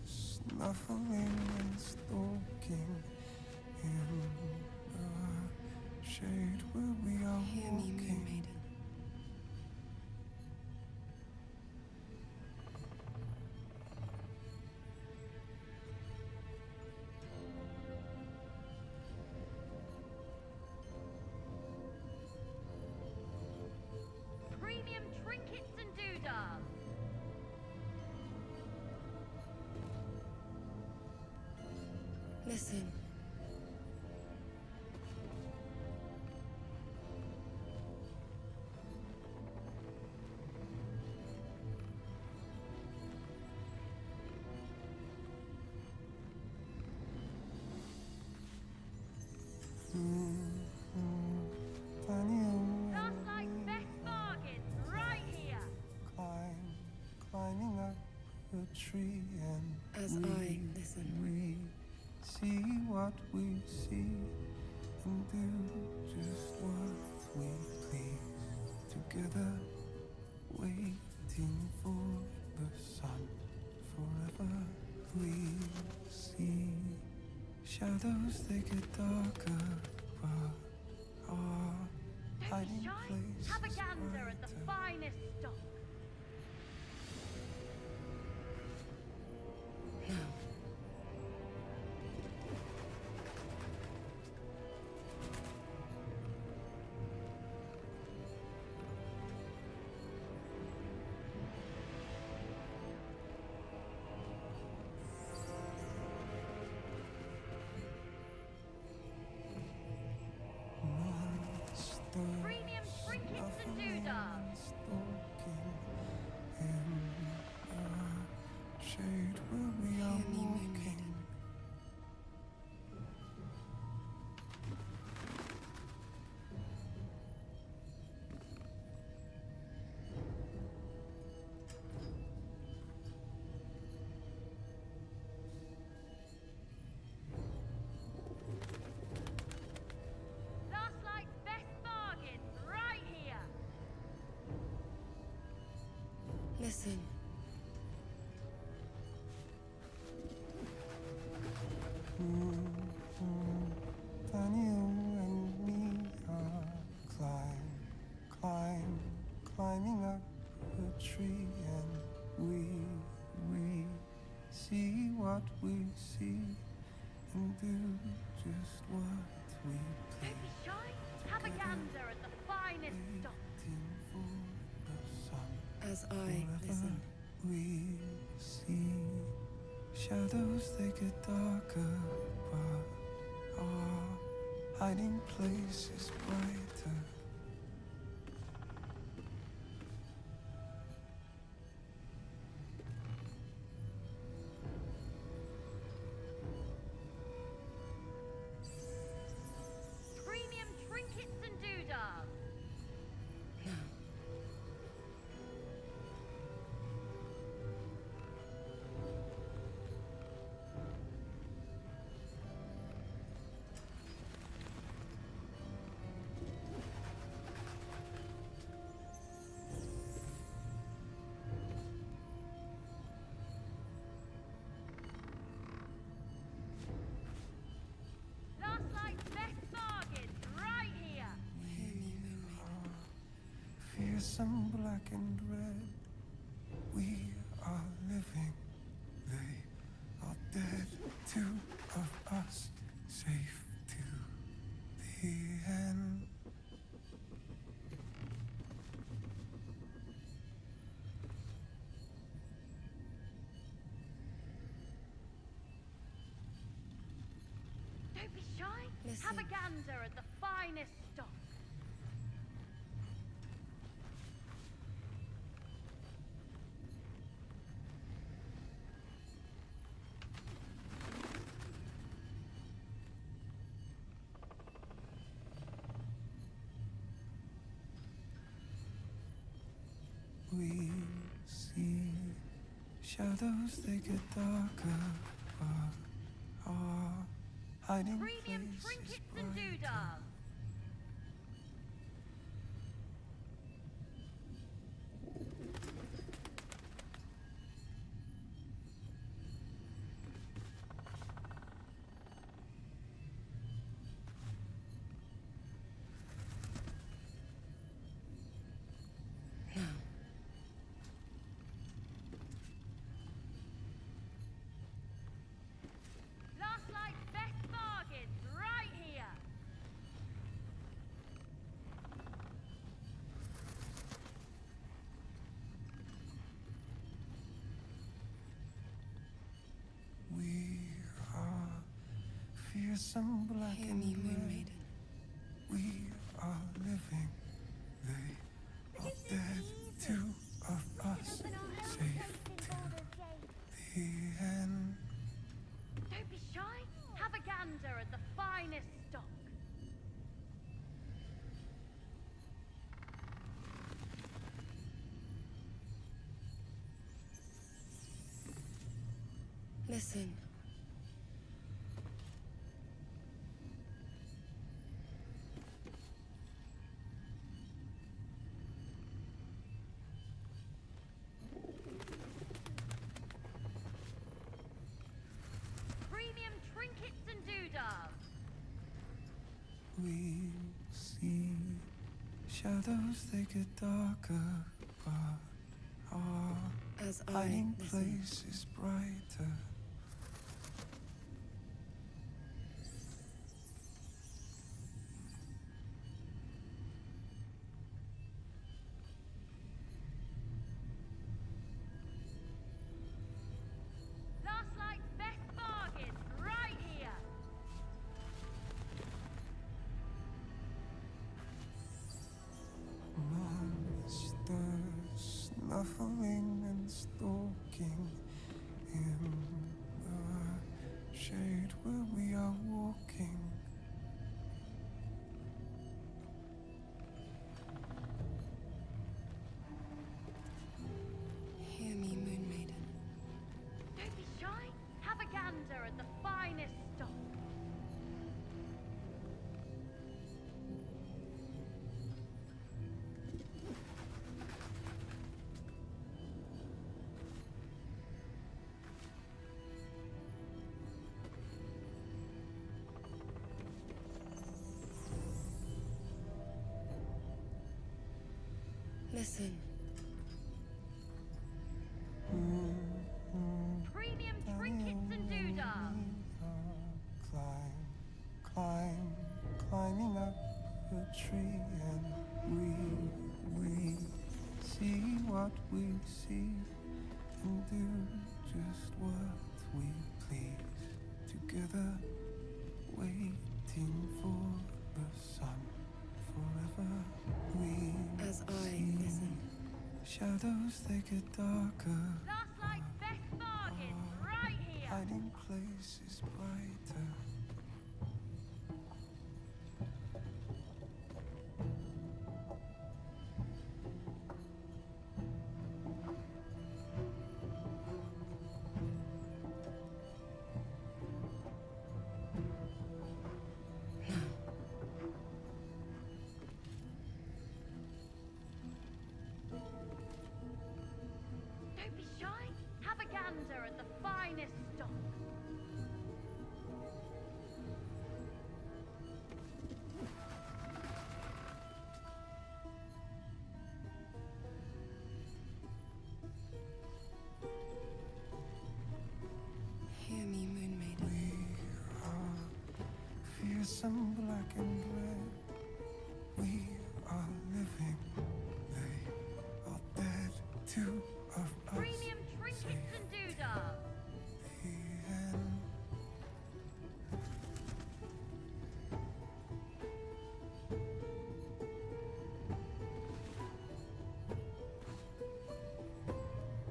Snuffling and stalking in the shade where we are walking. Premium trinkets and doodads. Listen. Last night's best bargains right here. Climbing up a tree, and As I listen. we see what we see, and do just what we please. Together, waiting for the sun. Forever we see shadows, they get darker, but our Don't be hiding shy. place Have a is gander at the finest stock. Premium trinkets and doodads. Shade where we are walking. Last night's best bargains right here. Listen. Daniel and me are climbing up a tree, and we see what we see, and do just what we Don't be shy. Have a gander at the finest stock. As I listen. we see shadows, they get darker, but our hiding place is brighter. fearsome black and red. We are living, they are dead. Two of us, safe to the end. Don't be shy. Listen. Have a gander at the finest stock. We see shadows, they get darker, but our hiding Premium place is trinkets and brighter. doodads. Last night's best bargains right here. We are fearsome black Hear and me, Moon red. Maiden. We are living, they are dead. Two of us, safe to the end. Don't be shy. Have a gander at the finest stock. Listen. Premium trinkets and doodads. We see shadows, they get darker, but our As I hiding listen. place is brighter. Last night's best bargains right here. Monsters snuffling and stalking in the shade where we are walking. Hear me, Moon Maiden. Don't be shy. Have a gander at the finest stock. Listen. Premium trinkets and doodads. Climb, climbing up a tree, and we see what we see and do just what we please. Together, waiting for the sun forever. We As I see listen. shadows, they get darker. Last night's best bargains right here. Hiding place is brighter. Don't be shy. Have a gander at the finest stock. Furious and black and red. We are living. They are dead. Two of us. Premium trinkets and doodads. The end.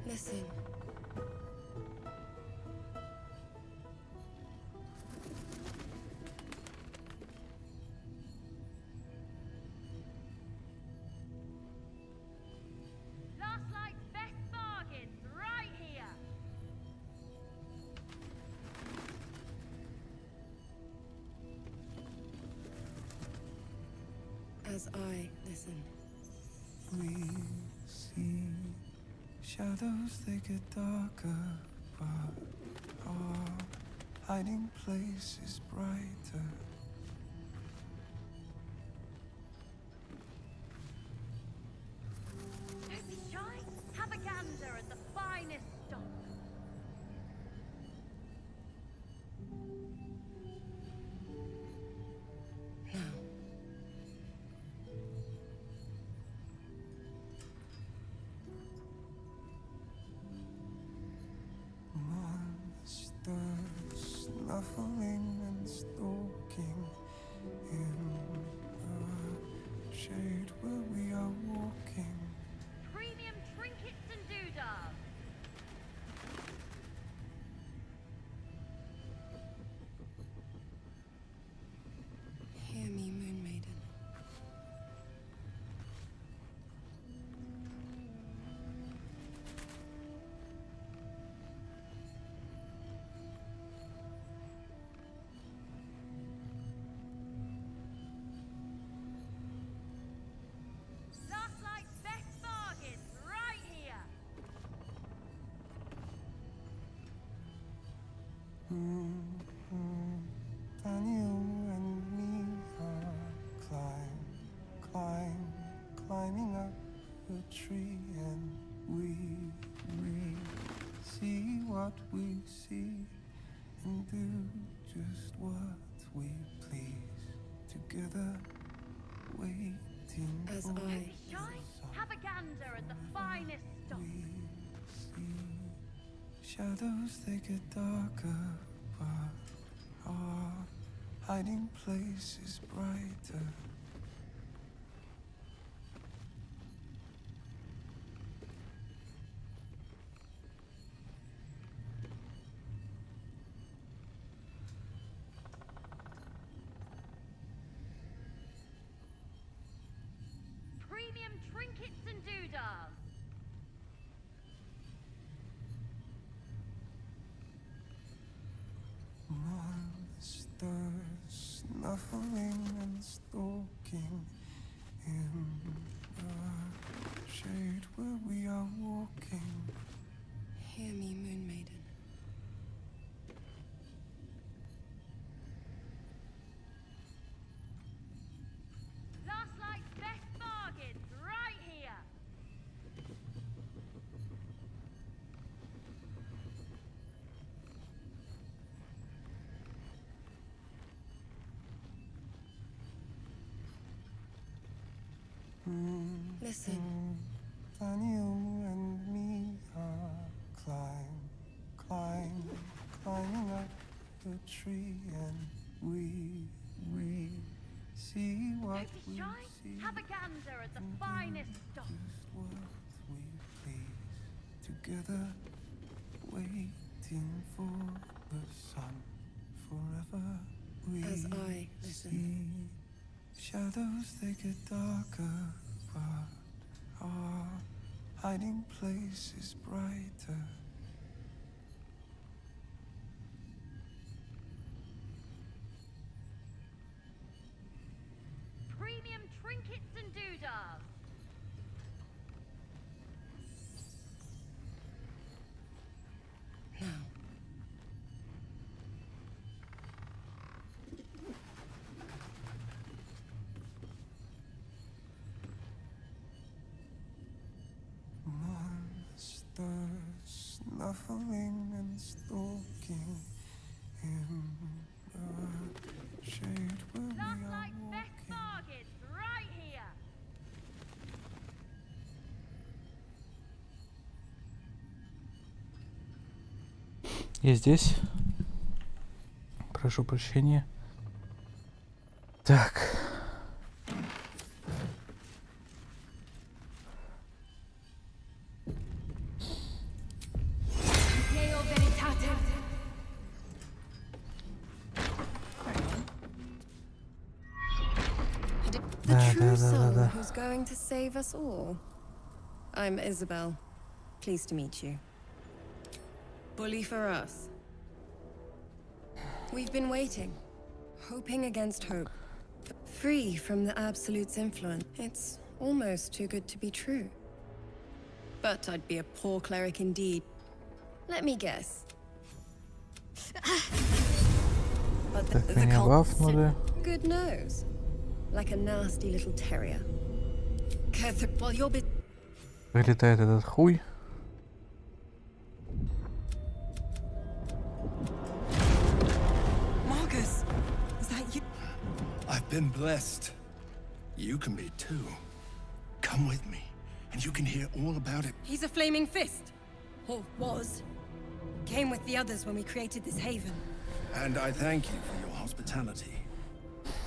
Listen. Last night's best bargains right here. As I listen. We see shadows, they get darker, but our hiding place is brighter. Don't be shy. Have a gander at the finest stock. Monsters snuffling and stalking in the shade where we are walking. Premium trinkets and doodads. Hear me, Moon Maiden. Last night's best bargains right here. Daniel and me are climbing up a tree, and we see what we see and do just what we please. Together, waiting As for Don't I be shy. Have a gander at the finest stock. shadows, they get darker, but our hiding place is brighter. Premium trinkets and doodads. Monsters snuffling and stalking in the shade where we are walking. Hear me, Moon Maiden. Last night's best bargains right here. Listen. Daniel and me are climbing up a tree, and we see what Don't be we shy. see. Have a gander at the finest stock. Just what we please. Together, waiting for the sun. Forever we As I listen. see shadows, they get darker, but our hiding place is brighter. Premium trinkets and doodads. Now. Monsters Я здесь. Прошу прощения. Так. The true soul who's going to save us all. I'm Isabel. Pleased to meet you. Bully for us. We've been waiting, hoping against hope. Free from the Absolute's influence. It's almost too good to be true. But I'd be a poor cleric indeed. Let me guess. But Так, меня бафнули. good nose. Like a nasty little terrier. Well, you'll be... Вылетает этот хуй. Marcus, is that you? I've been blessed. You can be too. Come with me, and you can hear all about it. He's a flaming fist. Or was. Came with the others when we created this haven. And I thank you for your hospitality.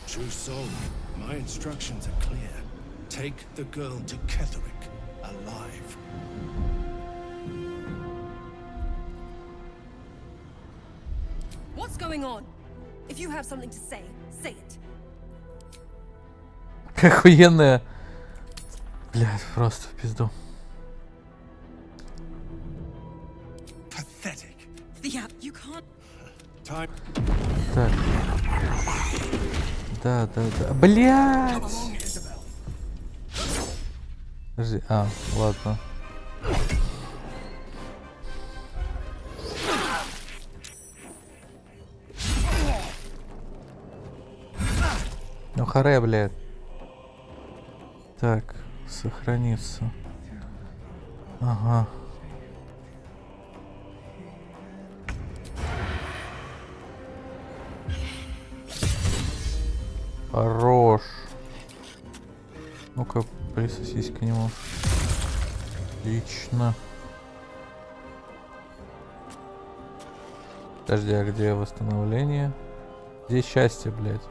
True soul, my instructions are clear. Take the girl to Ketherick, alive. What's going on? If you have something to say, say it. Охуенная. Блядь, просто в пизду. Pathetic. Yeah, you can't. Time. Так. Да. Блядь! Подожди, ладно. Ну харе, блядь. Так, сохраниться. Ага. Хорош. Ну-ка, присосись к нему. Отлично. Подожди, а где восстановление? Здесь счастье, блядь.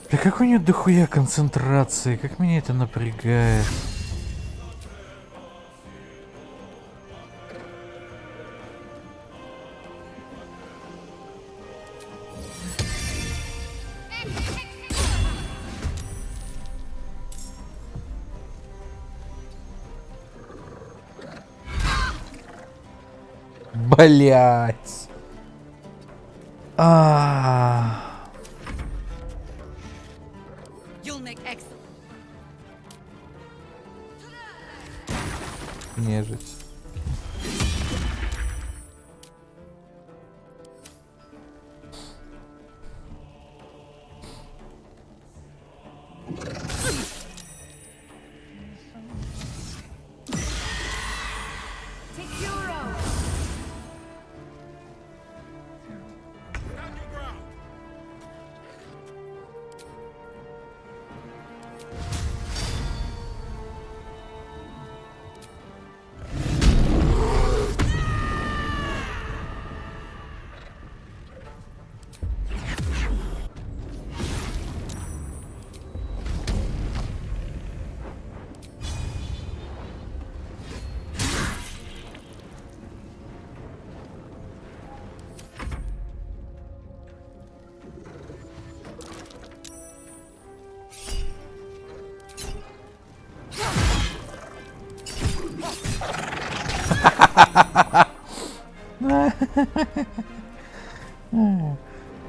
Да как у нее дохуя концентрации, как меня это напрягает. Блять. Нежить.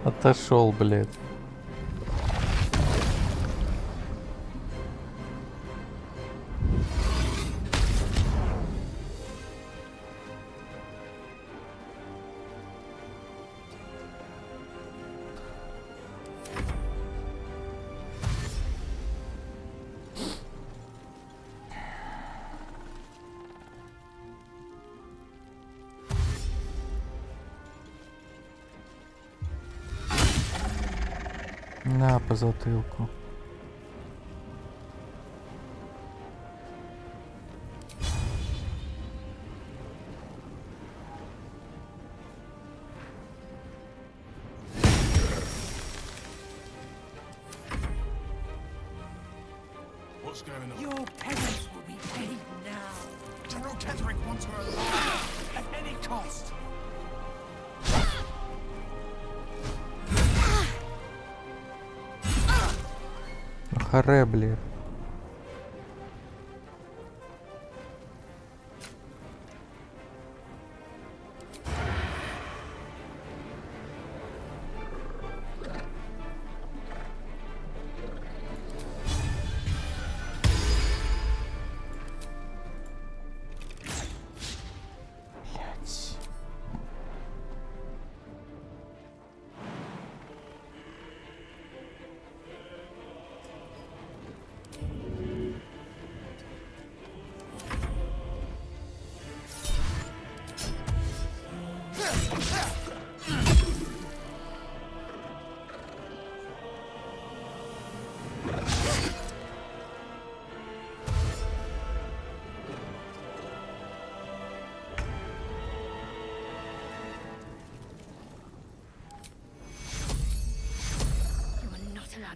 Отошел, блядь. На, по затылку. What's going on? Your parents will be paid now. General Ketherick wants her alive at any cost. Харе, блин.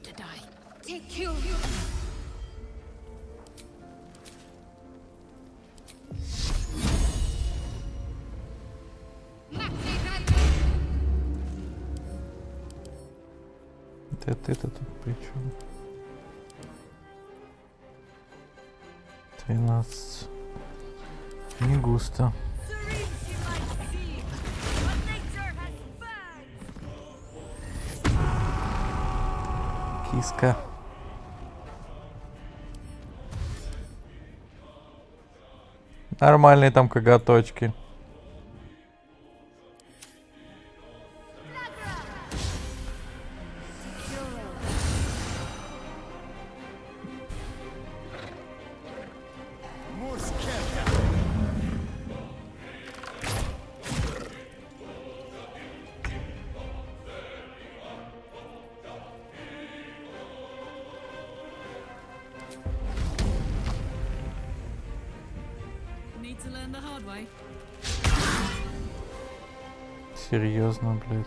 To die. Take you. Ты-то тут при чем? 13. Не густо. Киска. Нормальные там коготочки. Серьезно, блядь.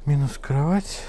Минус кровать.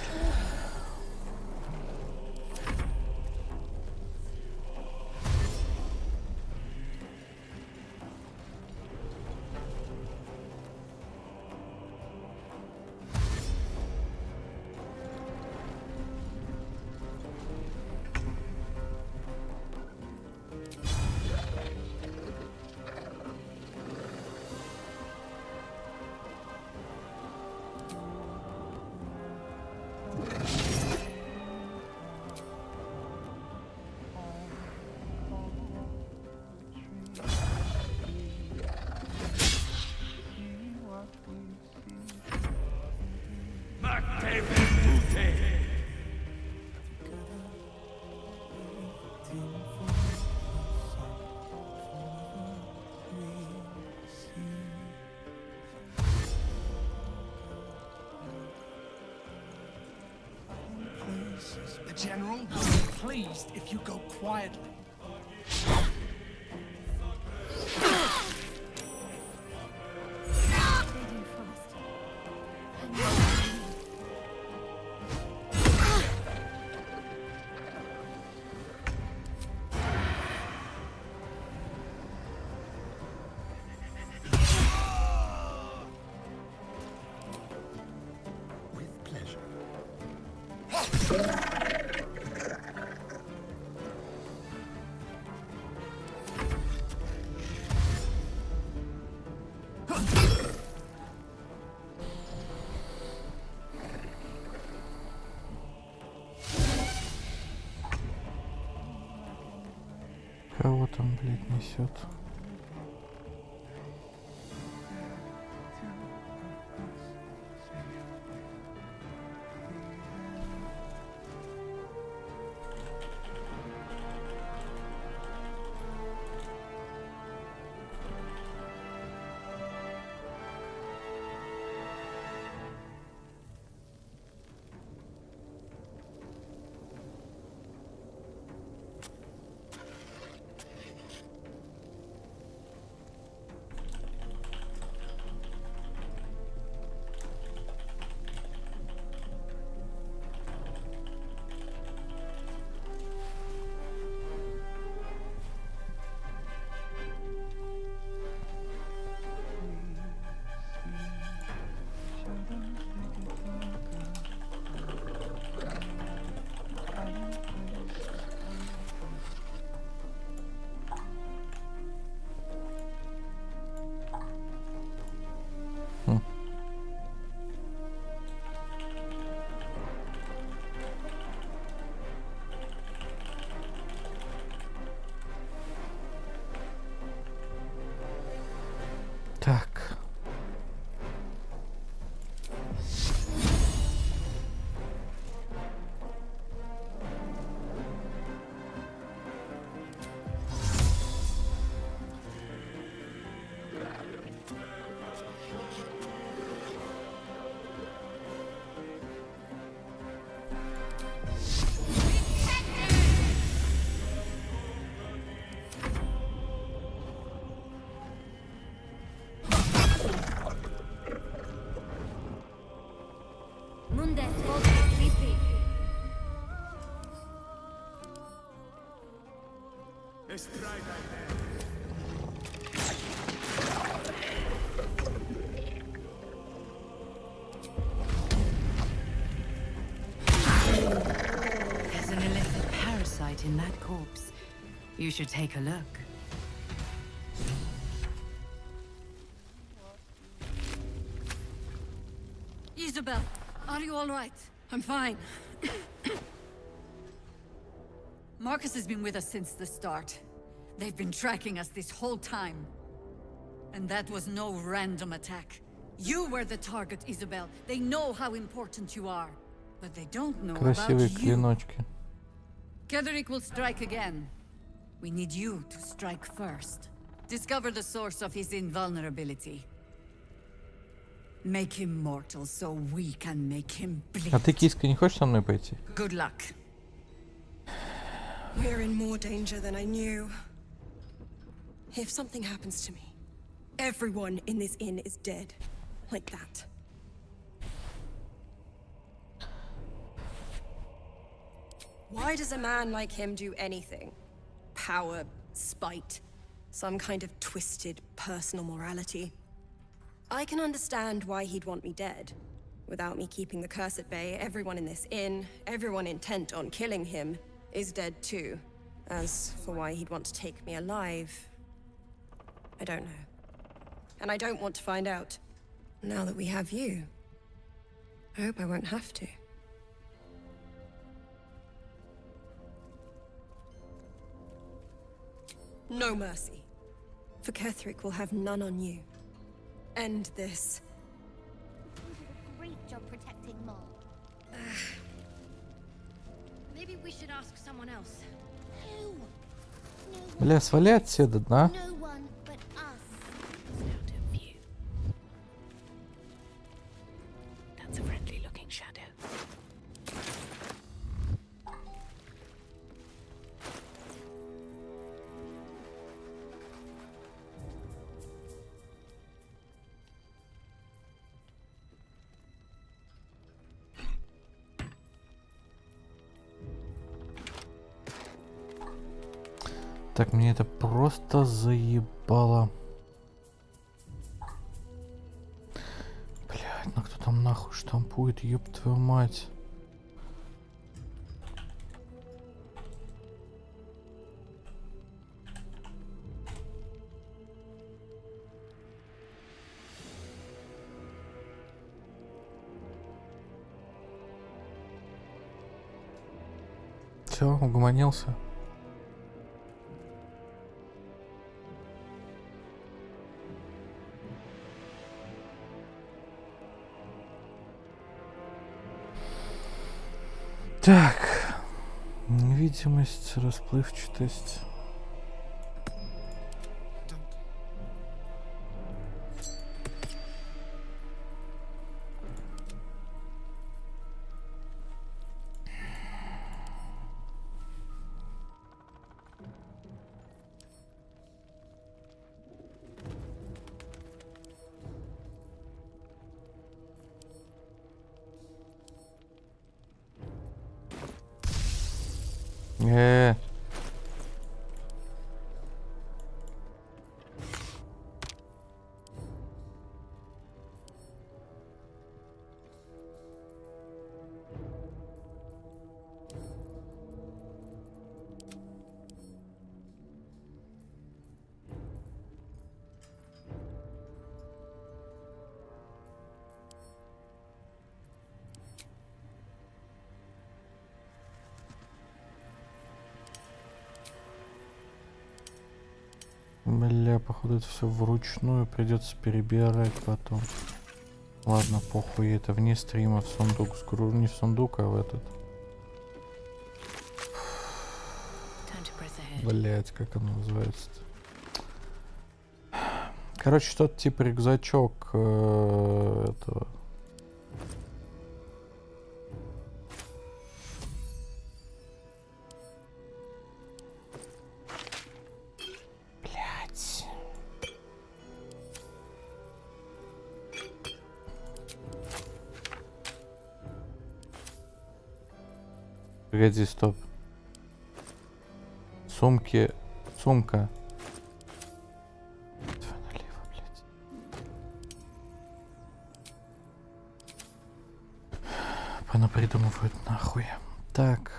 The General will be pleased if you go quietly. Кого там, блядь, несет? Так. There's an illicit parasite in that corpse. You should take a look. Isabel, are you all right? I'm fine. Marcus has been with us since the start. They've been tracking us this whole time. And that was no random attack. You were the target, Isabel. They know how important you are. But they don't know Красивые about you. клиночки. Ketheric will strike again. We need you to strike first. Discover the source of his invulnerability. Make him mortal so we can make him bleed. А ты, киска, не хочешь со мной пойти? Good luck. We're in more danger than I knew. If something happens to me, everyone in this inn is dead. Like that. Why does a man like him do anything? Power, spite, some kind of twisted personal morality. I can understand why he'd want me dead. Without me keeping the curse at bay, everyone in this inn, everyone intent on killing him, is dead too. As for why he'd want to take me alive, I don't know. And I don't want to find out. Now that we have you, I hope I won't have to. No mercy. For Ketheric will have none on you. End this. You did a great job protecting Mom. Maybe we should ask someone else. Who? Бля, свали отсюда, да? No one but us. Out of view. That's a friendly looking shadow. Так, мне это просто заебало. Блядь, ну кто там нахуй штампует, ёб твою мать. Все, угомонился. Так. Невидимость, расплывчатость. Бля, походу это все вручную придется перебирать потом. Ладно, похуй, это вне стрима в сундук не в сундук, а в этот. Блять, как оно называется-то? Короче, что-то типа рюкзачок этого. Погоди, стоп. Сумки. Сумка. Давай налево, блядь. Понапридумывают нахуй. Так.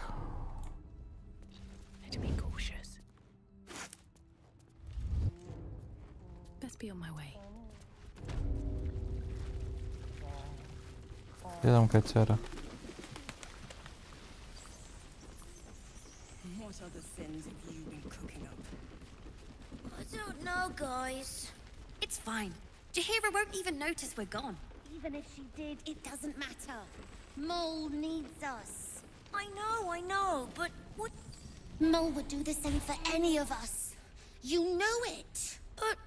Где там котяра? I don't know, guys. It's fine. Jahira won't even notice we're gone. Even if she did, it doesn't matter. Mole needs us. I know, but what? Mole would do the same for any of us. You know it. But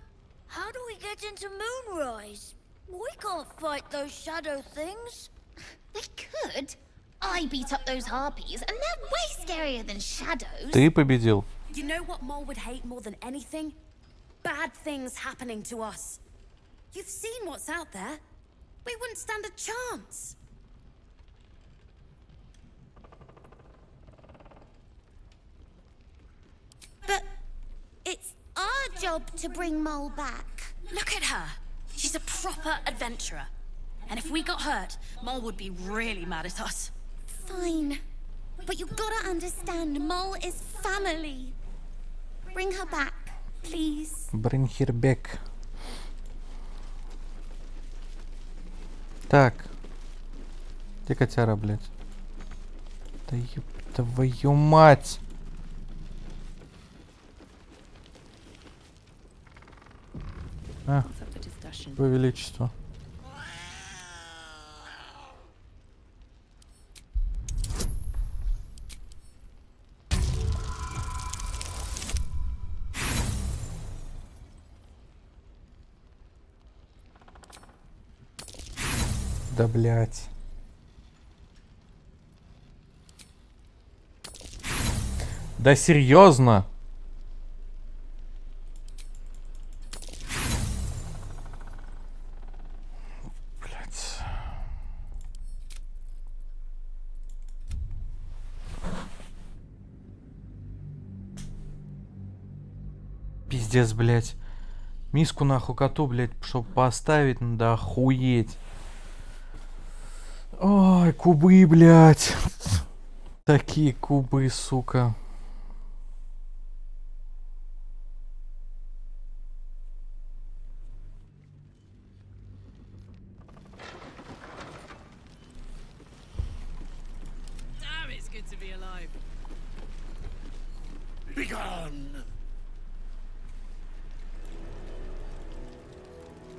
how do we get into Moonrise? We can't fight those shadow things. We could. I beat up those harpies, and they're way scarier than shadows. Ты победил. You know what Mole would hate more than anything? Bad things happening to us. You've seen what's out there. We wouldn't stand a chance. But it's our job to bring Mole back. Look at her. She's a proper adventurer. And if we got hurt, Mole would be really mad at us. Fine. But you gotta understand, Mole is family. Bring her back, please. Bring her back. Так. Где котяра, блядь? Да ёб твою мать! А, Твое Величество. Да блять. Да серьезно? Блять. Пиздец, блять. Миску нахуй коту, блять, чтобы поставить, надо охуеть. Ой, кубы, блядь. Такие кубы, сука. Damn, it's good to be alive.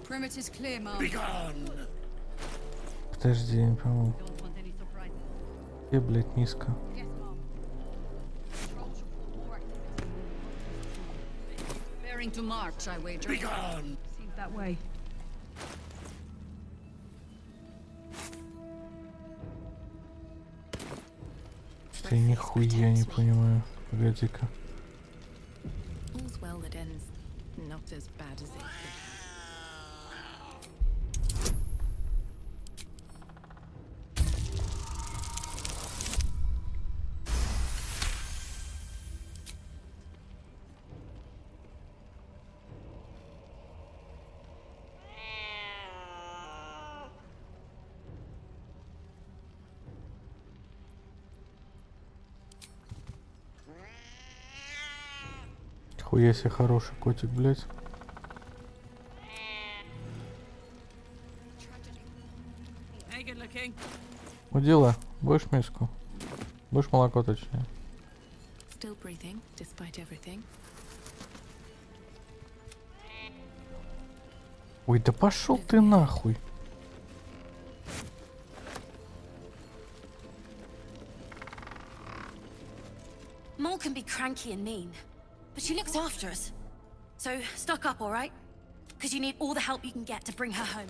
Perimeter's clear, Mom. Подожди, я не пойму. Где, блядь, низко? Preparing to march, I wager. Seems that way. Я нихуя не понимаю. Погоди-ка. All's well that ends not as bad as it could. Хуя себе хороший котик, блядь. Удила, будешь миску? Будешь молоко, точнее. Still breathing, despite everything. Ой, да пошел ты нахуй. Mole can be cranky and mean, but she looks after us. So stock up, all right? Because you need all the help you can get to bring her home.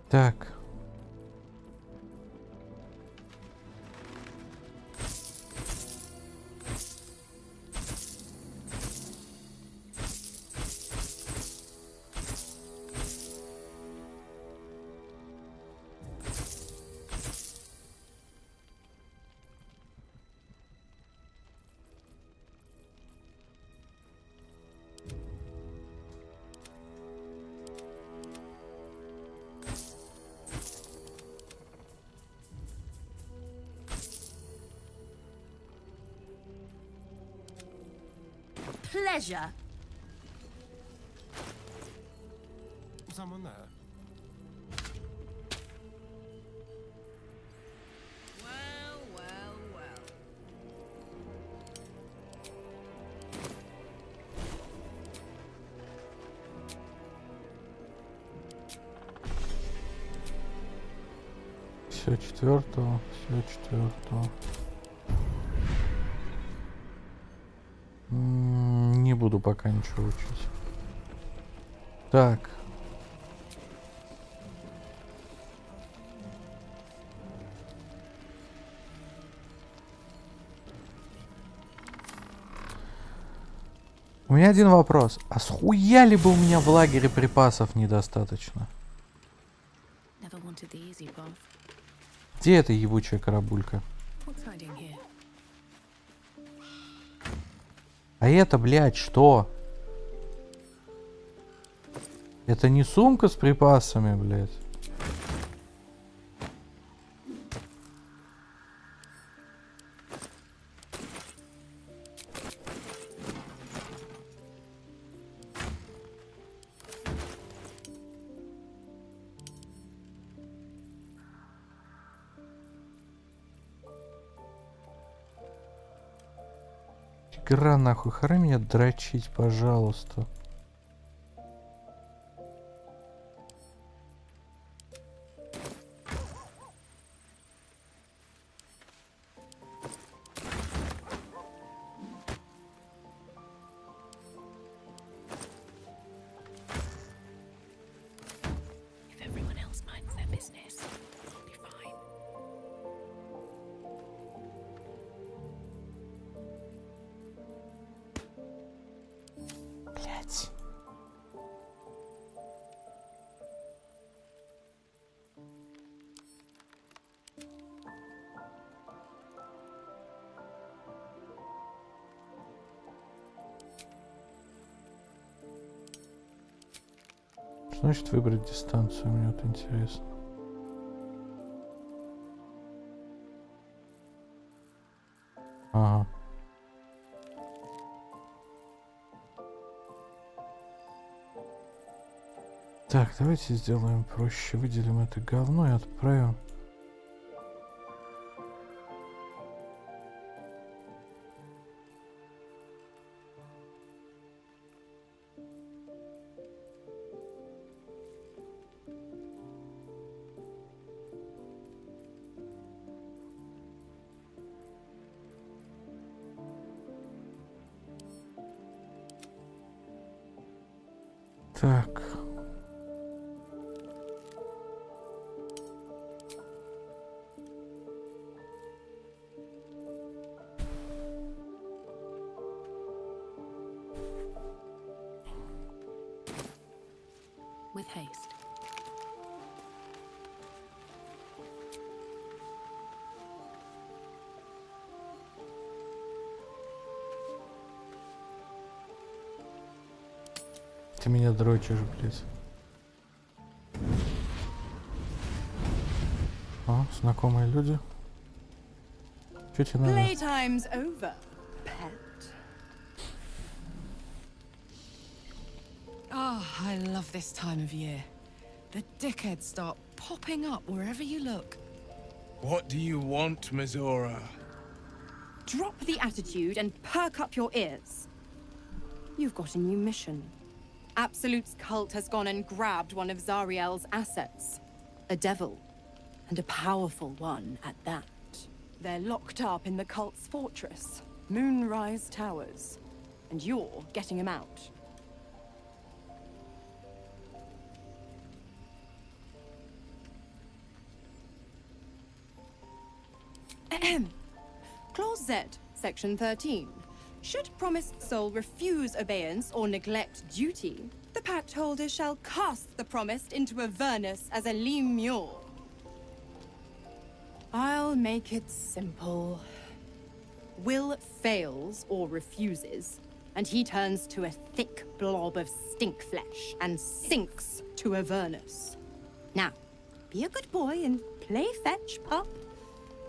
Так. Pleasure. Someone there? Well, well, well. Все четвертого, все четвертого. Не буду пока ничего учить. Так. У меня один вопрос. А схуяли бы у меня в лагере припасов недостаточно? Never wanted the easy path. Где эта ебучая карабулька? What's hiding here? А это, блядь, что? Это не сумка с припасами, блядь. Игра нахуй, храни меня дрочить, пожалуйста. If everyone else minds their business, I'll be fine. Блять. Что значит выбрать дистанцию? Мне вот интересно. Ага. Так, давайте сделаем проще. Выделим это говно и отправим. Так. With haste. Ты меня дрочишь, блядь. О, знакомые люди. Что тебе надо? Playtime's over, pet. Oh, I love this time of year. The dickheads start popping up wherever you look. What do you want, Mizora? Drop the attitude and perk up your ears. You've got a new mission. Absolute's cult has gone and grabbed one of Zariel's assets. A devil. And a powerful one at that. They're locked up in the cult's fortress, Moonrise Towers. And you're getting him out. Clause Z, Section 13. Should promised soul refuse obeyance or neglect duty, the pact holder shall cast the promised into Avernus as a lemure. I'll make it simple. Will fails or refuses, and he turns to a thick blob of stink flesh and sinks to Avernus. Now, be a good boy and play fetch, pup,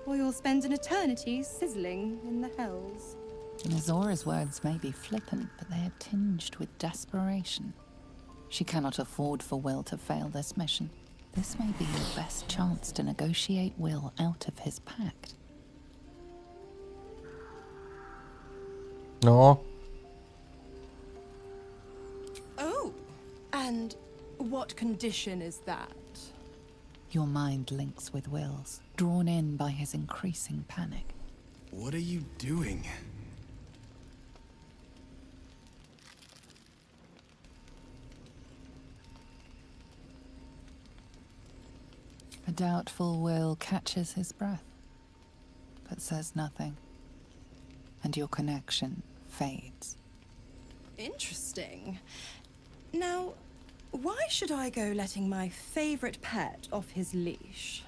or you'll spend an eternity sizzling in the hells. Mizora's words may be flippant, but they are tinged with desperation. She cannot afford for Will to fail this mission. This may be your best chance to negotiate Will out of his pact. No. Oh, and what condition is that? Your mind links with Will's, drawn in by his increasing panic. What are you doing? A doubtful Will catches his breath, but says nothing, and your connection fades. Interesting. Now, why should I go letting my favorite pet off his leash?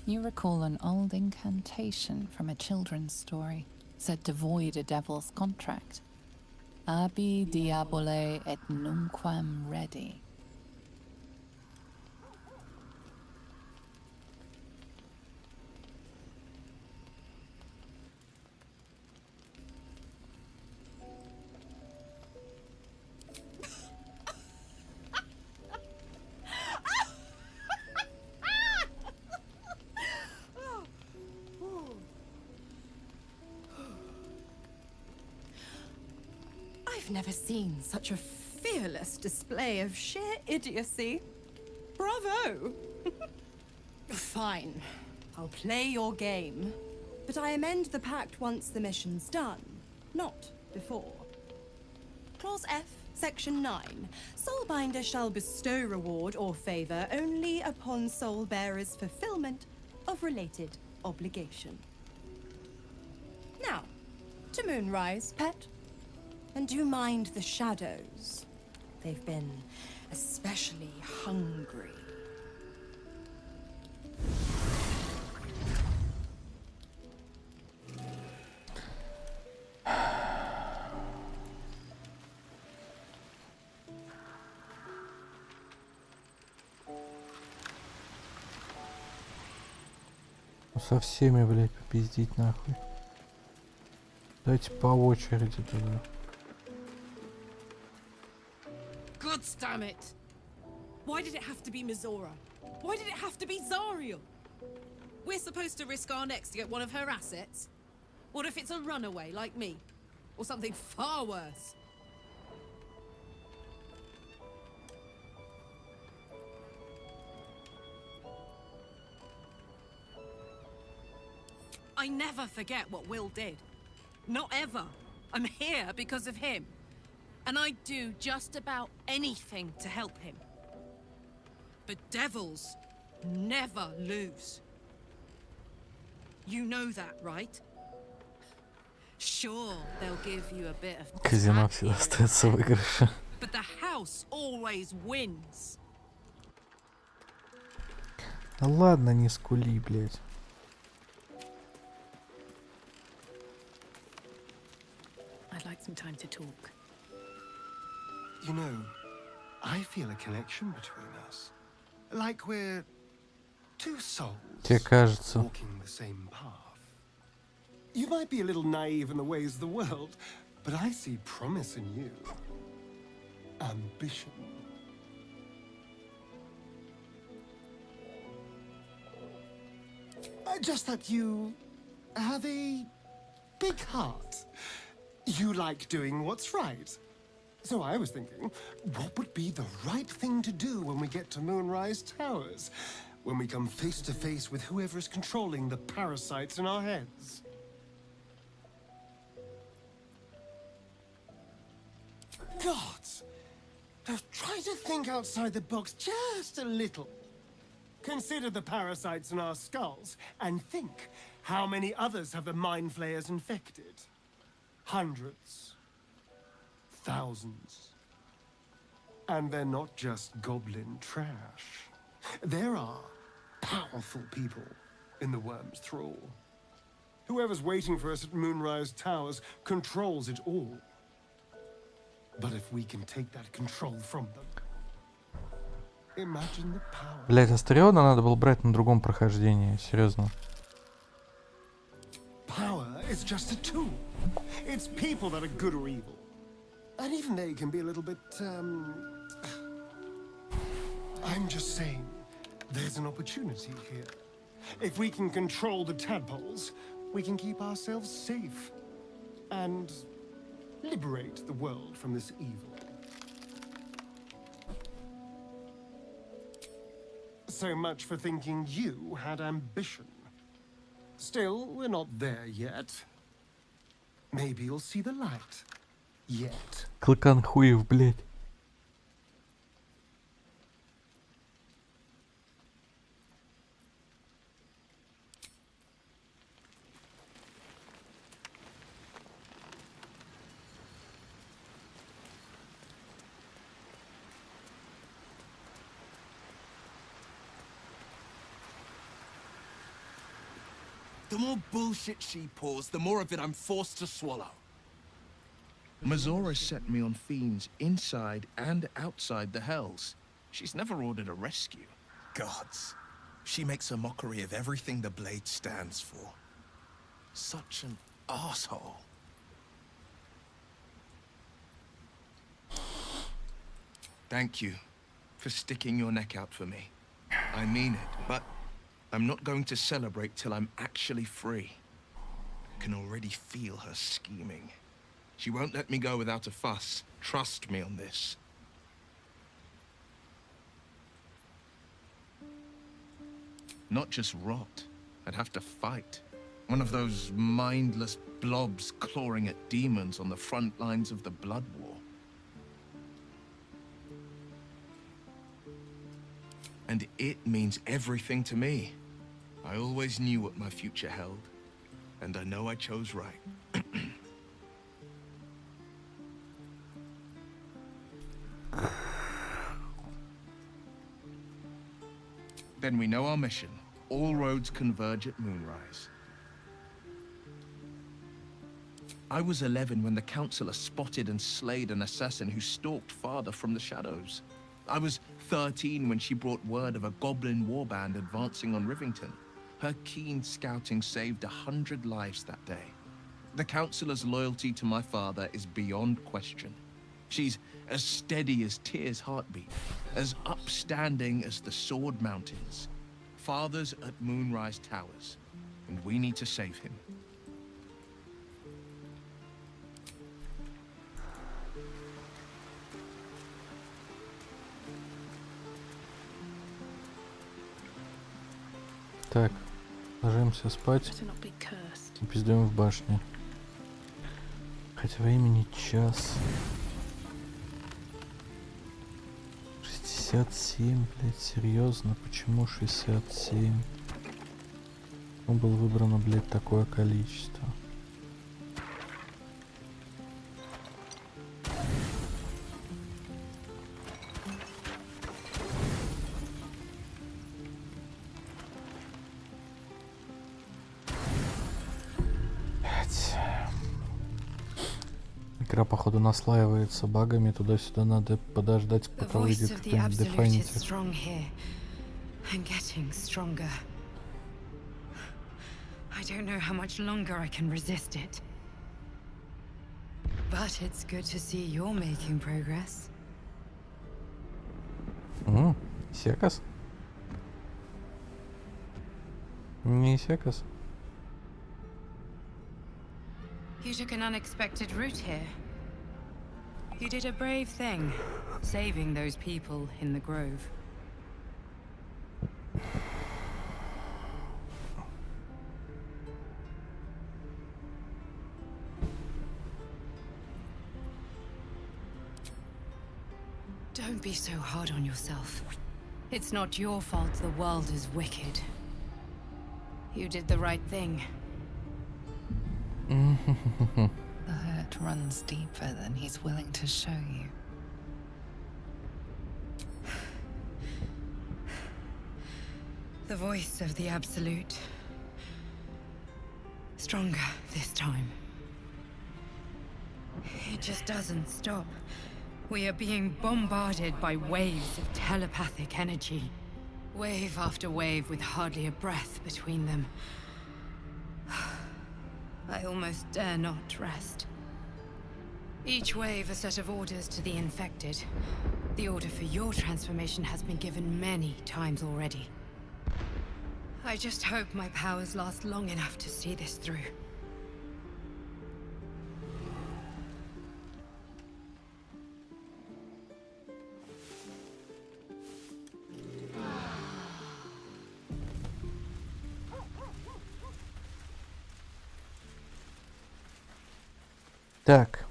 You recall an old incantation from a children's story, said to void a devil's contract. Abi diabole et nunquam redi. I've never seen such a fearless display of sheer idiocy. Bravo! Fine. I'll play your game. But I amend the pact once the mission's done, not before. Clause F, Section 9. Soulbinder shall bestow reward or favor only upon soul bearer's fulfillment of related obligation. Now, to Moonrise, pet. And do mind the shadows. They've been especially hungry. Со всеми, блядь, попиздить нахуй. Давайте по очереди тогда. God damn it! Why did it have to be Mizora? Why did it have to be Zariel? We're supposed to risk our necks to get one of her assets? What if it's a runaway like me? Or something far worse? I never forget what Will did. Not ever. I'm here because of him. And I'd do just about anything to help him. But devils never lose. You know that, right? Sure, they'll give you a bit of Казино всегда остается в выигрыше. but the house always wins. Ладно, не скули, блядь. I'd like some time to talk. You know, I feel a connection between us. Like we're two souls Тебе кажется. walking the same path. You might be a little naive in the ways of the world, but I see promise in you. Ambition. Just that you have a big heart. You like doing what's right. So I was thinking, what would be the right thing to do when we get to Moonrise Towers? When we come face to face with whoever is controlling the parasites in our heads? Gods! Try to think outside the box just a little. Consider the parasites in our skulls, and think how many others have the mind flayers infected. Hundreds. Thousands. And they're not just goblin trash. There are powerful people in the worm's thrall. Whoever's waiting for us at Moonrise Towers controls it all. But if we can take that control from them, imagine the power. Блять, Астариона надо было брать на другом прохождении, серьезно. Power is just a tool. It's people that are good or evil. And even they can be a little bit, I'm just saying, there's an opportunity here. If we can control the tadpoles, we can keep ourselves safe. And liberate the world from this evil. So much for thinking you had ambition. Still, we're not there yet. Maybe you'll see the light. Yet. Клыкан хуев, блять. The more bullshit she pours, the more of it I'm forced to swallow. Mazora set me on fiends inside and outside the Hells. She's never ordered a rescue. Gods. She makes a mockery of everything the blade stands for. Such an asshole. Thank you for sticking your neck out for me. I mean it, but I'm not going to celebrate till I'm actually free. I can already feel her scheming. She won't let me go without a fuss. Trust me on this. Not just rot. I'd have to fight. One of those mindless blobs clawing at demons on the front lines of the Blood War. And it means everything to me. I always knew what my future held, and I know I chose right. Then we know our mission. All roads converge at Moonrise. I was 11 when the Councillor spotted and slayed an assassin who stalked Father from the shadows. I was 13 when she brought word of a goblin warband advancing on Rivington. Her keen scouting saved 100 lives that day. The Councillor's loyalty to my father is beyond question. She's as steady as Tyr's heartbeat, as upstanding as the Sword Mountains. Father's at Moonrise Towers, and we need to save him. Так, ложимся спать и пиздуем в башне. Хотя времени час. 67, блядь, серьезно? Почему 67? Ну, было выбрано, блядь, такое количество. Игра, походу, наслаивается багами, туда-сюда надо подождать, пока выйдет кто-нибудь дефайнить. I don't know how much longer I can resist it. But it's good to see you're making progress. Секас? Не секас? You took an unexpected route here. You did a brave thing, saving those people in the grove. Don't be so hard on yourself. It's not your fault the world is wicked. You did the right thing. The hurt runs deeper than he's willing to show you. The voice of the Absolute. Stronger this time. It just doesn't stop. We are being bombarded by waves of telepathic energy. Wave after wave with hardly a breath between them. I almost dare not rest. Each wave a set of orders to the infected. The order for your transformation has been given many times already. I just hope my powers last long enough to see this through. Так.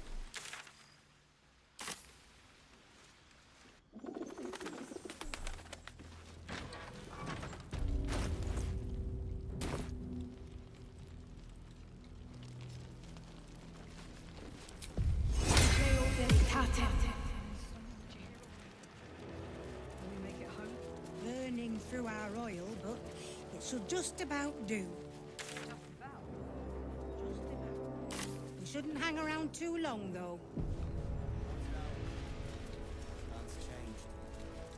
Burning through our oil, but it should just about do. We shouldn't hang around too long, though.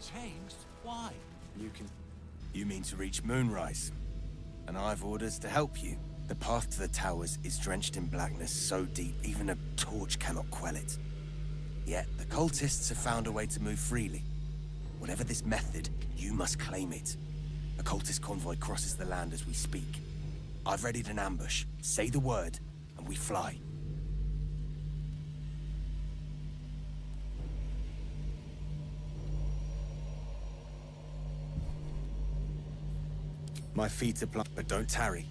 Changed? Why? You mean to reach Moonrise? And I've orders to help you. The path to the towers is drenched in blackness so deep, even a torch cannot quell it. Yet, the cultists have found a way to move freely. Whatever this method, you must claim it. A cultist convoy crosses the land as we speak. I've readied an ambush. Say the word, and we fly. My feet are plucked, but don't tarry.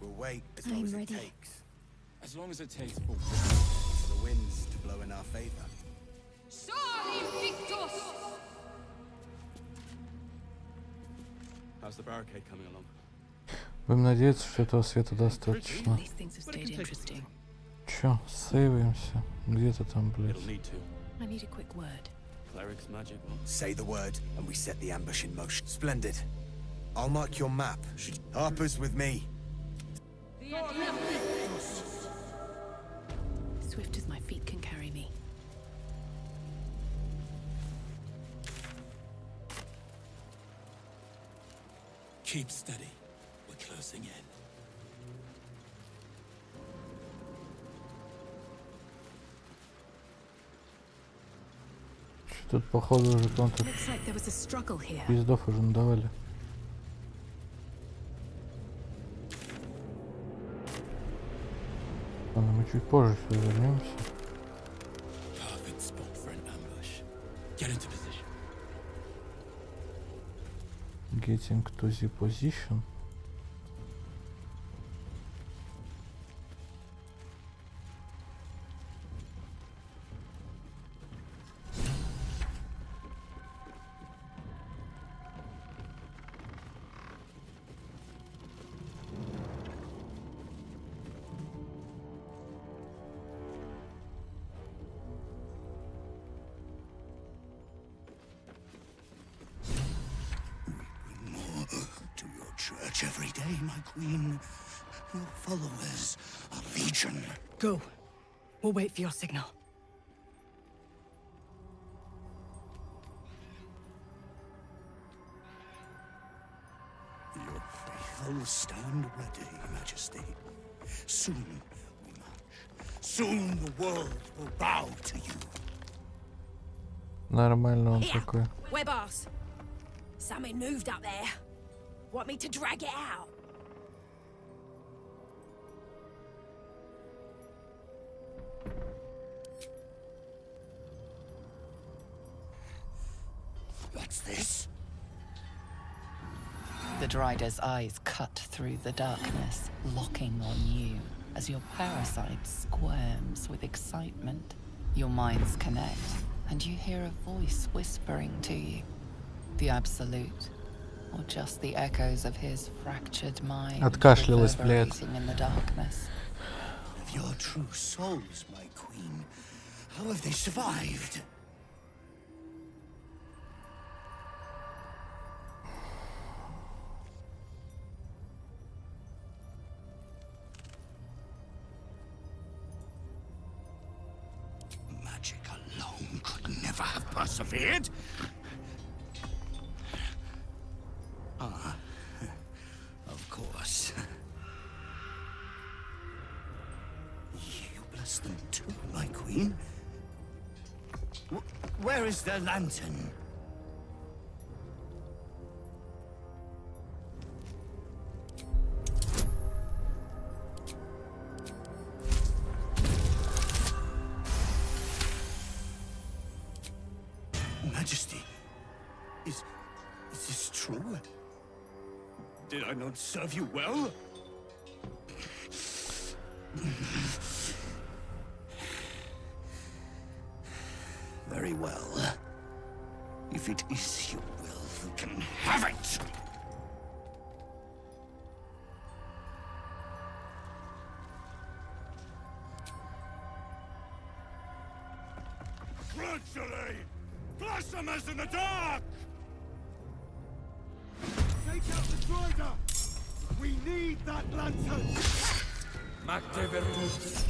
We'll wait as long as it takes. As long as it takes for the winds to blow in our favor. How's the barricade coming along? Будем надеяться, что этого света достаточно. Чё, сейваемся? Где-то там, блядь. I need a quick word. Cleric's magic. Say the word, and we set the ambush in motion. Splendid. I'll mark your map. Harper's with me. Swift as my feet can carry me. Keep steady. We're closing in. Тут, походу, уже кому-то пиздов уже надавали. Ладно, мы чуть позже сюда вернемся. Getting to the position. Every day, my queen. Your followers are legion. Go. We'll wait for your signal. Your faithful stand ready, Majesty. Soon we march. Soon the world will bow to you. Нормально он такой. We're boss. Something moved up there. Want me to drag it out? What's this? The Drider's eyes cut through the darkness, locking on you as your parasite squirms with excitement. Your minds connect, and you hear a voice whispering to you. The Absolute. Or just the echoes of his fractured mind Откашлялась, блядь. reverberating in the darkness. Of your true souls, my queen. How have they survived? Magic alone could never have persevered. Ah, of course. You bless them too, my queen. Where is their lantern? Majesty, is this true? Did I not serve you well? Very well. If it is your will, you can have it! Gradually! Blasphemous in the dark! Take out the Drider! We need that lantern! Magde Virtus.